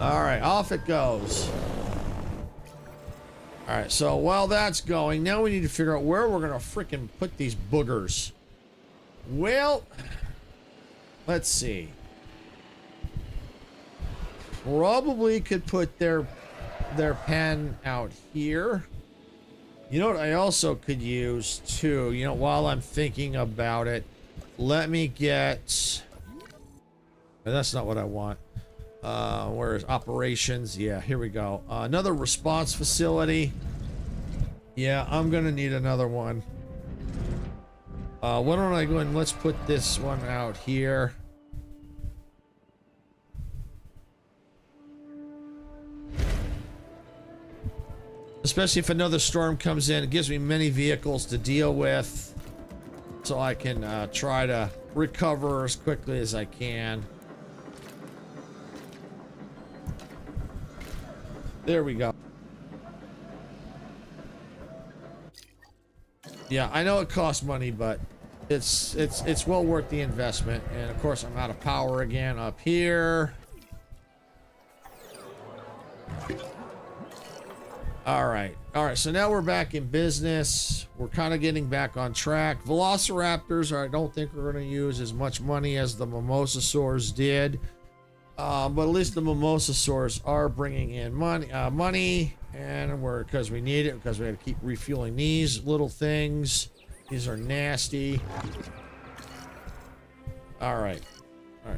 All right, off it goes. All right, so while that's going, now we need to figure out where we're gonna freaking put these boogers. Well, let's see. Probably could put their pen out here. You know what I also could use too, you know, while I'm thinking about it, let me get, that's not what I want. Where's operations? Yeah, here we go. Another response facility. Yeah, I'm gonna need another one. Why don't I go and let's put this one out here. Especially if another storm comes in, it gives me many vehicles to deal with, so I can try to recover as quickly as I can. There we go. Yeah, I know it costs money, but it's well worth the investment. And of course, I'm out of power again up here. All right. So now we're back in business. We're kind of getting back on track. Velociraptors, I don't think we're going to use as much money as the Mimosasaurs did. But at least the Mimosasaurs are bringing in money, and because we need it, because we have to keep refueling these little things. These are nasty. All right,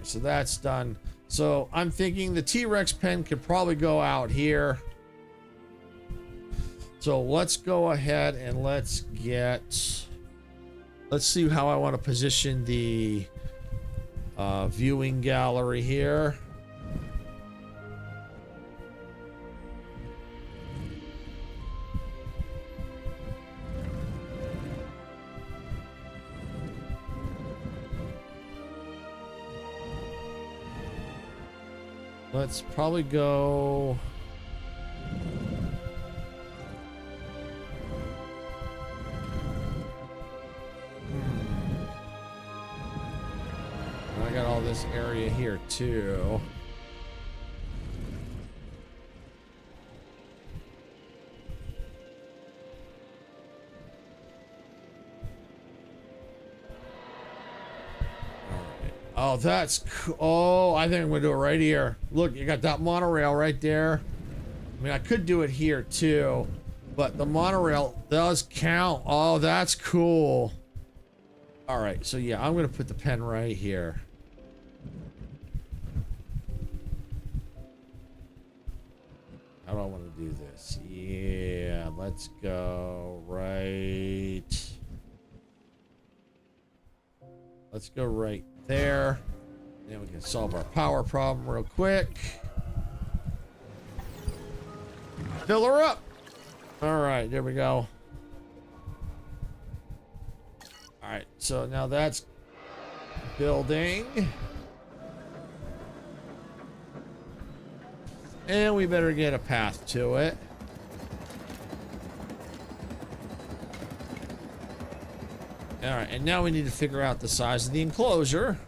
so that's done. So I'm thinking the T-Rex pen could probably go out here. So let's go ahead and let's see how I want to position the viewing gallery here. Let's probably go. I got all this area here too. Oh, that's cool. Oh, I think I'm gonna do it right here. Look, you got that monorail right there. I mean, I could do it here too, but the monorail does count. Oh, that's cool. All right, so yeah, I'm gonna put the pen right here. How do I want to do this? Yeah, let's go right. Let's go right there. Then we can solve our power problem real quick. Fill her up. All right, there we go. All right, so now that's building. And we better get a path to it. All right, and now we need to figure out the size of the enclosure.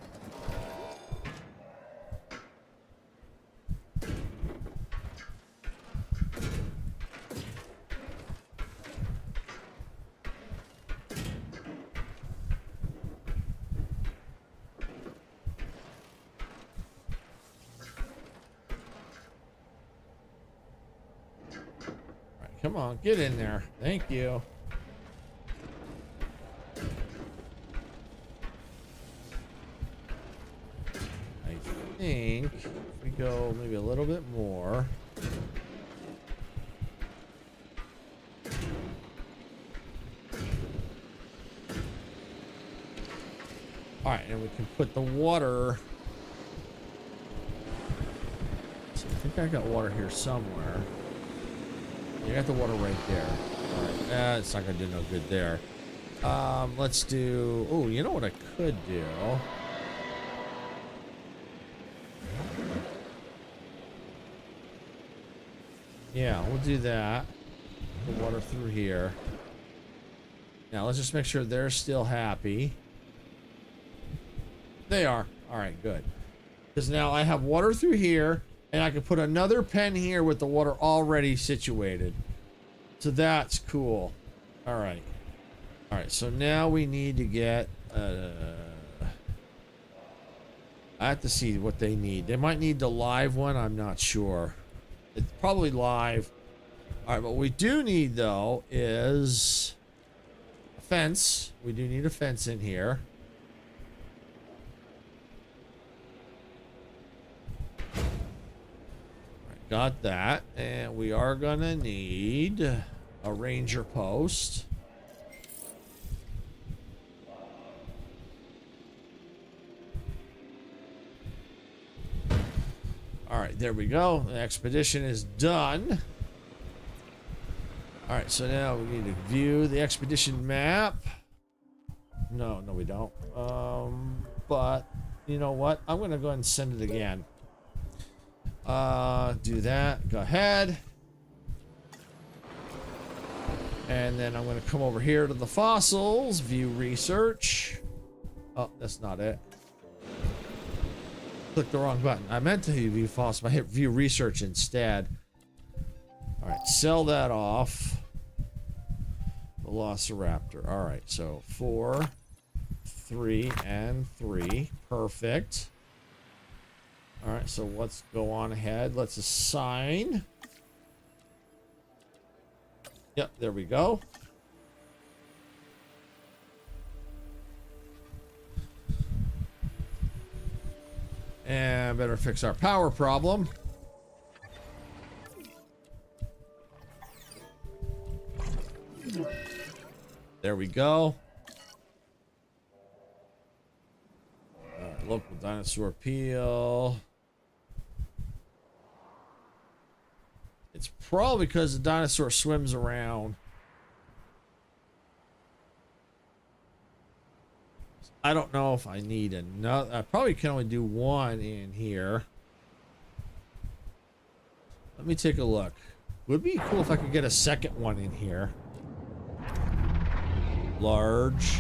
Come on, get in there. Thank you. I think if we go maybe a little bit more. All right, and we can put the water. So I think I got water here somewhere. You got the water right there. All right, it's not gonna do no good there. Let's do, oh, you know what I could do? Yeah, we'll do that. The water through here. Now let's just make sure they're still happy. They are. All right, good. Because now I have water through here, and I can put another pen here with the water already situated. So that's cool. All right. All right, so now we need to get... I have to see what they need. They might need the live one. I'm not sure. It's probably live. All right, what we do need, though, is a fence. We do need a fence in here. All right, got that. And we are going to need a ranger post. All right, there we go. The expedition is done. All right, so now we need to view the expedition map. No, we don't. But you know what? I'm going to go ahead and send it again. Do that. Go ahead. And then I'm going to come over here to the fossils. View research. Oh, that's not it. Click the wrong button. I meant to view fossils, but I hit view research instead. All right, sell that off. Velociraptor. All right, so 4, 3, and 3. Perfect. All right, so let's go on ahead. Let's assign. Yep, there we go. And better fix our power problem. There we go. Local dinosaur peel. It's probably because the dinosaur swims around. I don't know if I need another. I probably can only do one in here. Let me take a look. Would be cool if I could get a second one in here. Large.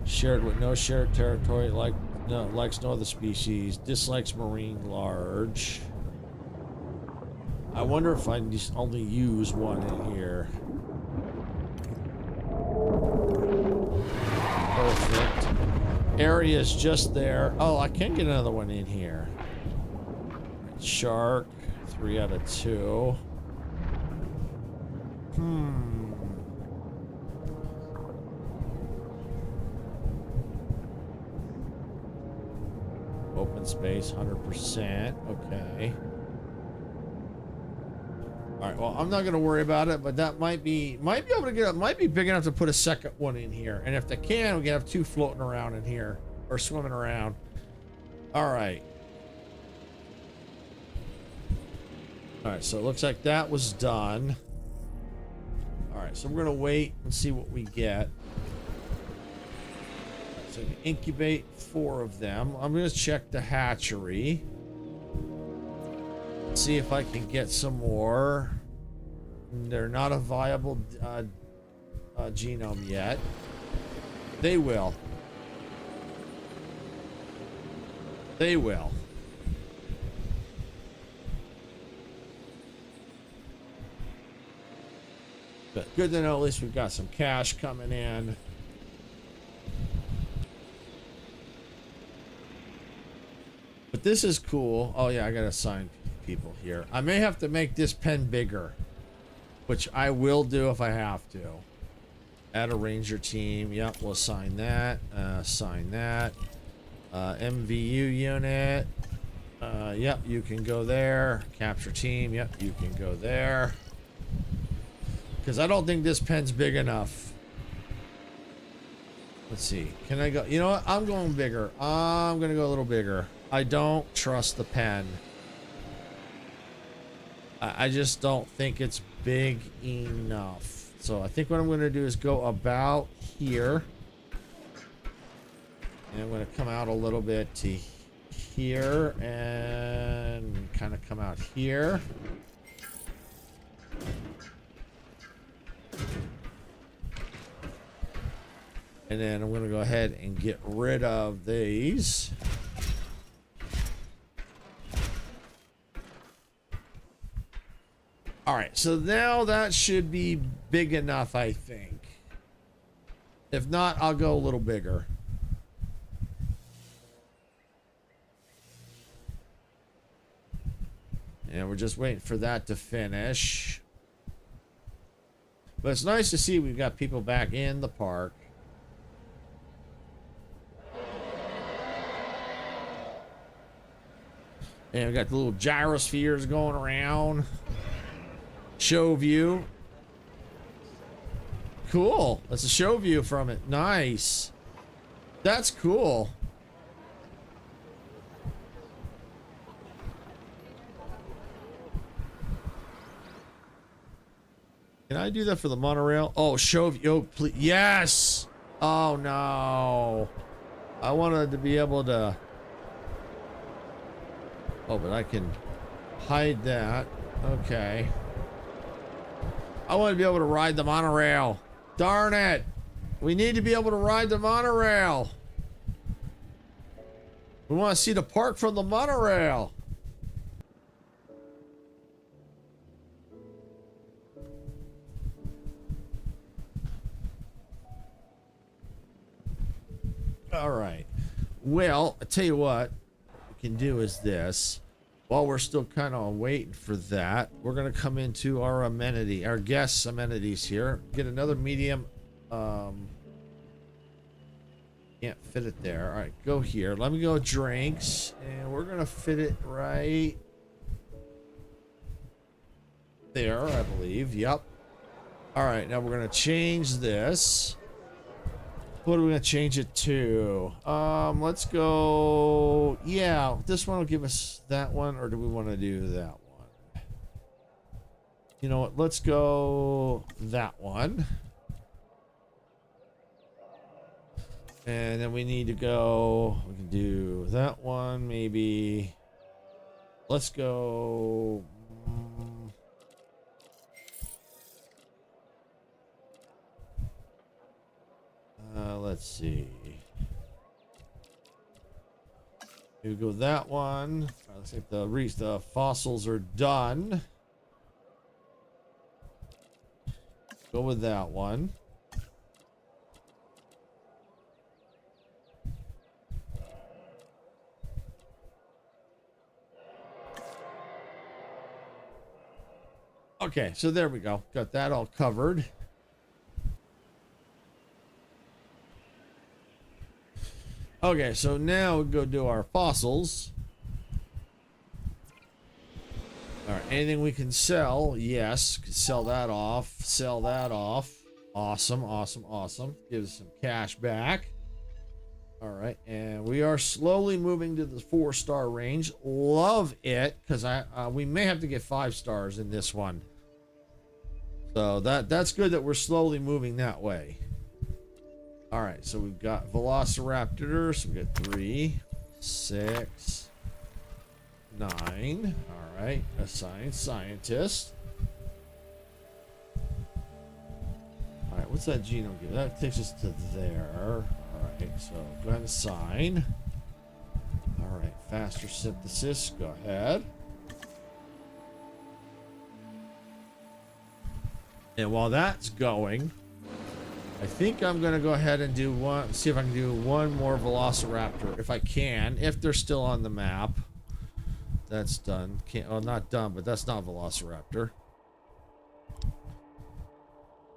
Shared with no shared territory. Likes no other species. Dislikes marine. Large. I wonder if I just only use one in here. Perfect. Area is just there. Oh, I can get another one in here. Shark. 3 out of 2. Open space, 100%. Okay. All right. Well, I'm not gonna worry about it, but that might be able to get up. Might be big enough to put a second one in here. And if they can, we can have 2 floating around in here or swimming around. All right. All right. So it looks like that was done. All right. So we're gonna wait and see what we get. So we incubate 4 of them. I'm gonna check the hatchery. See if I can get some more. They're not a viable genome yet. They will. They will. But good to know at least we've got some cash coming in. But this is cool. Oh yeah, I gotta assign people here. I may have to make this pen bigger, which I will do if I have to. Add a ranger team. Yep, we'll assign that. Assign that. MVU unit. Yep, you can go there. Capture team. Yep, you can go there. Because I don't think this pen's big enough. Let's see. Can I go? You know what? I'm going bigger. I'm going to go a little bigger. I don't trust the pen. I just don't think it's big enough. So I think what I'm going to do is go about here. And I'm going to come out a little bit to here and kind of come out here. And then I'm going to go ahead and get rid of these. All right, so now that should be big enough, I think. If not, I'll go a little bigger. And we're just waiting for that to finish. But it's nice to see we've got people back in the park. And we got the little gyrospheres going around. Show view. Cool. That's a show view from it. Nice. That's cool. Can I do that for the monorail? Oh, show view. Oh, please. Yes. Oh, no. I wanted to be able to. Oh, but I can hide that. Okay. I want to be able to ride the monorail. Darn it. We need to be able to ride the monorail. We want to see the park from the monorail. All right. Well, I tell you what we can do is this. While we're still kind of waiting for that, we're going to come into our our guest amenities here. Get another medium. Can't fit it there. All right, go here. Let me go drinks, and we're going to fit it right there, I believe. Yep. All right, now we're going to change this. What are we going to change it to? Let's go. Yeah, this one will give us that one, or do we want to do that one? You know what? Let's go that one. And then we need to go. We can do that one, maybe. Let's go. Let's see. We go that one. Looks like the fossils are done. Go with that one. Okay, so there we go. Got that all covered. Okay, so now we go do our fossils. All right, anything we can sell, yes. Sell that off. Sell that off. Awesome, awesome, awesome. Gives us some cash back. All right, and we are slowly moving to the 4-star range. Love it, because we may have to get 5 stars in this one. So that's good that we're slowly moving that way. All right, so we've got velociraptors. We got 3, 6, 9. All right, assign scientist. All right, what's that genome give? That takes us to there. All right, so go ahead and assign. All right, faster synthesis. Go ahead. And while that's going, I think I'm going to go ahead and do one, see if I can do one more velociraptor, if I can, if they're still on the map. That's done. Can't, well, not done, but that's not velociraptor.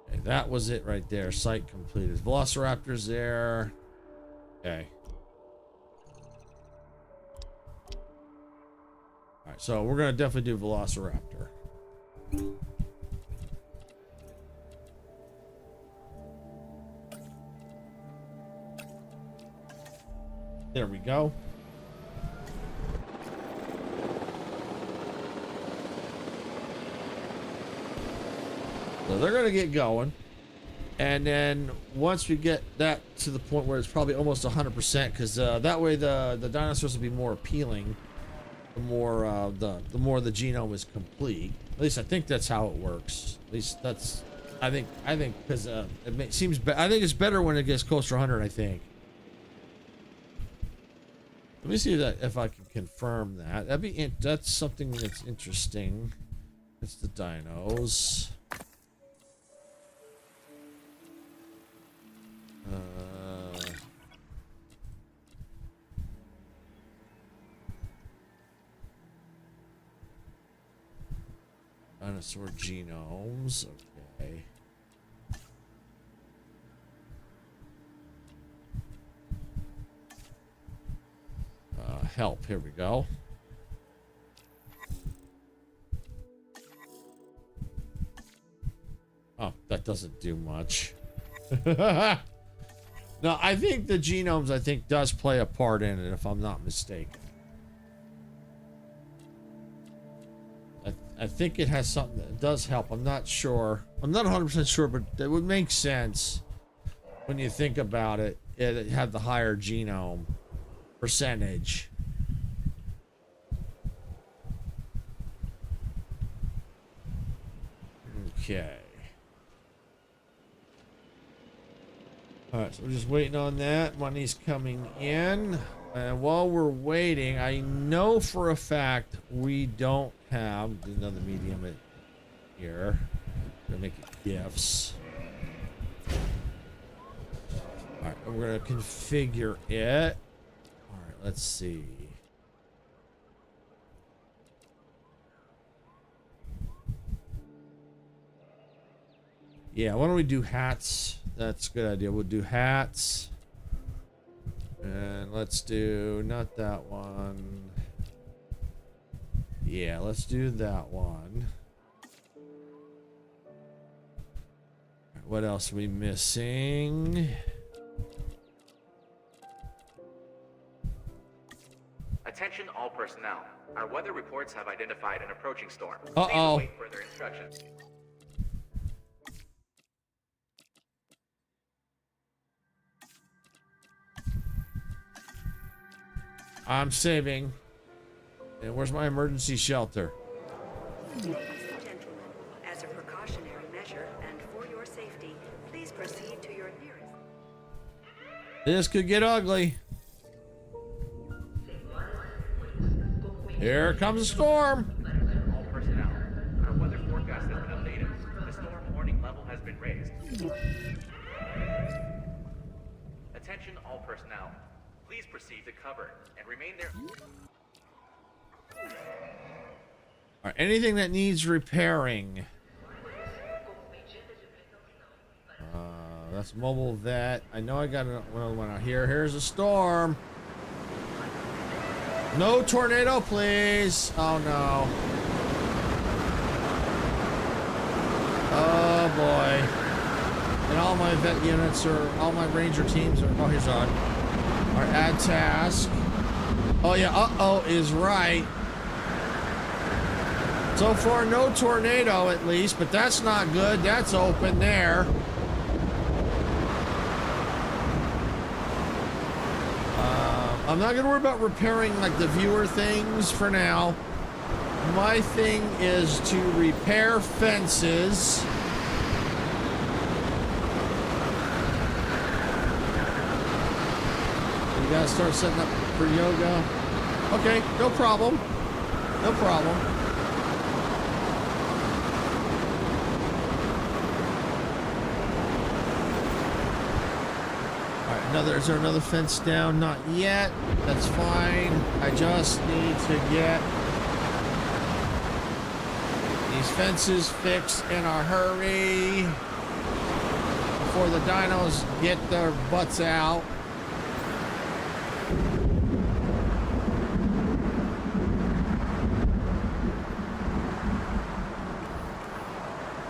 Okay, that was it right there. Site completed. Velociraptor's there. Okay. All right, so we're going to definitely do velociraptor. There we go. So they're gonna get going, and then once we get that to the point where it's probably almost 100%, because that way the dinosaurs will be more appealing. The more the genome is complete. At least I think that's how it works. At least that's I think because seems I think it's better when it gets closer to 100. I think. Let me see if I can confirm that. That's something that's interesting. It's the dinos. Dinosaur genomes. Okay. Help. Here we go. Oh, that doesn't do much. No, I think the genomes, does play a part in it, if I'm not mistaken. I think it has something that does help. I'm not sure. I'm not 100% sure, but it would make sense when you think about it. It had the higher genome percentage. Okay. Alright, so we're just waiting on that. Money's coming in. And while we're waiting, I know for a fact we don't have another medium here. Gonna make it gifts. Alright, we're gonna configure it. Alright, let's see. Yeah, why don't we do hats? That's a good idea. We'll do hats. And let's do not that one. Yeah, let's do that one. What else are we missing? Attention all personnel. Our weather reports have identified an approaching storm. Uh-oh. Please await further instructions. I'm saving. And where's my emergency shelter? Gentlemen, as a precautionary measure and for your safety, please proceed to your nearest. This could get ugly. Here comes a storm. All personnel. Our weather forecast has been updated. The storm warning level has been raised. Attention all personnel. Please proceed to cover and remain there. All right, anything that needs repairing. That's mobile vet. I know I got another one out here. Here's a storm. No tornado, please. Oh no. Oh boy. And all my vet units all my ranger teams are. Oh, here's on. Our add task. Oh yeah, uh-oh is right. So far, no tornado at least, but that's not good. That's open there. I'm not gonna worry about repairing like the viewer things for now. My thing is to repair fences. You gotta start setting up for yoga. Okay, no problem. No problem. Is there another fence down? Not yet. That's fine. I just need to get these fences fixed in a hurry before the dinos get their butts out.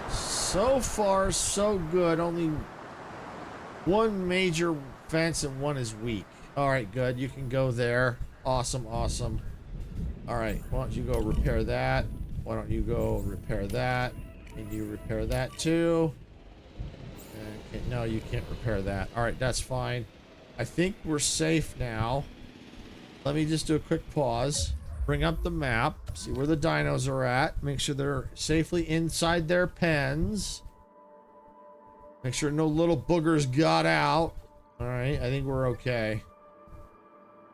So far, so good. Only one major fence and one is weak. All right, good. You can go there. Awesome, awesome. All right, why don't you go repair that? Why don't you go repair that? Can you repair that too? Okay, no, you can't repair that. All right, that's fine. I think we're safe now. Let me just do a quick pause. Bring up the map. See where the dinos are at. Make sure they're safely inside their pens. Make sure no little boogers got out. All right, I think we're okay.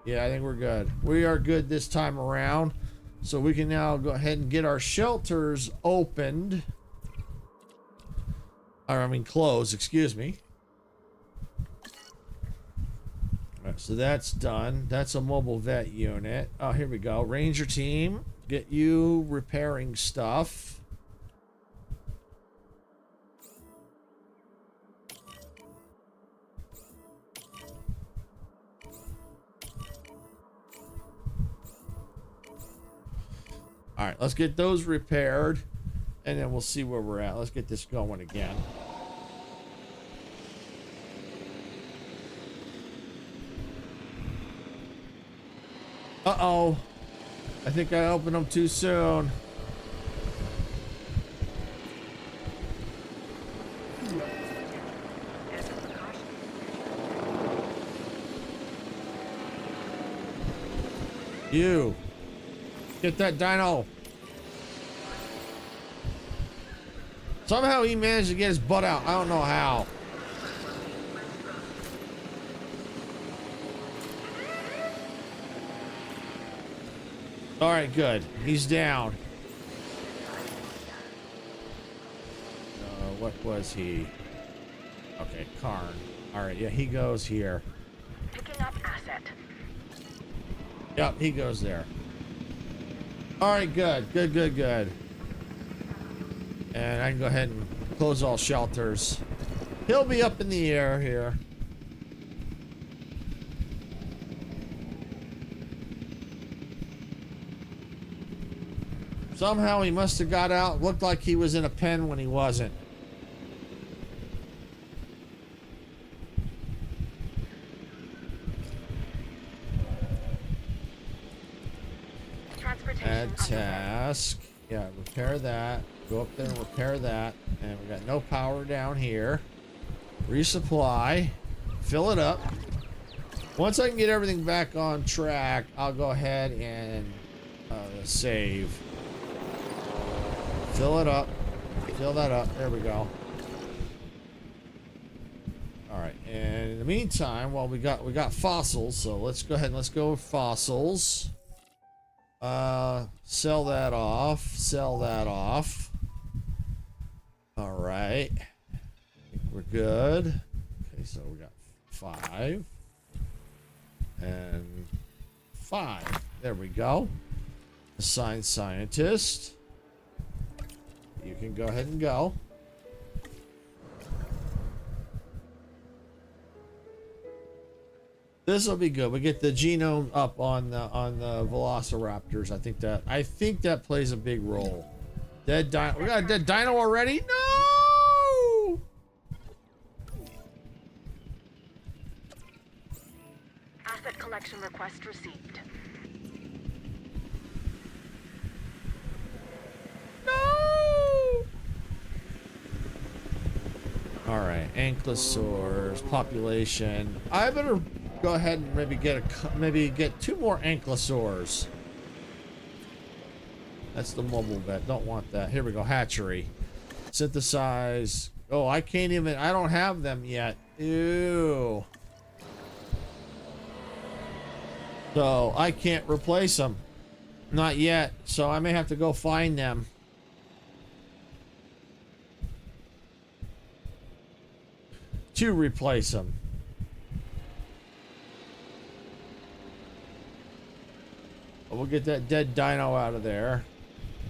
Yeah, I think we're good. We are good this time around. So we can now go ahead and get our shelters opened. Or, I mean, closed, excuse me. All right, so that's done. That's a mobile vet unit. Oh, here we go. Ranger team, get you repairing stuff. All right, let's get those repaired, and then we'll see where we're at. Let's get this going again. Uh-oh. I think I opened them too soon. You. Get that dino. Somehow he managed to get his butt out. I don't know how. All right, good. He's down. What was he? Okay, Karn. All right, yeah, he goes here. Picking up asset. Yep, he goes there. All right, good. Good. And I can go ahead and close all shelters. He'll be up in the air here. Somehow he must have got out. Looked like he was in a pen when he wasn't. Add task. Yeah, repair that. Go up there and repair that. And we got no power down here. Resupply. Fill it up. Once I can get everything back on track, I'll go ahead and save. Fill it up. Fill that up. There we go. All right. And in the meantime, well, we got fossils. So let's go ahead and let's go with fossils. Sell that off. Sell that off. All right. I think we're good. Okay, so we got 5 and 5. There we go. Assign scientist. You can go ahead and go. This will be good. We get the genome up on the velociraptors. I think that plays a big role. Dead dino. We got a dead dino already? No! Asset collection request received. No! All right, ankylosaurs population. I better go ahead and maybe get 2 more ankylosaurs. That's the mobile vet. Don't want that. Here we go. Hatchery. Synthesize. Oh, I don't have them yet. Ew. So I can't replace them. Not yet. So I may have to go find them. To replace them. We'll get that dead dino out of there.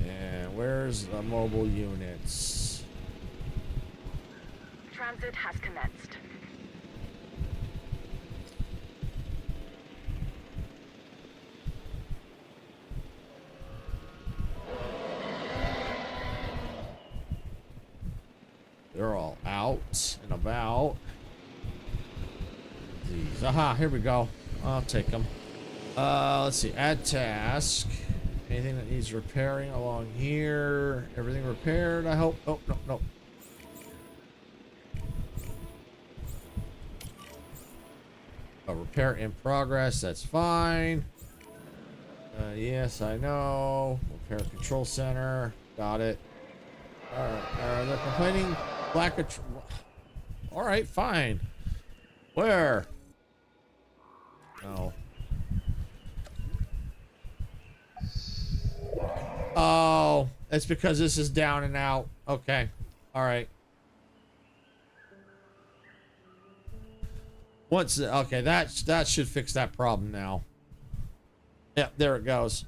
And where's the mobile units? Transit has commenced. They're all out and about. These. Aha, here we go. I'll take them. Let's see. Add task. Anything that needs repairing along here? Everything repaired, I hope. Oh, no, no. Repair in progress, that's fine. Yes, I know. Repair control center, got it. Alright, they're complaining lack of... Alright, fine. Where? No. Oh, it's because this is down and out. Okay. Alright. Okay, that should fix that problem now. Yep, there it goes.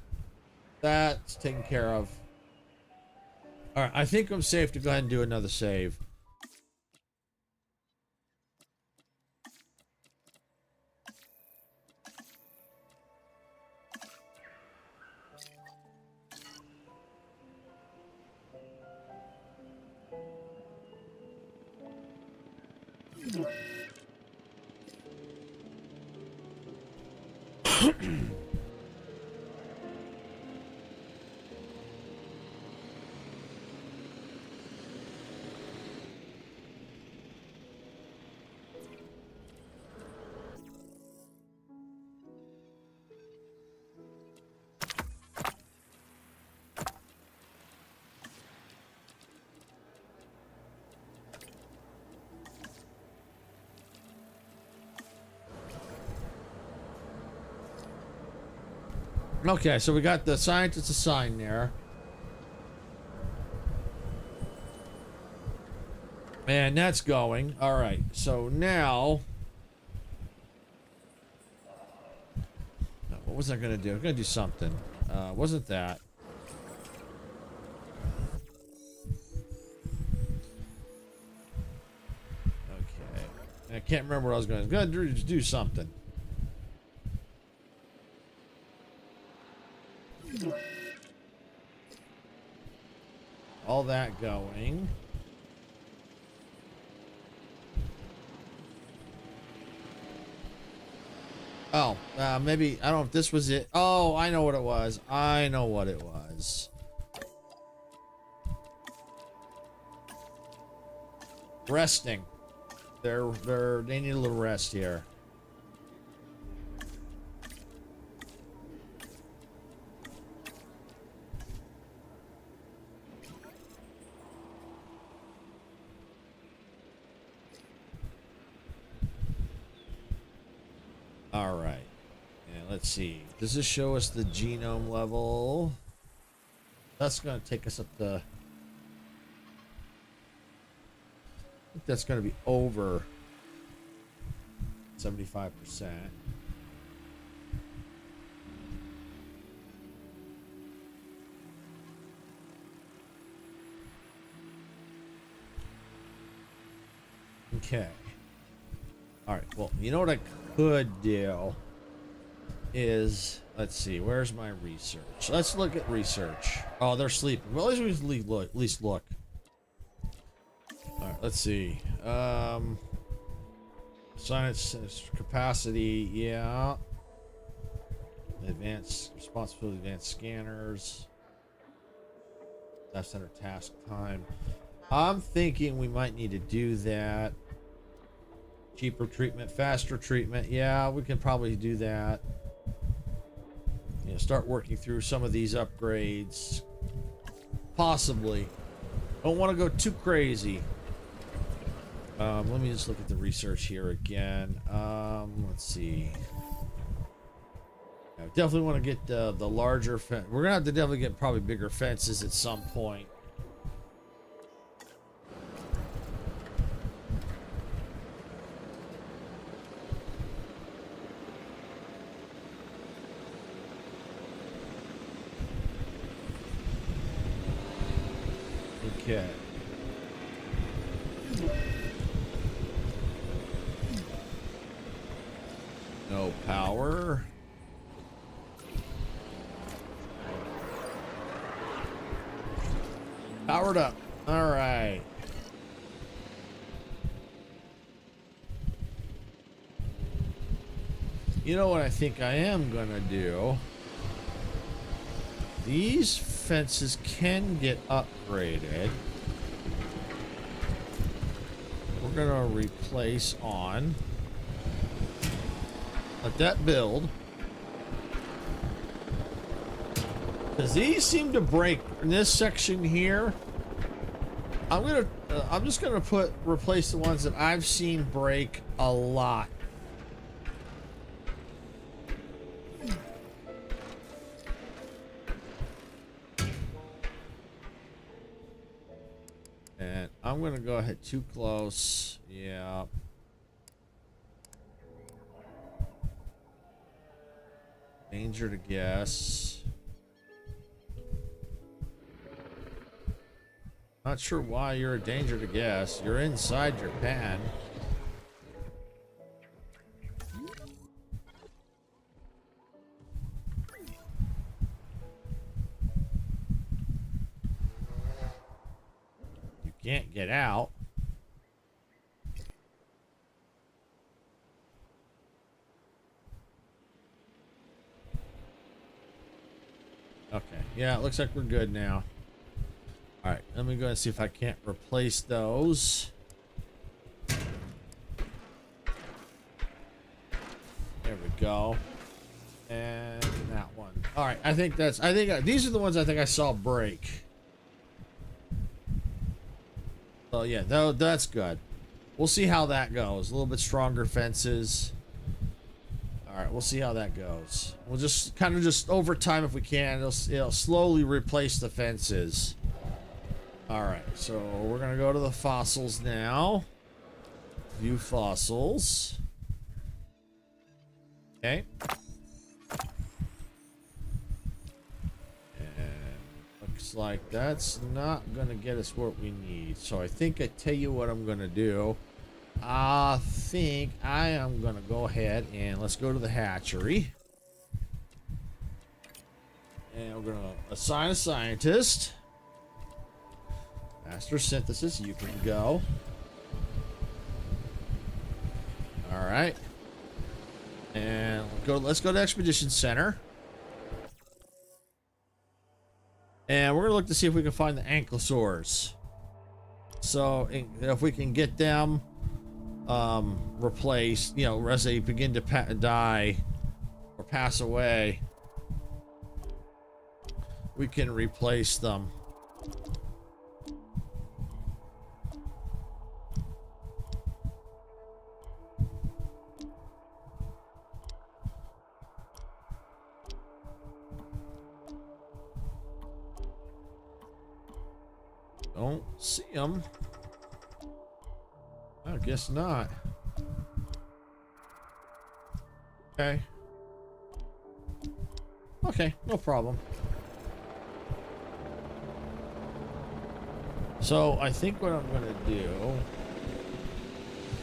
That's taken care of. Alright, I think I'm safe to go ahead and do another save. Okay, so we got the scientist assigned there. And that's going. Alright, so now... What was I going to do? I'm going to do something. Wasn't that? Okay. I can't remember what I was going to do. I'm going to do something. All that going. Oh, maybe, I don't know if this was it. Oh, I know what it was. I know what it was. Resting. They need a little rest here. All right. Yeah, let's see. Does this show us the genome level? That's going to take us up to... I think that's going to be over 75%. Okay. All right. Well, you know what I could do is, let's see, where's my research? Let's look at research. Oh, they're sleeping. Well, at least look. All right, let's see. Science capacity, yeah. Advanced responsibility, advanced scanners. Staff center task time. I'm thinking we might need to do that. Cheaper treatment, faster treatment. Yeah, we can probably do that. You know, start working through some of these upgrades. Possibly. Don't want to go too crazy. Let me just look at the research here again. Let's see. I definitely want to get the larger fence. We're gonna have to definitely get probably bigger fences at some point. Okay. No power. Powered up. All right. You know what I think I am gonna do? these fences can get upgraded. We're gonna replace on. Let that build. Because these seem to break in this section here. I'm just gonna replace the ones that I've seen break a lot. And I'm gonna go ahead too close. Yeah. Danger to guess. Not sure why you're a danger to guess. You're inside your pen. You can't get out. Okay, yeah, it looks like we're good now. All right, let me go and see if I can't replace those. There we go. And that one. All right, I think these are the ones I think I saw break. So yeah, that's good. We'll see how that goes. A little bit stronger fences. All right, we'll see how that goes. We'll just kind of just over time, if we can, it'll slowly replace the fences. All right, so we're gonna go to the fossils now. View fossils. Okay. And looks like that's not gonna get us what we need. So I think I tell you what I'm gonna do. I think I am gonna go ahead and let's go to the hatchery. And we're gonna assign a scientist. Master synthesis, you can go. All right. And let's go to Expedition Center. And we're gonna look to see if we can find the ankylosaurs. So if we can get them replaced, as they begin to die or pass away, we can replace them. Don't see them. I guess not. Okay. Okay, no problem. So I think what I'm going to do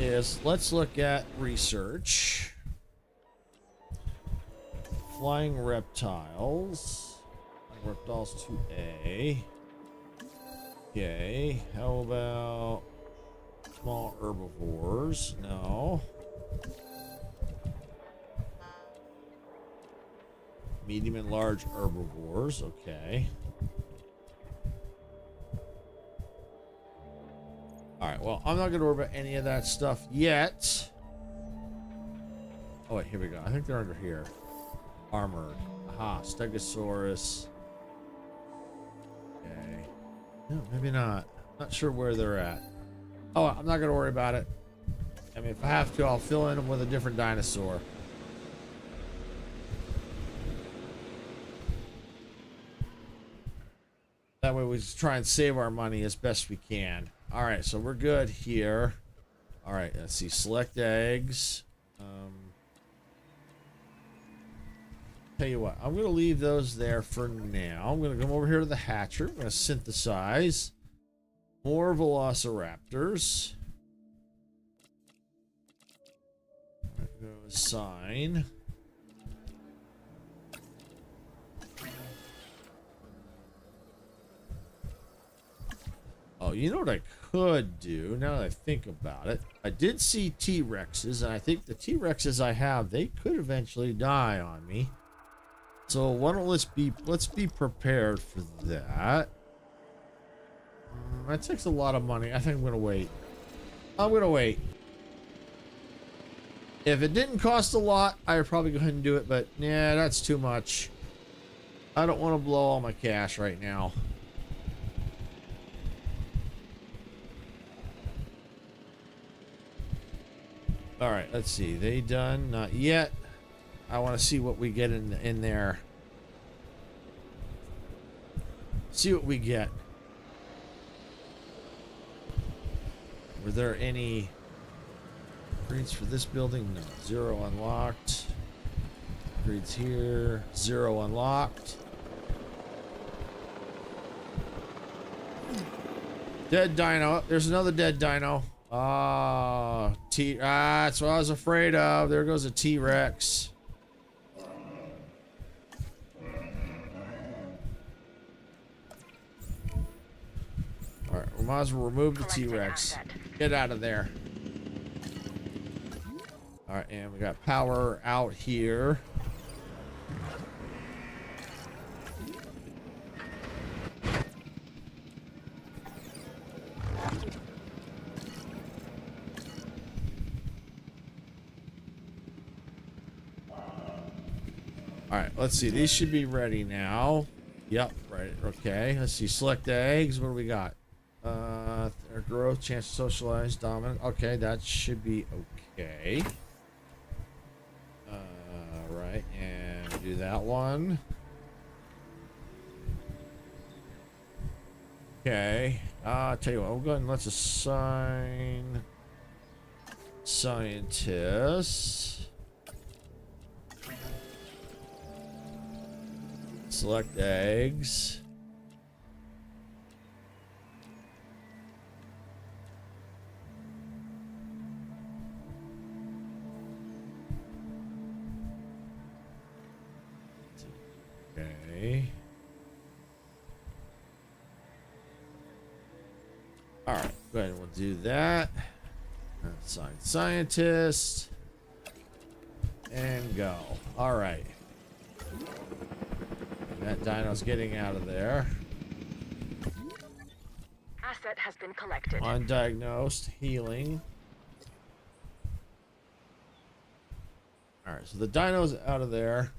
is let's look at research. Flying reptiles. Reptiles 2A. Okay, how about small herbivores? No. Medium and large herbivores, okay. Alright, well, I'm not going to worry about any of that stuff yet. Oh, wait, here we go. I think they're under here. Armored. Aha, Stegosaurus. Okay. No, maybe not. Not sure where they're at. Oh, I'm not going to worry about it. I mean, if I have to, I'll fill in them with a different dinosaur. That way we just try and save our money as best we can. All right, so we're good here. All right, let's see. Select eggs. Tell you what, I'm going to leave those there for now. I'm going to come over here to the hatcher. I'm going to synthesize more velociraptors. I'm going to assign. Oh, you know what I could do now that I think about it? I did see T-Rexes, and I think the T-Rexes I have, they could eventually die on me. So why don't let's be prepared for that. That takes a lot of money. I think I'm gonna wait. I'm gonna wait. If it didn't cost a lot, I would probably go ahead and do it, but yeah, that's too much. I don't want to blow all my cash right now. All right, let's see. They done? Not yet. I want to see what we get in there. See what we get. Were there any upgrades for this building? No. 0 unlocked. Upgrades here. 0 unlocked. Dead dino. There's another dead dino. That's what I was afraid of. There goes a T-Rex. Alright, we might as well remove the T-Rex. Get out of there. Alright, and we got power out here. Alright, let's see. These should be ready now. Yep, right. Okay, let's see. Select eggs. What do we got? Their growth, chance to socialize, dominant. Okay, that should be okay. Right, and do that one. Okay. I'll tell you what, we'll go ahead and let's assign scientists. Select eggs. Okay. All right, go ahead and we'll do that. Assign scientist. And go. All right. That dino's getting out of there. Asset has been collected. Undiagnosed. Healing. Alright, so the dino's out of there.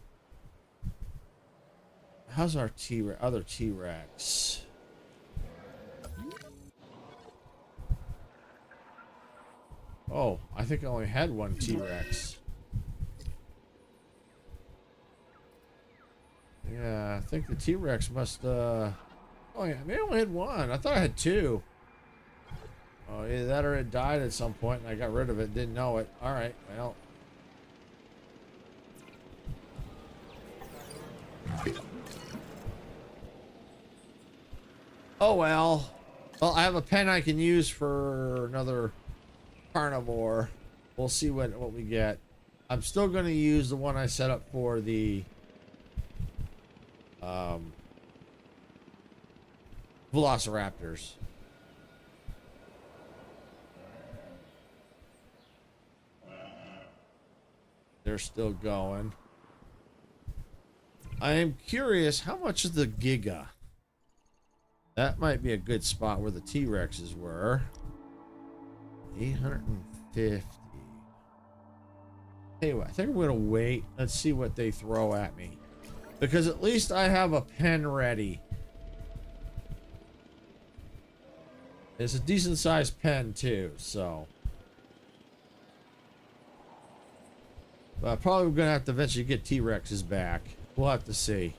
How's our other T-Rex? Oh, I think I only had one T-Rex. Yeah, I think the T-Rex must, oh yeah, maybe I only had one. I thought I had two. Oh, either that or it died at some point and I got rid of it, didn't know it. Alright, well. Oh well. Well, I have a pen I can use for another carnivore. We'll see what we get. I'm still going to use the one I set up for the velociraptors. They're still going. I am curious, how much is the Giga? That might be a good spot where the T-Rexes were. 850. Anyway, I think I'm going to wait. Let's see what they throw at me. Because at least I have a pen ready. It's a decent sized pen too, so. But I'm probably going to have to eventually get T-Rexes back. We'll have to see.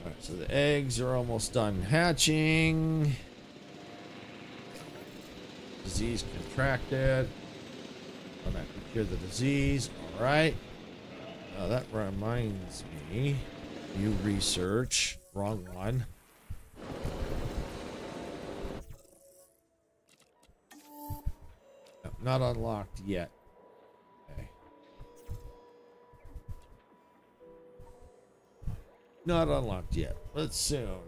Alright, so the eggs are almost done hatching. Disease contracted. I'm going to cure the disease. Alright. That reminds me. You research. Wrong one. No, not unlocked yet. Okay. Not unlocked yet. But soon.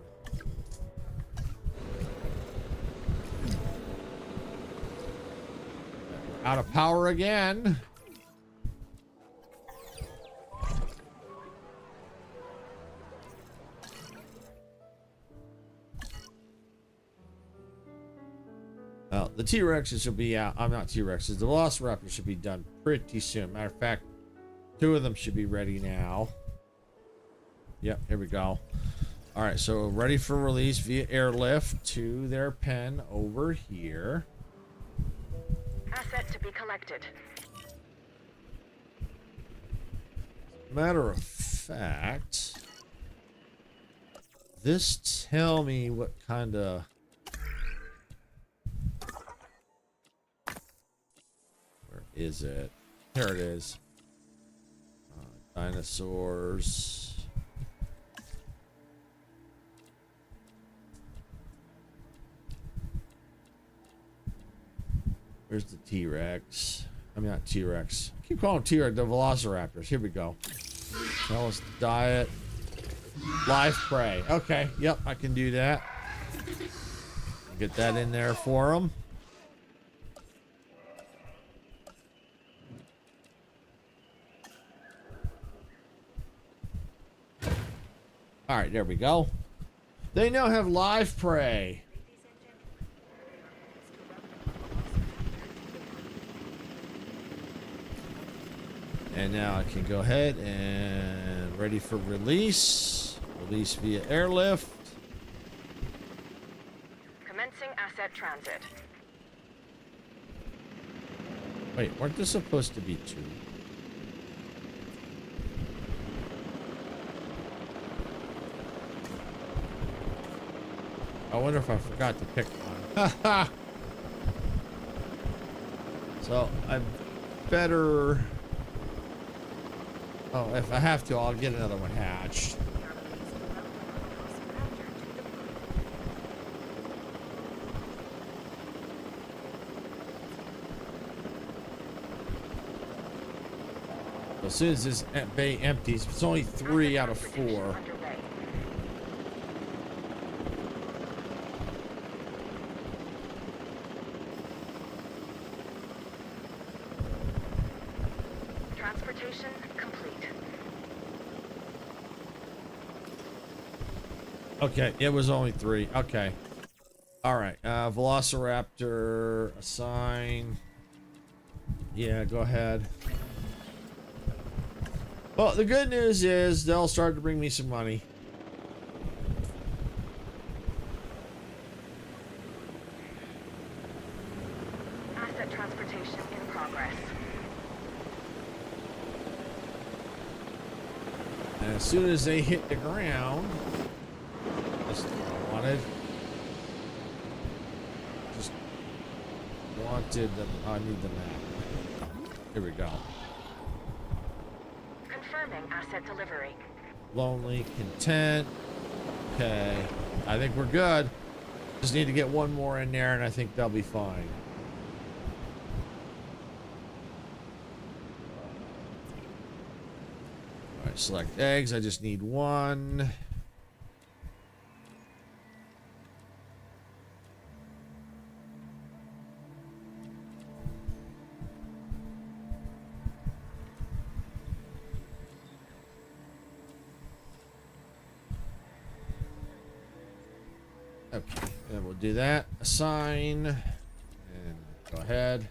Out of power again. Well, the T-Rexes should be out. I'm not T-Rexes. The Velociraptors should be done pretty soon. Matter of fact, 2 of them should be ready now. Yep, here we go. All right, so ready for release via airlift to their pen over here. Asset to be collected. Matter of fact, this tell me what kind of... Where is it? Here it is. Dinosaurs. Where's the T-Rex? I mean, not T-Rex. I keep calling T-Rex the Velociraptors. Here we go. Tell us the diet. Live prey. Okay. Yep, I can do that. Get that in there for them. All right, there we go. They now have live prey. And now I can go ahead and ready for release. Release via airlift. Commencing asset transit. Wait, weren't there supposed to be 2? I wonder if I forgot to pick one. So I better... Oh, if I have to, I'll get another one hatched. As soon as this bay empties, it's only 3 out of 4. Transportation complete. Okay, it was only 3. Okay. All right. Velociraptor assign. Yeah, go ahead. Well, the good news is they'll start to bring me some money. Asset transportation in progress. And as soon as they hit the ground, that's what I wanted. Just wanted them. I need the map. Here we go. Confirming asset delivery. Lonely, content. Okay. I think we're good. Just need to get one more in there and I think they'll be fine. All right, select eggs. I just need 1. Okay, and we'll do that. Assign. And go ahead.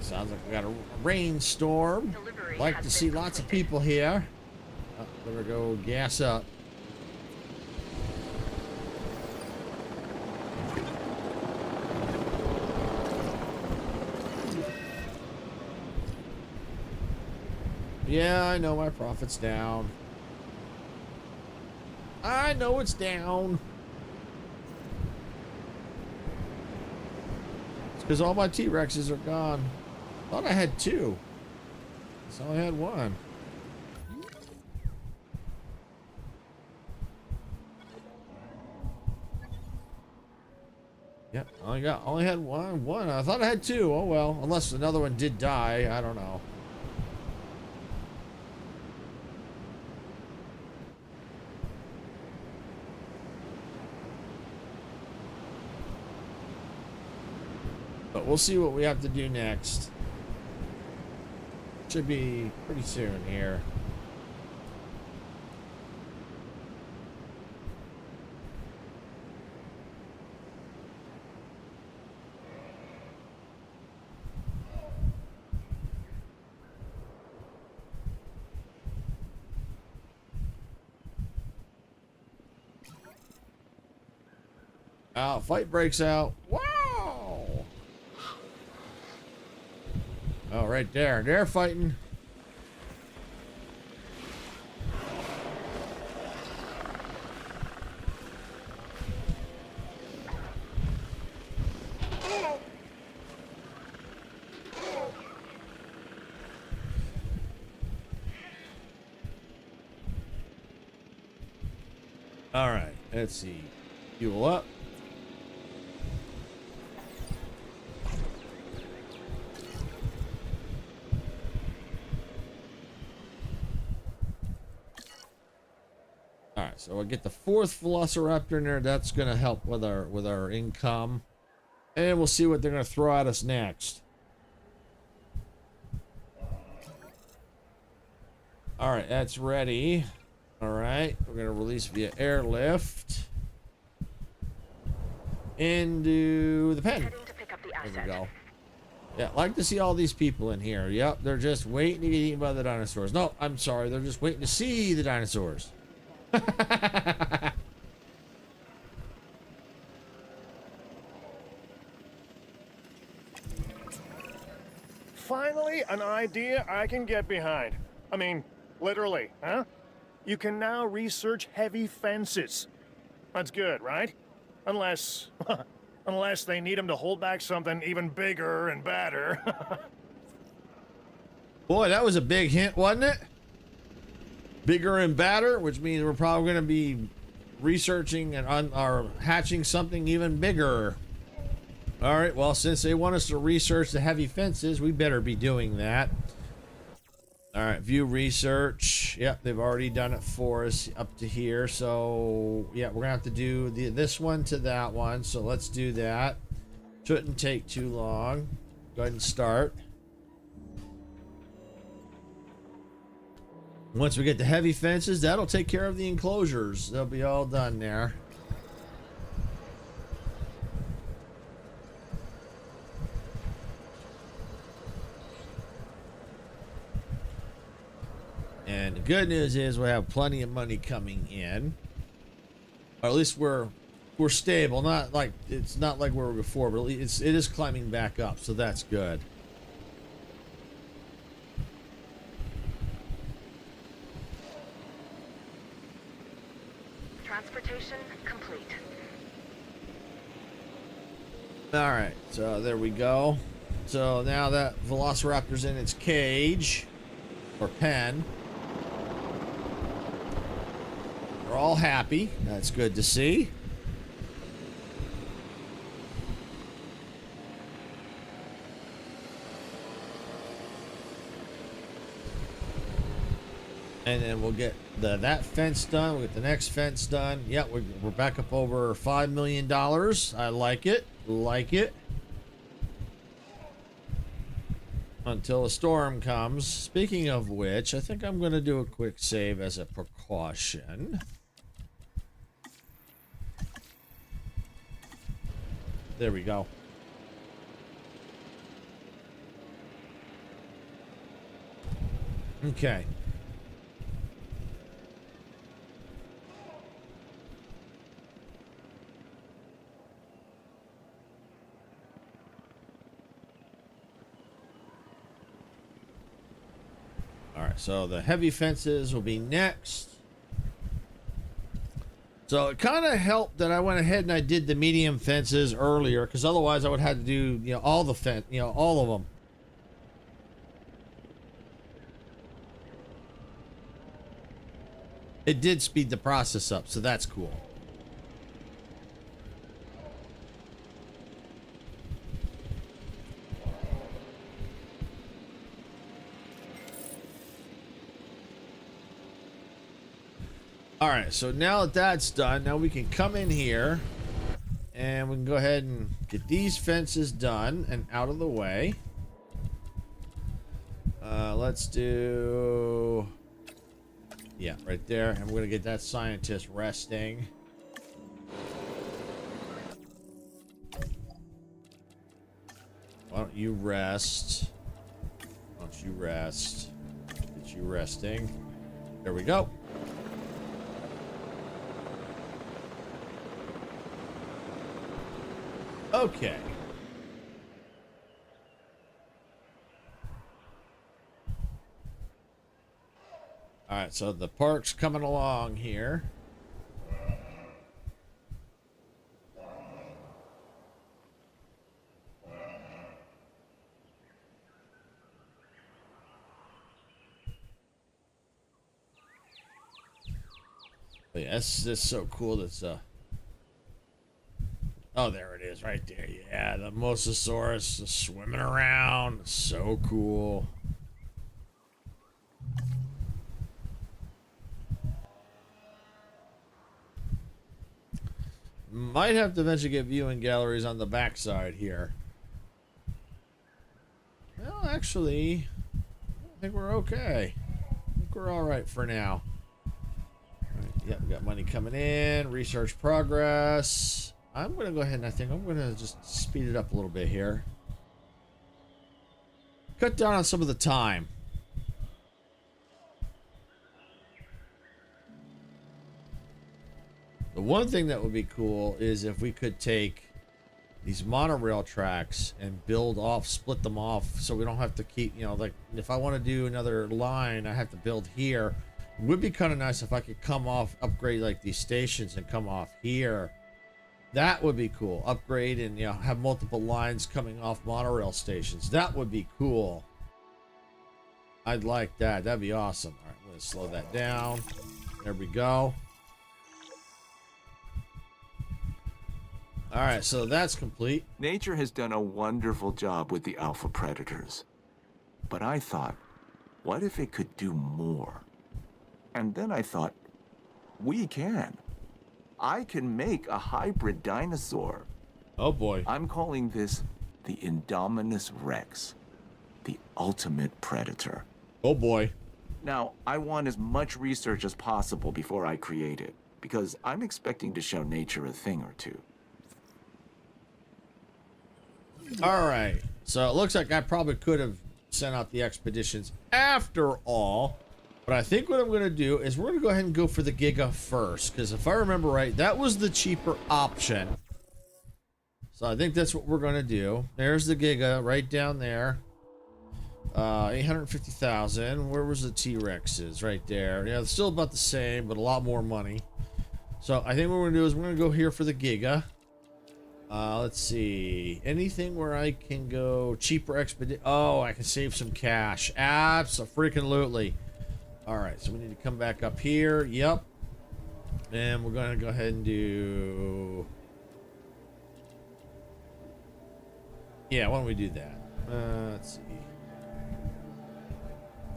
Sounds like we got a rainstorm. Like to see lots of people here. Oh, there we go. Gas up. Yeah, I know my profit's down. I know it's down. It's because all my T-Rexes are gone. Thought I had 2. So I had 1. Yep, only had one. I thought I had 2. Oh well, unless another one did die. I don't know. we'll see what we have to do next. Should be pretty soon here. Fight breaks out. Wow! Oh, right there. They're fighting. All right, let's see. Fuel up. All right, so we'll get the 4th Velociraptor in there. That's going to help with our income, and we'll see what they're going to throw at us next. All right, that's ready. All right, we're going to release via airlift into the pen. There we go. Yeah, like to see all these people in here. Yep, they're just waiting to get eaten by the dinosaurs. No, I'm sorry, they're just waiting to see the dinosaurs. Finally, an idea I can get behind. I mean, literally, huh? You can now research heavy fences. That's good, right? Unless they need them to hold back something even bigger and badder. Boy, that was a big hint, wasn't it? Bigger and badder, which means we're probably going to be researching and or hatching something even bigger. All right, well, since they want us to research the heavy fences, we better be doing that. All right, view research. Yep, they've already done it for us up to here. So, yeah, we're going to have to do this one to that one. So let's do that. Shouldn't take too long. Go ahead and start. Once we get the heavy fences, that'll take care of the enclosures. They'll be all done there. And the good news is we have plenty of money coming in. Or at least we're stable. Not like it's not like we were before, but it is climbing back up, so that's good. Transportation complete. All right, so there we go. So now that Velociraptor's in its cage or pen, we're all happy. That's good to see. And then we'll get that fence done. We'll get the next fence done. Yeah, we're back up over $5 million. I like it. Like it. Until a storm comes. Speaking of which, I think I'm going to do a quick save as a precaution. There we go. Okay. All right, so the heavy fences will be next. So it kind of helped that I went ahead and I did the medium fences earlier, because otherwise I would have to do, all the all of them. It did speed the process up, so that's cool. All right, so now that that's done, now we can come in here And we can go ahead and get these fences done and out of the way. Let's do... Yeah, right there. And we're going to get that scientist resting. Why don't you rest? Why don't you rest? Get you resting. There we go. Okay. All right, so the park's coming along here. But yeah, that's so cool. That's oh, there it is, right there. Yeah, the Mosasaurus is swimming around. So cool. Might have to eventually get viewing galleries on the backside here. Well, actually, I think we're okay. I think we're all right for now. Yep, we got money coming in. Research progress. I'm going to go ahead and I think I'm going to just speed it up a little bit here. Cut down on some of the time. The one thing that would be cool is if we could take these monorail tracks and build off, split them off, so we don't have to keep, you know, like if I want to do another line, I have to build here. It would be kind of nice if I could come off, upgrade like these stations and come off here. That would be cool. Upgrade and, you know, have multiple lines coming off monorail stations. That would be cool. I'd like that. That'd be awesome. All right, I'm going to slow that down. There we go. All right, so that's complete. Nature has done a wonderful job with the alpha predators. But I thought, what if it could do more? And then I thought, we can. I can make a hybrid dinosaur. Oh boy. I'm calling this the Indominus Rex, the ultimate predator. Oh boy. Now, I want as much research as possible before I create it, because I'm expecting to show nature a thing or two. All right, so it looks like I probably could have sent out the expeditions after all, but I think what I'm going to do is we're going to go ahead and go for the Giga first, because if I remember right, that was the cheaper option. So I think that's what we're going to do. There's the Giga right down there. 850,000. Where was the T-Rexes? Right there. Yeah, it's still about the same, but a lot more money. So I think what we're going to do is we're going to go here for the Giga. Let's see. Anything where I can go cheaper expedition? Oh, I can save some cash. Abso-freaking-lutely. All right, so we need to come back up here. Yep. And we're going to go ahead and do... Yeah, why don't we do that? Let's see.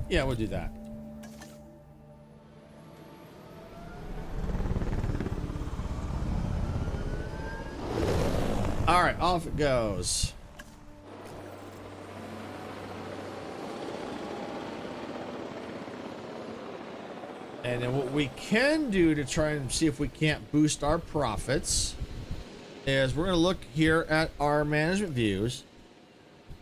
Yeah, we'll do that. All right, off it goes. And then what we can do to try and see if we can't boost our profits is we're going to look here at our management views.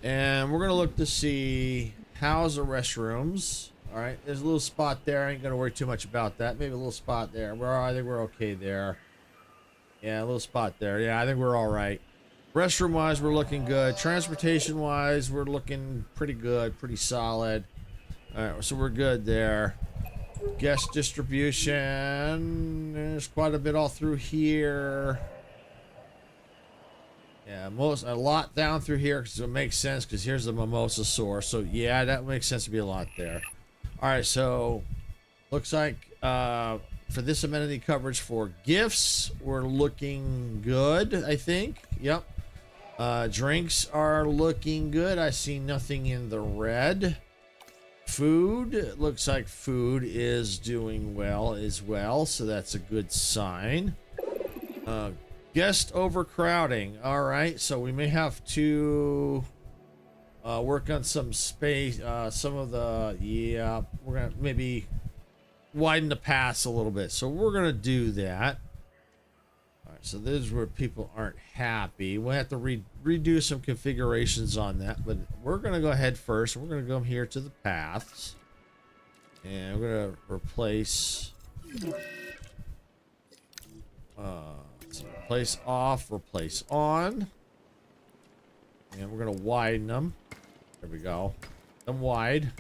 And we're going to look to see how's the restrooms. All right, there's a little spot there. I ain't going to worry too much about that. Maybe a little spot there. I think we're okay there. Yeah, a little spot there. Yeah, I think we're all right. Restroom wise, we're looking good. Transportation wise, we're looking pretty good, pretty solid. All right, so we're good there. Guest distribution, there's quite a bit all through here. Yeah, a lot down through here because it makes sense because here's the Mosasaurus. So yeah, that makes sense to be a lot there. All right, so looks like for this amenity coverage for gifts, we're looking good, I think. Yep. Drinks are looking good. I see nothing in the red. Food, it looks like food is doing well as well, so that's a good sign. Guest overcrowding. All right, so we may have to work on some space. Some of the we're gonna maybe widen the paths a little bit. So we're gonna do that. All right, so this is where people aren't happy. We'll have to redo some configurations on that, but we're gonna go ahead first. We're gonna go here to the paths, and we're gonna replace. So replace off, replace on, and we're gonna widen them. There we go. Them wide.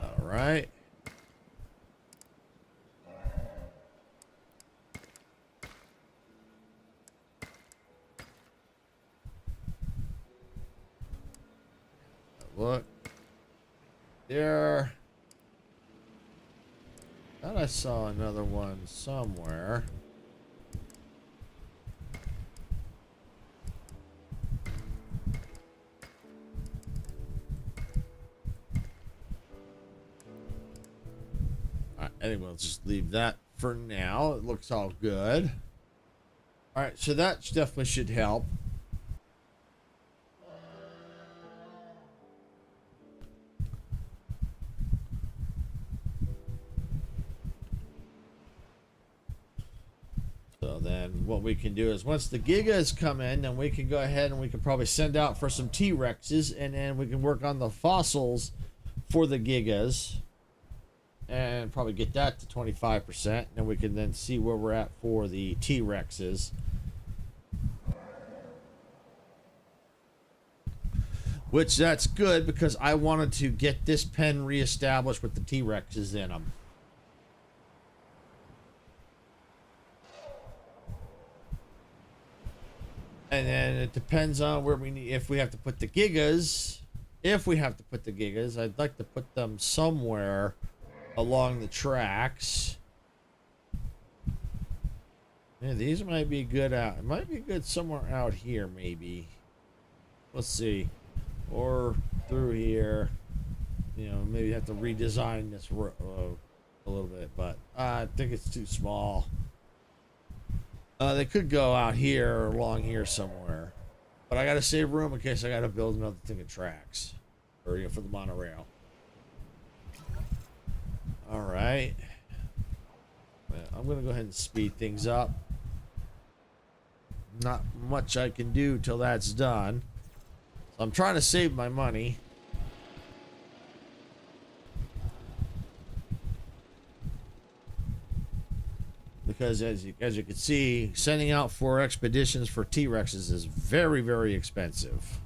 All right. Look. There. Thought I saw another one somewhere. Alright, anyway, let's just leave that for now. It looks all good. Alright, so that definitely should help. So then what we can do is once the Gigas come in, then we can go ahead and we can probably send out for some T-Rexes, and then we can work on the fossils for the Gigas and probably get that to 25%. And we can then see where we're at for the T-Rexes. Which that's good because I wanted to get this pen reestablished with the T-Rexes in them. And then it depends on where we need, if we have to put the Gigas. If we have to put the Gigas, I'd like to put them somewhere along the tracks. Yeah, these might be good out. It might be good somewhere out here, maybe. Let's see. Or through here. You know, maybe have to redesign this a little bit, but I think it's too small. They could go out here or along here somewhere, but I gotta save room in case I gotta build another thing of tracks, or you know, for the monorail. All right, well, I'm gonna go ahead and speed things up. Not much I can do till that's done. So I'm trying to save my money. Because as you can see, sending out 4 expeditions for T-Rexes is very, very expensive.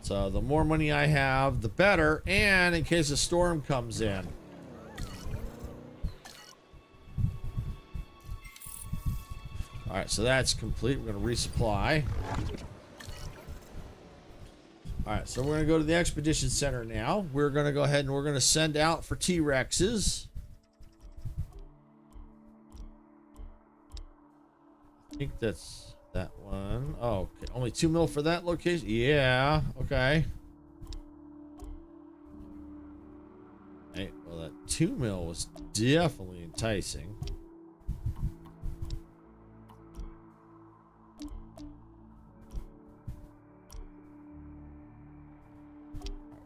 So the more money I have, the better. And in case a storm comes in. Alright, so that's complete. We're going to resupply. Alright, so we're going to go to the Expedition Center now. We're going to go ahead and we're going to send out for T-Rexes. I think that's that one. Oh, okay. Only 2 mil for that location? Yeah, okay. Hey, well, that 2 mil was definitely enticing.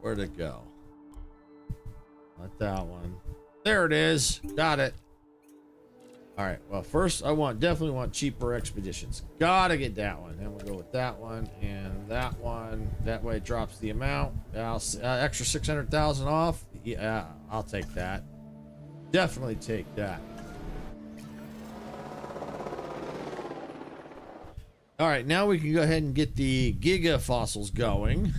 Where'd it go? Not that one. There it is. Got it. All right. Well, first I definitely want cheaper expeditions. Gotta get that one. Then we'll go with that one and that one. That way it drops the amount. Extra 600,000 off. Yeah, I'll take that. Definitely take that. All right. Now we can go ahead and get the Giga fossils going.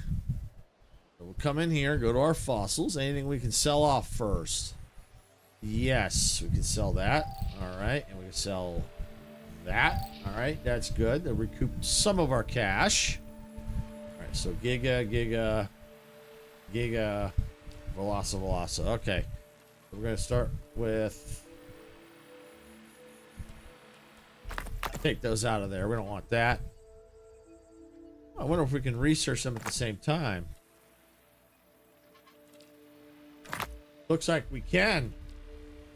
We'll come in here, go to our fossils. Anything we can sell off first? Yes, we can sell that. All right, and we can sell that. All right, that's good. That recouped some of our cash. All right, so Giga, Velasa. Okay, so we're gonna start with. Take those out of there. We don't want that. I wonder if we can research them at the same time. Looks like we can.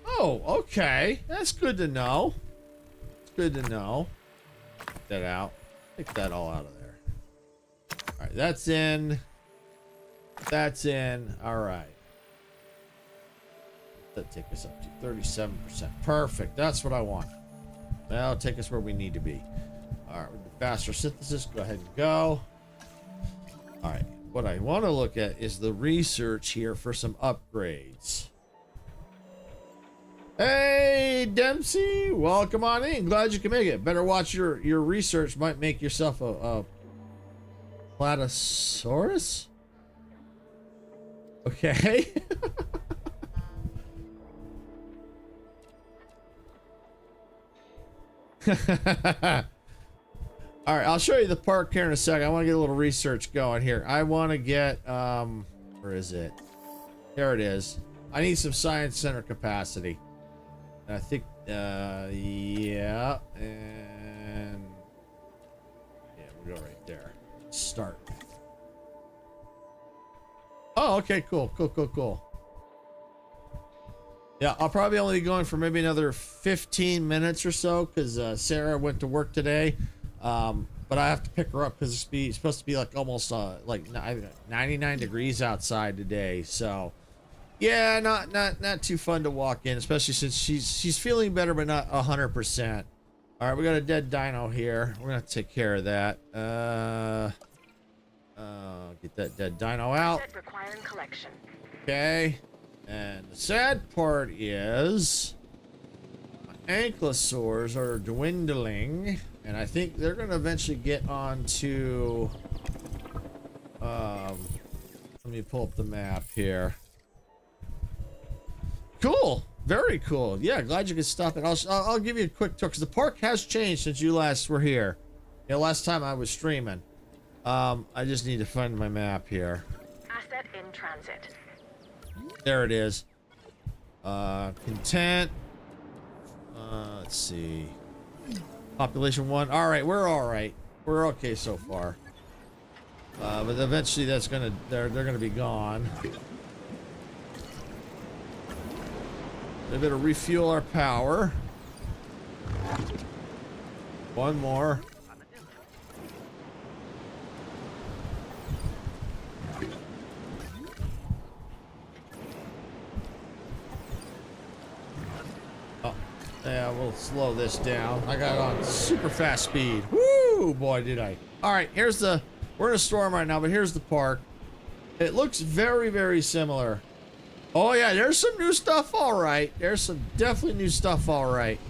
Oh, okay. That's good to know. It's good to know. Take that out. Take that all out of there. All right, that's in. That's in. All right. That'll take us up to 37%. Perfect. That's what I want. That'll take us where we need to be. All right, with the faster synthesis, go ahead and go. All right, what I want to look at is the research here for some upgrades. Hey, Dempsey, welcome on in. Glad you can make it. Better watch your research. Might make yourself a Platysaurus. Okay. All right, I'll show you the park here in a second. I want to get a little research going here. I want to get where is it? There it is. I need some science center capacity. I think yeah, and yeah, we'll go right there. Start. Oh, okay, cool. Yeah, I'll probably only be going for maybe another 15 minutes or so because Sarah went to work today. But I have to pick her up because it's supposed to be like almost like 99 degrees outside today. So yeah, not too fun to walk in, especially since she's feeling better but not 100%. All right, we got a dead dino here. We're gonna take care of that. Get that dead dino out. Requiring collection. Okay. And the sad part is my ankylosaurs are dwindling, and I think they're going to eventually get onto let me pull up the map here. Cool. Very cool. Yeah, glad you could stop it. I'll give you a quick tour because the park has changed since you last were here. Yeah, last time I was streaming. I just need to find my map here. Asset in transit. There it is. Content. Let's see. Population 1. All right, we're all right. We're okay so far. But eventually that's gonna they're gonna be gone. We better refuel our power. One more. Yeah, we'll slow this down. I got it on super fast speed. Woo, boy, did I. All right, we're in a storm right now, but here's the park. It looks very, very similar. Oh, yeah, there's some new stuff, all right. There's some definitely new stuff, all right.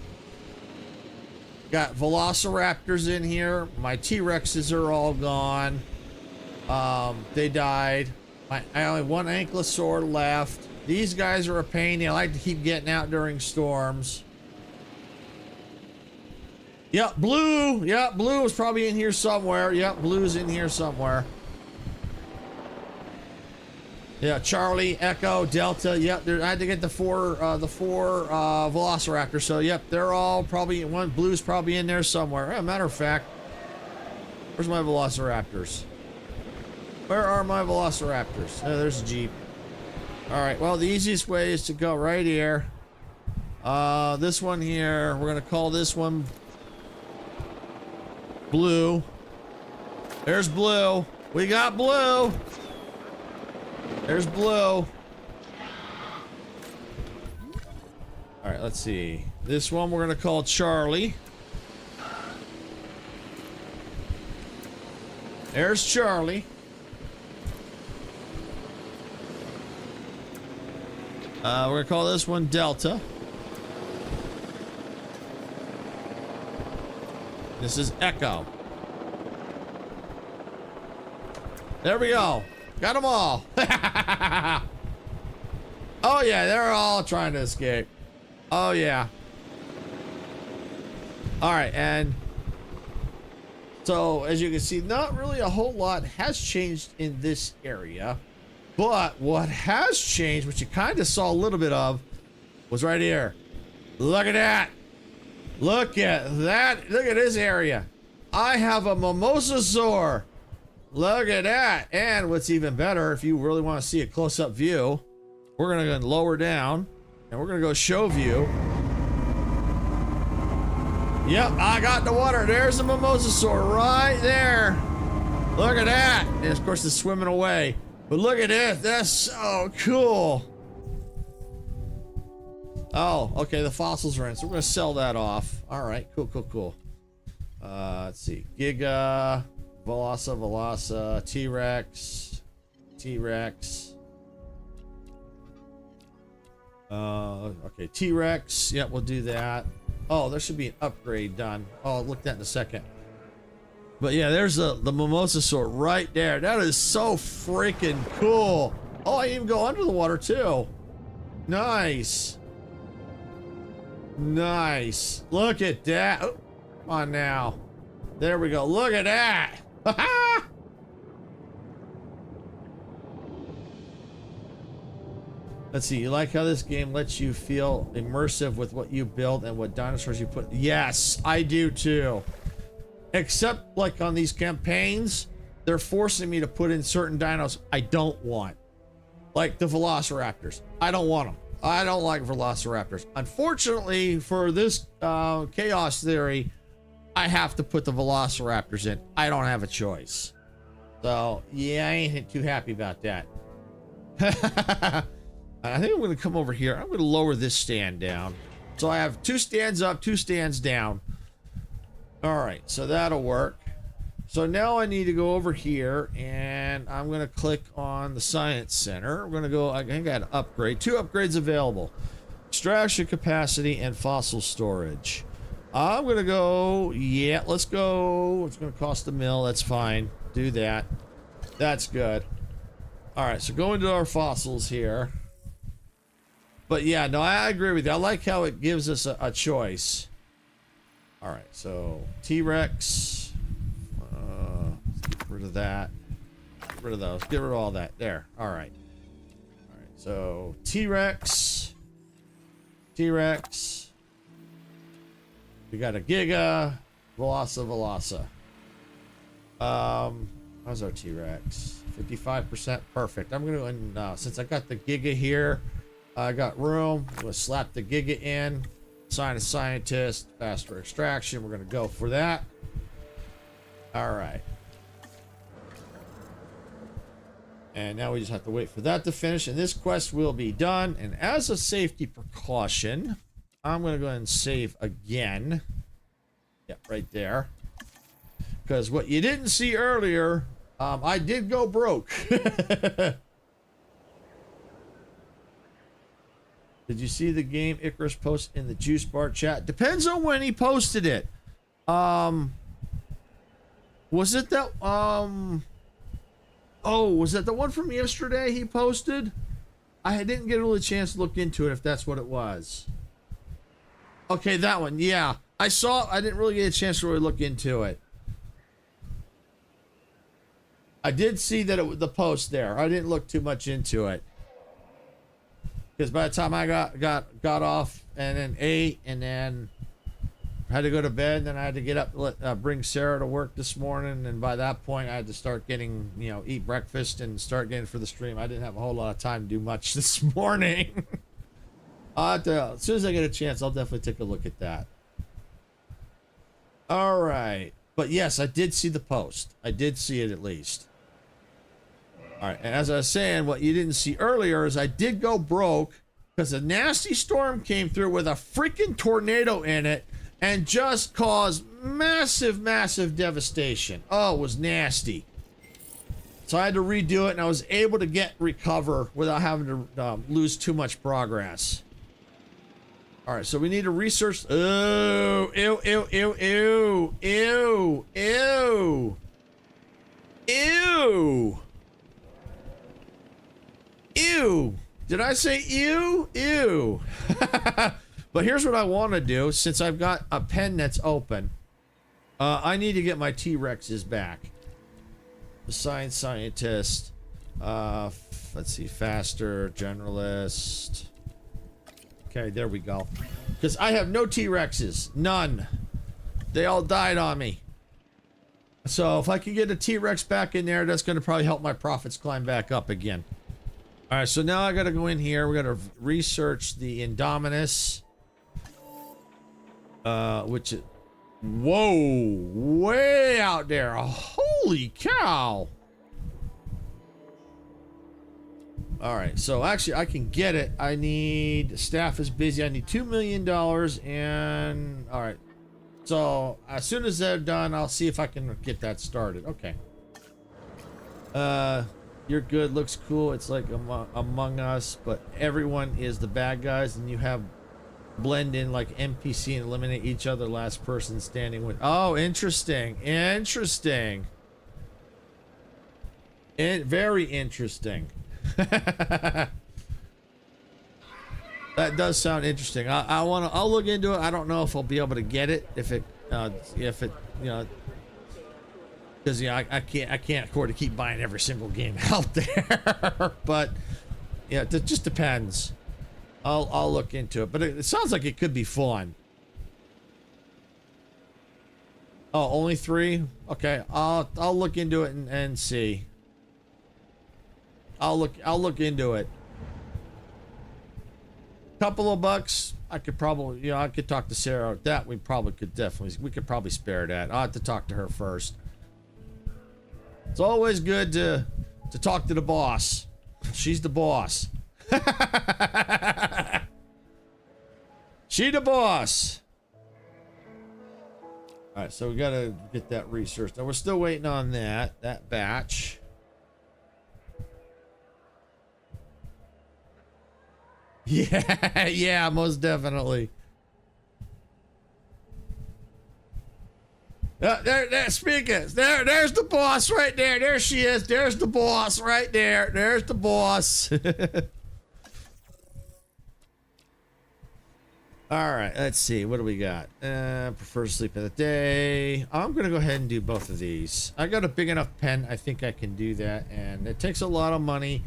Got velociraptors in here. My T-Rexes are all gone. They died. I only have one ankylosaur left. These guys are a pain. They like to keep getting out during storms. Yep, blue. Yep, blue is probably in here somewhere. Yep, blue's in here somewhere. Yeah, Charlie, Echo, Delta. Yep, I had to get the four velociraptors. So yep, they're all probably one. Blue's probably in there somewhere. As a matter of fact, where's my velociraptors? Where are my velociraptors? Oh, there's a Jeep. All right. Well, the easiest way is to go right here. This one here. We're gonna call this one Blue. There's Blue. We got Blue. There's Blue. All right, let's see. This one we're gonna call Charlie. There's Charlie. We're gonna call this one Delta. This is Echo. There we go. Got them all. Oh yeah, they're all trying to escape. Oh yeah. All right, and so as you can see, not really a whole lot has changed in this area, but what has changed, which you kind of saw a little bit of, was right here. Look at that. Look at that. Look at this area. I have a mimosasaur. Look at that. And what's even better, if you really want to see a close-up view, we're going to go lower down and we're going to go show view. Yep, I got the water. There's the mimosasaur right there. Look at that. And of course, it's swimming away. But look at this. That's so cool. Oh, okay. The fossils are in. So we're going to sell that off. All right. Cool, cool, cool. Let's see. Giga, Velasa, T-Rex, T-Rex. Okay. T-Rex. Yep, we'll do that. Oh, there should be an upgrade done. Oh, I'll look at that in a second. But yeah, there's the mimosasaur right there. That is so freaking cool. Oh, I even go under the water too. Nice. Nice. Look at that. Oh, come on now. There we go. Look at that. Let's see. You like how this game lets you feel immersive with what you build and what dinosaurs you put? Yes, I do too. Except like on these campaigns, they're forcing me to put in certain dinos I don't want. Like the velociraptors. I don't want them. I don't like velociraptors. Unfortunately, for this chaos theory, I have to put the velociraptors in. I don't have a choice. So, yeah, I ain't too happy about that. I think I'm going to come over here. I'm going to lower this stand down. So I have 2 stands up, 2 stands down. All right, so that'll work. So now I need to go over here and I'm going to click on the Science Center. We're going to go, I think I got an upgrade. 2 upgrades available. Extraction capacity and fossil storage. I'm going to go, yeah, let's go. It's going to cost $1 million. That's fine. Do that. That's good. All right, so go into our fossils here. But yeah, no, I agree with you. I like how it gives us a choice. All right, so T-Rex. Get rid of that. Get rid of those. Get rid of all that. There. All right. All right, so T-Rex. T-Rex. We got a Giga. Velasa. How's our T-Rex? 55%. Perfect. I'm going to go in, since I got the Giga here, I got room. I'm going to slap the Giga in. Assign a scientist. Faster extraction. We're going to go for that. All right. And now we just have to wait for that to finish. And this quest will be done. And as a safety precaution, I'm going to go ahead and save again. Yep, right there. Because what you didn't see earlier, I did go broke. Did you see the game Icarus post in the Juice Bar chat? Depends on when he posted it. Was it that oh, was that the one from yesterday he posted? I didn't get a really chance to look into it if that's what it was. Okay, that one. Yeah. I didn't really get a chance to really look into it. I did see that it was the post there. I didn't look too much into it. Because by the time I got off and then ate and then had to go to bed, and then I had to get up, bring Sarah to work this morning, and by that point I had to start getting, eat breakfast and start getting for the stream. I didn't have a whole lot of time to do much this morning. As soon as I get a chance, I'll definitely take a look at that. All right. But yes, I did see the post. I did see it at least. All right, and as I was saying, what you didn't see earlier is I did go broke because a nasty storm came through with a freaking tornado in it and just caused massive, massive devastation. Oh, it was nasty. So I had to redo it, and I was able to recover without having to lose too much progress. All right, so we need to research. Oh, ew, ew, ew, ew, ew, ew, ew. Ew. Did I say ew? Ew. But here's what I want to do. Since I've got a pen that's open, I need to get my T-Rexes back. The scientist. Let's see. Faster. Generalist. Okay, there we go. Because I have no T-Rexes. None. They all died on me. So if I can get a T-Rex back in there, that's going to probably help my profits climb back up again. All right, so now I got to go in here. We got to research the Indominus, which is, whoa, way out there. Holy cow. All right, so actually I can get it. I need, staff is busy. I need $2 million and, all right. So as soon as they're done, I'll see if I can get that started. Okay. You're good. Looks cool. It's like Among Us, but everyone is the bad guys, and you have blend in like NPC and eliminate each other. Last person standing with. Oh, interesting. Interesting. Very interesting. That does sound interesting. I'll look into it. I don't know if I'll be able to get it if it you know, because I can't afford to keep buying every single game out there. But yeah, it just depends. I'll look into it. But it sounds like it could be fun. Oh, only 3? Okay, I'll look into it and see. I'll look into it. Couple of bucks, I could probably, you know, I could talk to Sarah. That we could probably spare that. I'll have to talk to her first. It's always good to talk to the boss. She's the boss. She the boss. All right, so we gotta get that research. Now we're still waiting on that batch. Yeah, yeah, most definitely. Speaking, there's the boss right there. There she is. There's the boss right there. There's the boss. All right, let's see. What do we got? Prefer to sleep in the day. I'm going to go ahead and do both of these. I got a big enough pen. I think I can do that. And it takes a lot of money,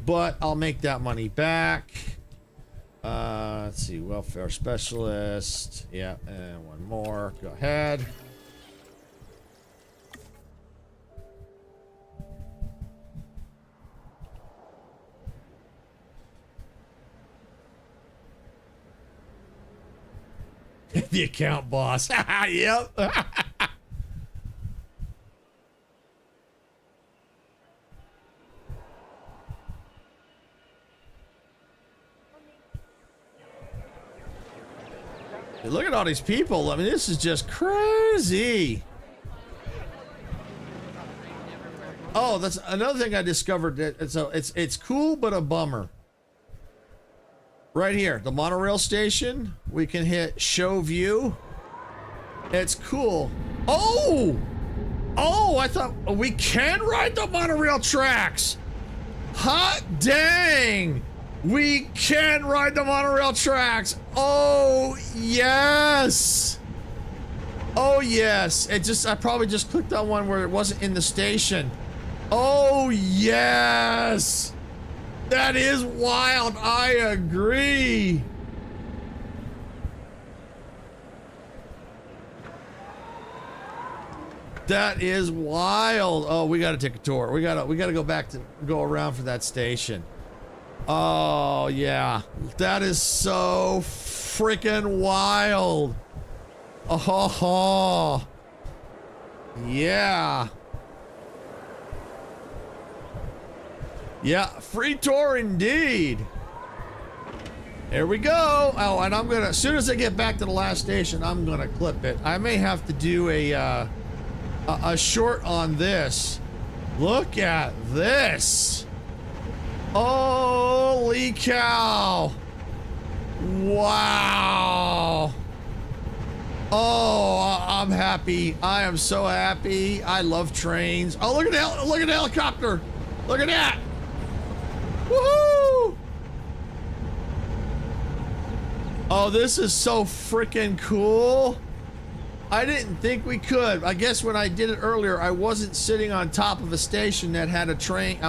but I'll make that money back. Let's see, welfare specialist. Yeah, and one more. Go ahead. The account boss. Yep. Look at all these people. I mean, this is just crazy. Oh, that's another thing I discovered. It's cool, but a bummer. Right here, the monorail station. We can hit show view. It's cool. Oh, I thought we can ride the monorail tracks. Hot dang. We can ride the monorail tracks. Oh, yes. Oh, yes. I probably just clicked on one where it wasn't in the station. Oh, yes. That is wild. I agree. That is wild. Oh, we got to take a tour. We got to go around for that station. Oh, yeah. That is so freaking wild. Oh, yeah. Yeah, free tour indeed. There we go. Oh, and I'm gonna, as soon as I get back to the last station, I'm gonna clip it. I may have to do a short on this. Look at this. Holy cow. Wow. Oh, I'm happy. I am so happy. I love trains. Oh, look at the helicopter. Look at that. Woohoo. Oh, this is so freaking cool. I didn't think we could. I guess when I did it earlier, I wasn't sitting on top of a station that had a train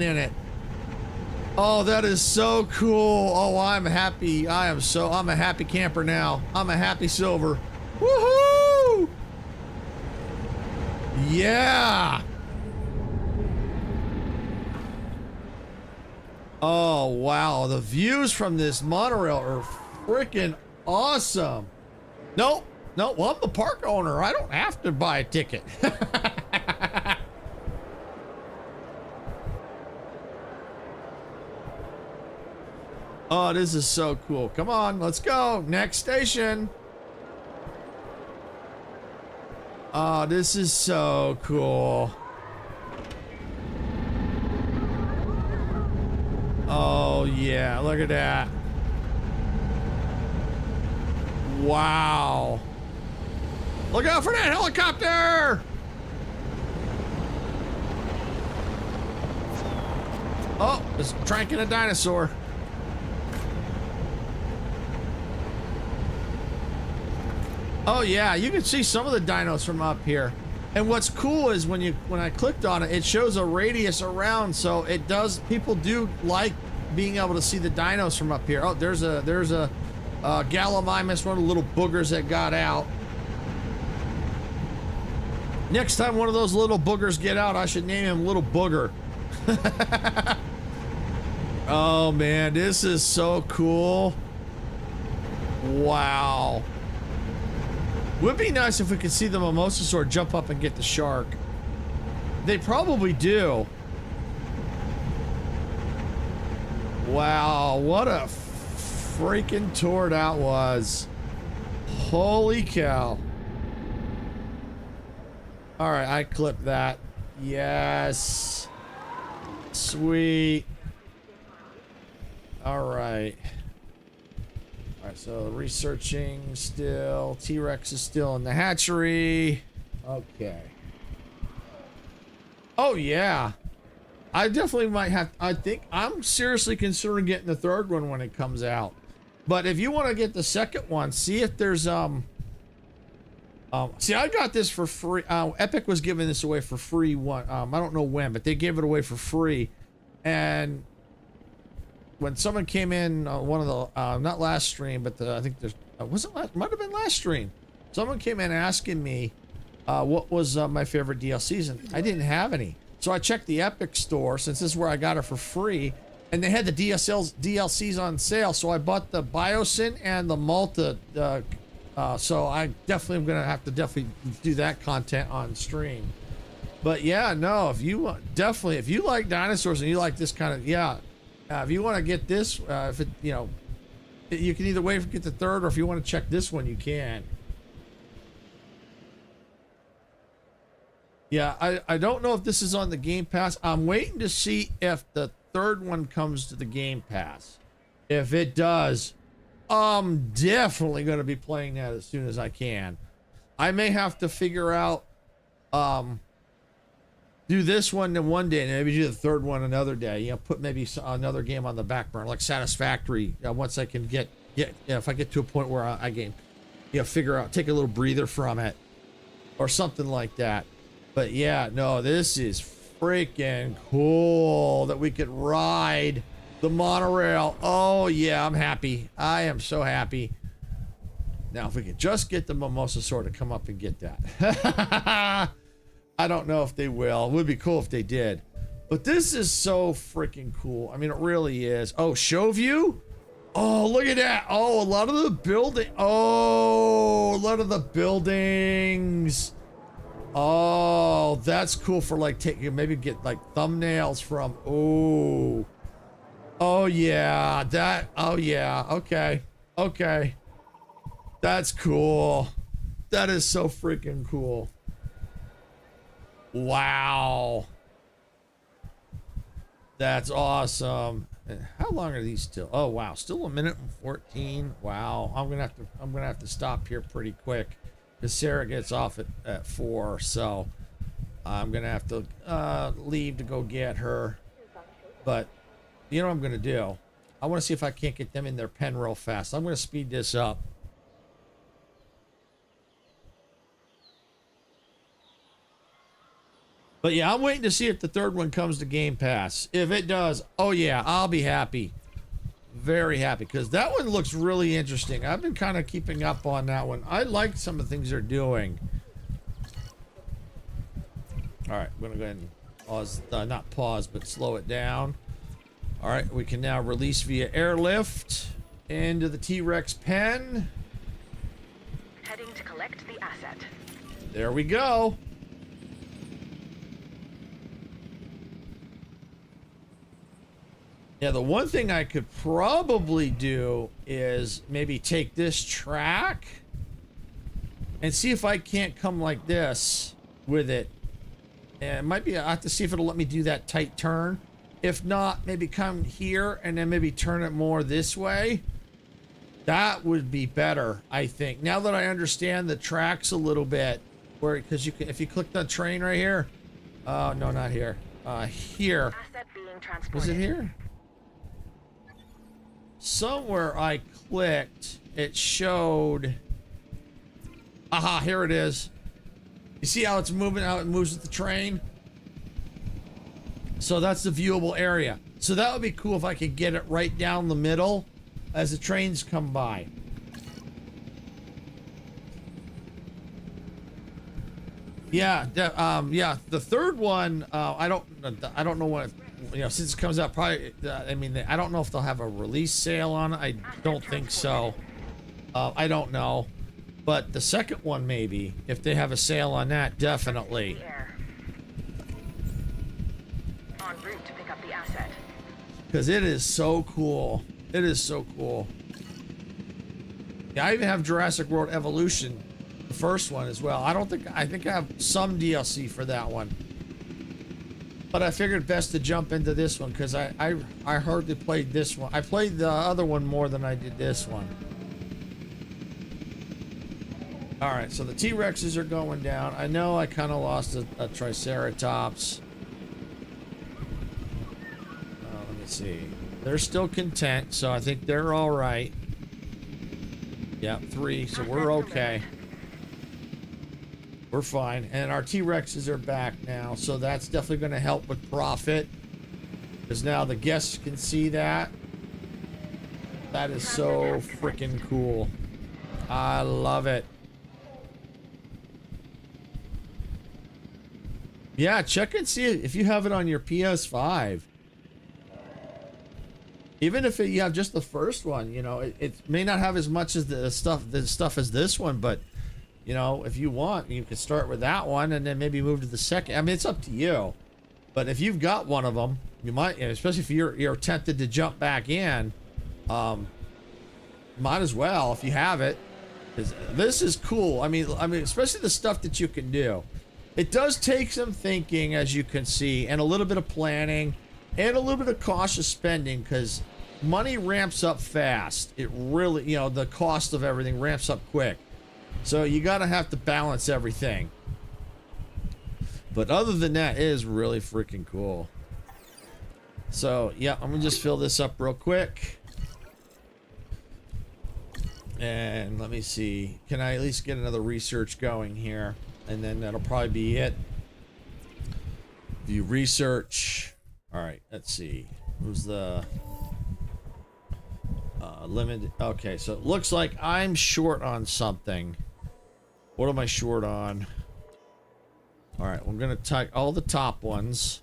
in it. Oh, that is so cool. Oh, I'm happy. I'm a happy camper now. I'm a happy silver. Woohoo! Yeah. Oh, wow. The views from this monorail are freaking awesome. Nope. No, well, I'm the park owner. I don't have to buy a ticket. Oh, this is so cool. Come on, let's go. Next station. Oh, this is so cool. Oh, yeah. Look at that. Wow. Look out for that helicopter! Oh, it's tranking a dinosaur. Oh yeah, you can see some of the dinos from up here. And what's cool is when I clicked on it, it shows a radius around, so it does. People do like being able to see the dinos from up here. Oh, there's a Gallimimus, one of the little boogers that got out. Next time one of those little boogers get out, I should name him Little Booger. Oh man, this is so cool. Wow. Would be nice if we could see the Mimosasaur jump up and get the shark. They probably do. Wow, what a freaking tour that was. Holy cow. All right, I clipped that. Yes. Sweet. All right. All right, so researching still. T-Rex is still in the hatchery. Okay. Oh, yeah. I definitely might have. I think I'm seriously considering getting the third one when it comes out. But if you want to get the second one, see if there's see, I got this for free. Epic was giving this away for free one. I don't know when, but they gave it away for free. And when someone came in, one of the not last stream, but I think there's was it last, might have been last stream. Someone came in asking me what was my favorite DLCs, and I didn't have any. So I checked the Epic store, since this is where I got it for free, and they had the DLCs on sale. So I bought the Biosyn and the Malta. So I definitely am gonna have to do that content on stream. But yeah, no, if you like dinosaurs and you like this kind of, yeah. If you want to get this, if it, you know, you can either wait to get the third, or if you want to check this one, you can. Yeah, I don't know if this is on the Game Pass. I'm waiting to see if the third one comes to the Game Pass. If it does, I'm definitely going to be playing that as soon as I can. I may have to figure out, do this one in one day and maybe do the third one another day. You know, put maybe another game on the back burner, like Satisfactory. Once I can get if I get to a point where I can, you know, figure out, take a little breather from it, or something like that. But yeah, no, this is freaking cool that we could ride the monorail. Oh yeah, I'm happy. I am so happy. Now, if we could just get the Mimosasaur to come up and get that. I don't know if they will. It would be cool if they did. But this is so freaking cool. I mean, it really is. Oh, show view? Oh, look at that. Oh, a lot of the building. Oh, a lot of the buildings. Oh, that's cool for like taking, maybe get like thumbnails from. Oh. Oh, yeah. That. Oh, yeah. Okay. Okay. That's cool. That is so freaking cool. Wow. That's awesome. How long are these still? Oh wow, still 1 minute and 14. Wow. I'm gonna have to stop here pretty quick because Sarah gets off at 4, so I'm gonna have to leave to go get her. But you know what I'm gonna do? I want to see if I can't get them in their pen real fast. I'm gonna speed this up. But yeah, I'm waiting to see if the third one comes to Game Pass. If it does, oh yeah, I'll be happy. Very happy, because that one looks really interesting. I've been kind of keeping up on that one. I like some of the things they're doing. All right, I'm gonna go ahead and pause, not pause, but slow it down. All right, we can now release via airlift into the T-Rex pen. Heading to collect the asset. There we go. Yeah, the one thing I could probably do is maybe take this track and see if I can't come like this with it. And it might be, I have to see if it'll let me do that tight turn. If not, maybe come here and then maybe turn it more this way. That would be better, I think. Now that I understand the tracks a little bit, where, because you can, if you click the train right here, no, not here. Here. Asset being transported. Was it here? Somewhere I clicked, it showed. Aha, here it is. You see how it's moving, how it moves with the train? So that's the viewable area. So that would be cool if I could get it right down the middle as the trains come by. Yeah, yeah. The third one, I don't know what, you know, since it comes out probably. I mean, I don't know if they'll have a release sale on it. I don't think so. I don't know, but the second one maybe, if they have a sale on that, definitely. En route to pick up the asset. Because it is so cool. It is so cool. Yeah, I even have Jurassic World Evolution, the first one as well. I think I have some DLC for that one. But I figured best to jump into this one because I hardly played this one. I played the other one more than I did this one. All right, so the T-Rexes are going down. I know I kind of lost a Triceratops. Let me see. They're still content, so I think they're all right. Yep, 3, so we're okay. We're fine. And our T-Rexes are back now, so that's definitely going to help with profit. Because now the guests can see that. That is so freaking cool. I love it. Yeah, check and see if you have it on your PS5. Even if you have just the first one, you know, it may not have as much as the stuff as this one, but you know, if you want, you can start with that one and then maybe move to the second. I mean, it's up to you. But if you've got one of them, you might, especially if you're tempted to jump back in, might as well if you have it. 'Cause this is cool. I mean, especially the stuff that you can do. It does take some thinking, as you can see, and a little bit of planning, and a little bit of cautious spending, because money ramps up fast. It really, you know, the cost of everything ramps up quick. So you gotta have to balance everything. But other than that, it is really freaking cool. So yeah, I'm gonna just fill this up real quick. And let me see. Can I at least get another research going here? And then that'll probably be it. View research. All right, let's see. Who's the limited? Okay, so it looks like I'm short on something. What am I short on? All right, we're gonna take all the top ones.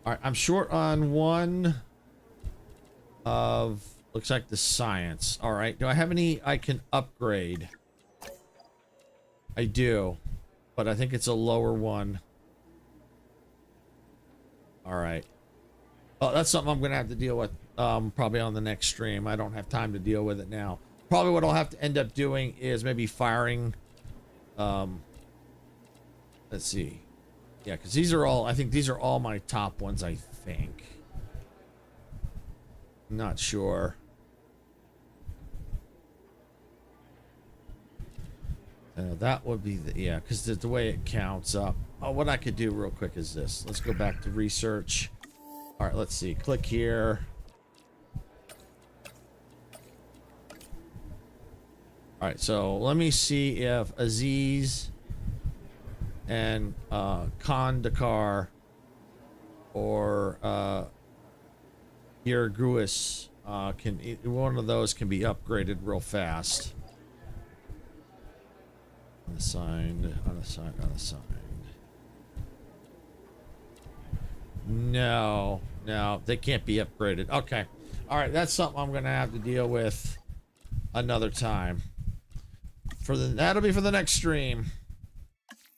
All right, I'm short on one of, looks like the science. All right, do I have any I can upgrade? I do, but I think it's a lower one. All right. Oh, that's something I'm gonna have to deal with probably on the next stream. I don't have time to deal with it now. Probably what I'll have to end up doing is maybe firing. Let's see. Yeah, because these are all, I think these are all my top ones, I think. Not sure. That would be the, yeah, because the way it counts up. Oh, what I could do real quick is this. Let's go back to research. All right, let's see. Click here. All right, so let me see if Aziz and Khan Dakar or Yerguis can, one of those can be upgraded real fast. Unassigned. No, they can't be upgraded. Okay. All right, that's something I'm gonna have to deal with another time. That'll be for the next stream.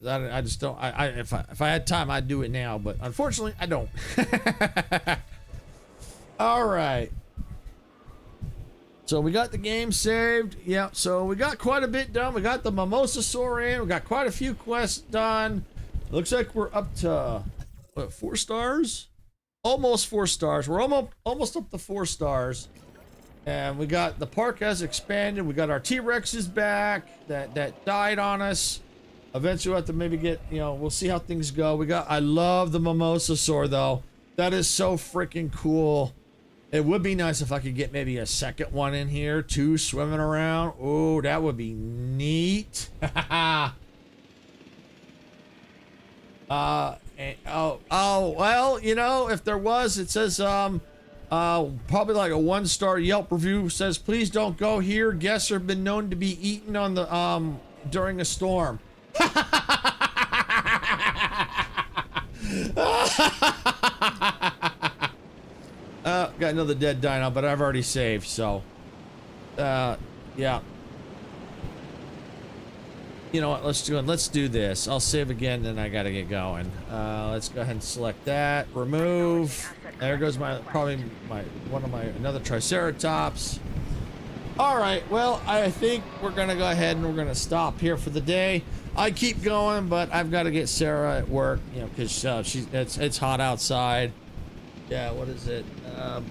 I just don't. If I had time, I'd do it now, but unfortunately, I don't. All right. So we got the game saved. Yeah. So we got quite a bit done. We got the Mimosasaur in. We got quite a few quests done. Looks like we're up to what, 4 stars? Almost 4 stars. We're almost up to 4 stars. And we got the park has expanded. We got our T-Rexes back that died on us. Eventually we'll have to maybe get, we'll see how things go. I love the Mimosasaur though. That is so freaking cool. It would be nice if I could get maybe a second one in here too, swimming around. Oh, that would be neat. Well, if there was, it says probably like a 1-star Yelp review says, please don't go here. Guests have been known to be eaten on the during a storm. Got another dead dino, but I've already saved, so yeah. You know what, let's do this. I'll save again, then I gotta get going. Let's go ahead and select that. Remove. There goes another Triceratops. All right, well, I think we're gonna go ahead and we're gonna stop here for the day. I keep going, but I've got to get Sarah at work, because it's hot outside. Yeah, what is it?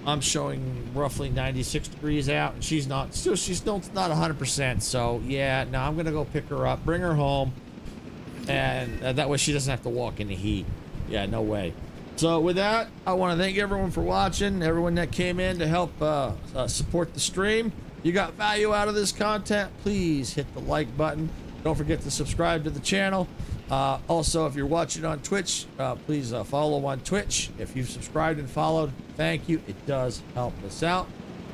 I'm showing roughly 96 degrees out, and she's not 100%. So yeah, no, I'm gonna go pick her up, bring her home, and that way she doesn't have to walk in the heat. Yeah, no way. So with that, I want to thank everyone for watching, everyone that came in to help support the stream. You got value out of this content, please hit the like button. Don't forget to subscribe to the channel. Also, if you're watching on Twitch, please follow on Twitch. If you've subscribed and followed, thank you. It does help us out.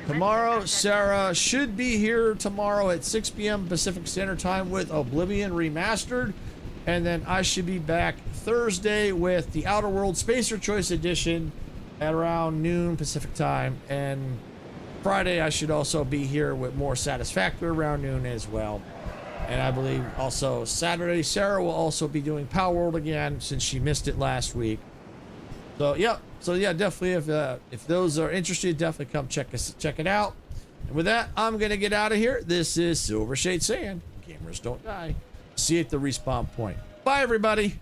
Tomorrow, Sarah should be here tomorrow at 6 p.m. Pacific Standard Time with Oblivion Remastered. And then I should be back Thursday with the Outer World Spacer Choice Edition at around noon Pacific Time. And Friday, I should also be here with more Satisfactory around noon as well. And I believe also Saturday, Sarah will also be doing Power World again since she missed it last week. So yeah, definitely if those are interested, definitely come check it out. And with that, I'm gonna get out of here. This is Silvershade saying, gamers don't die. See you at the respawn point. Bye, everybody.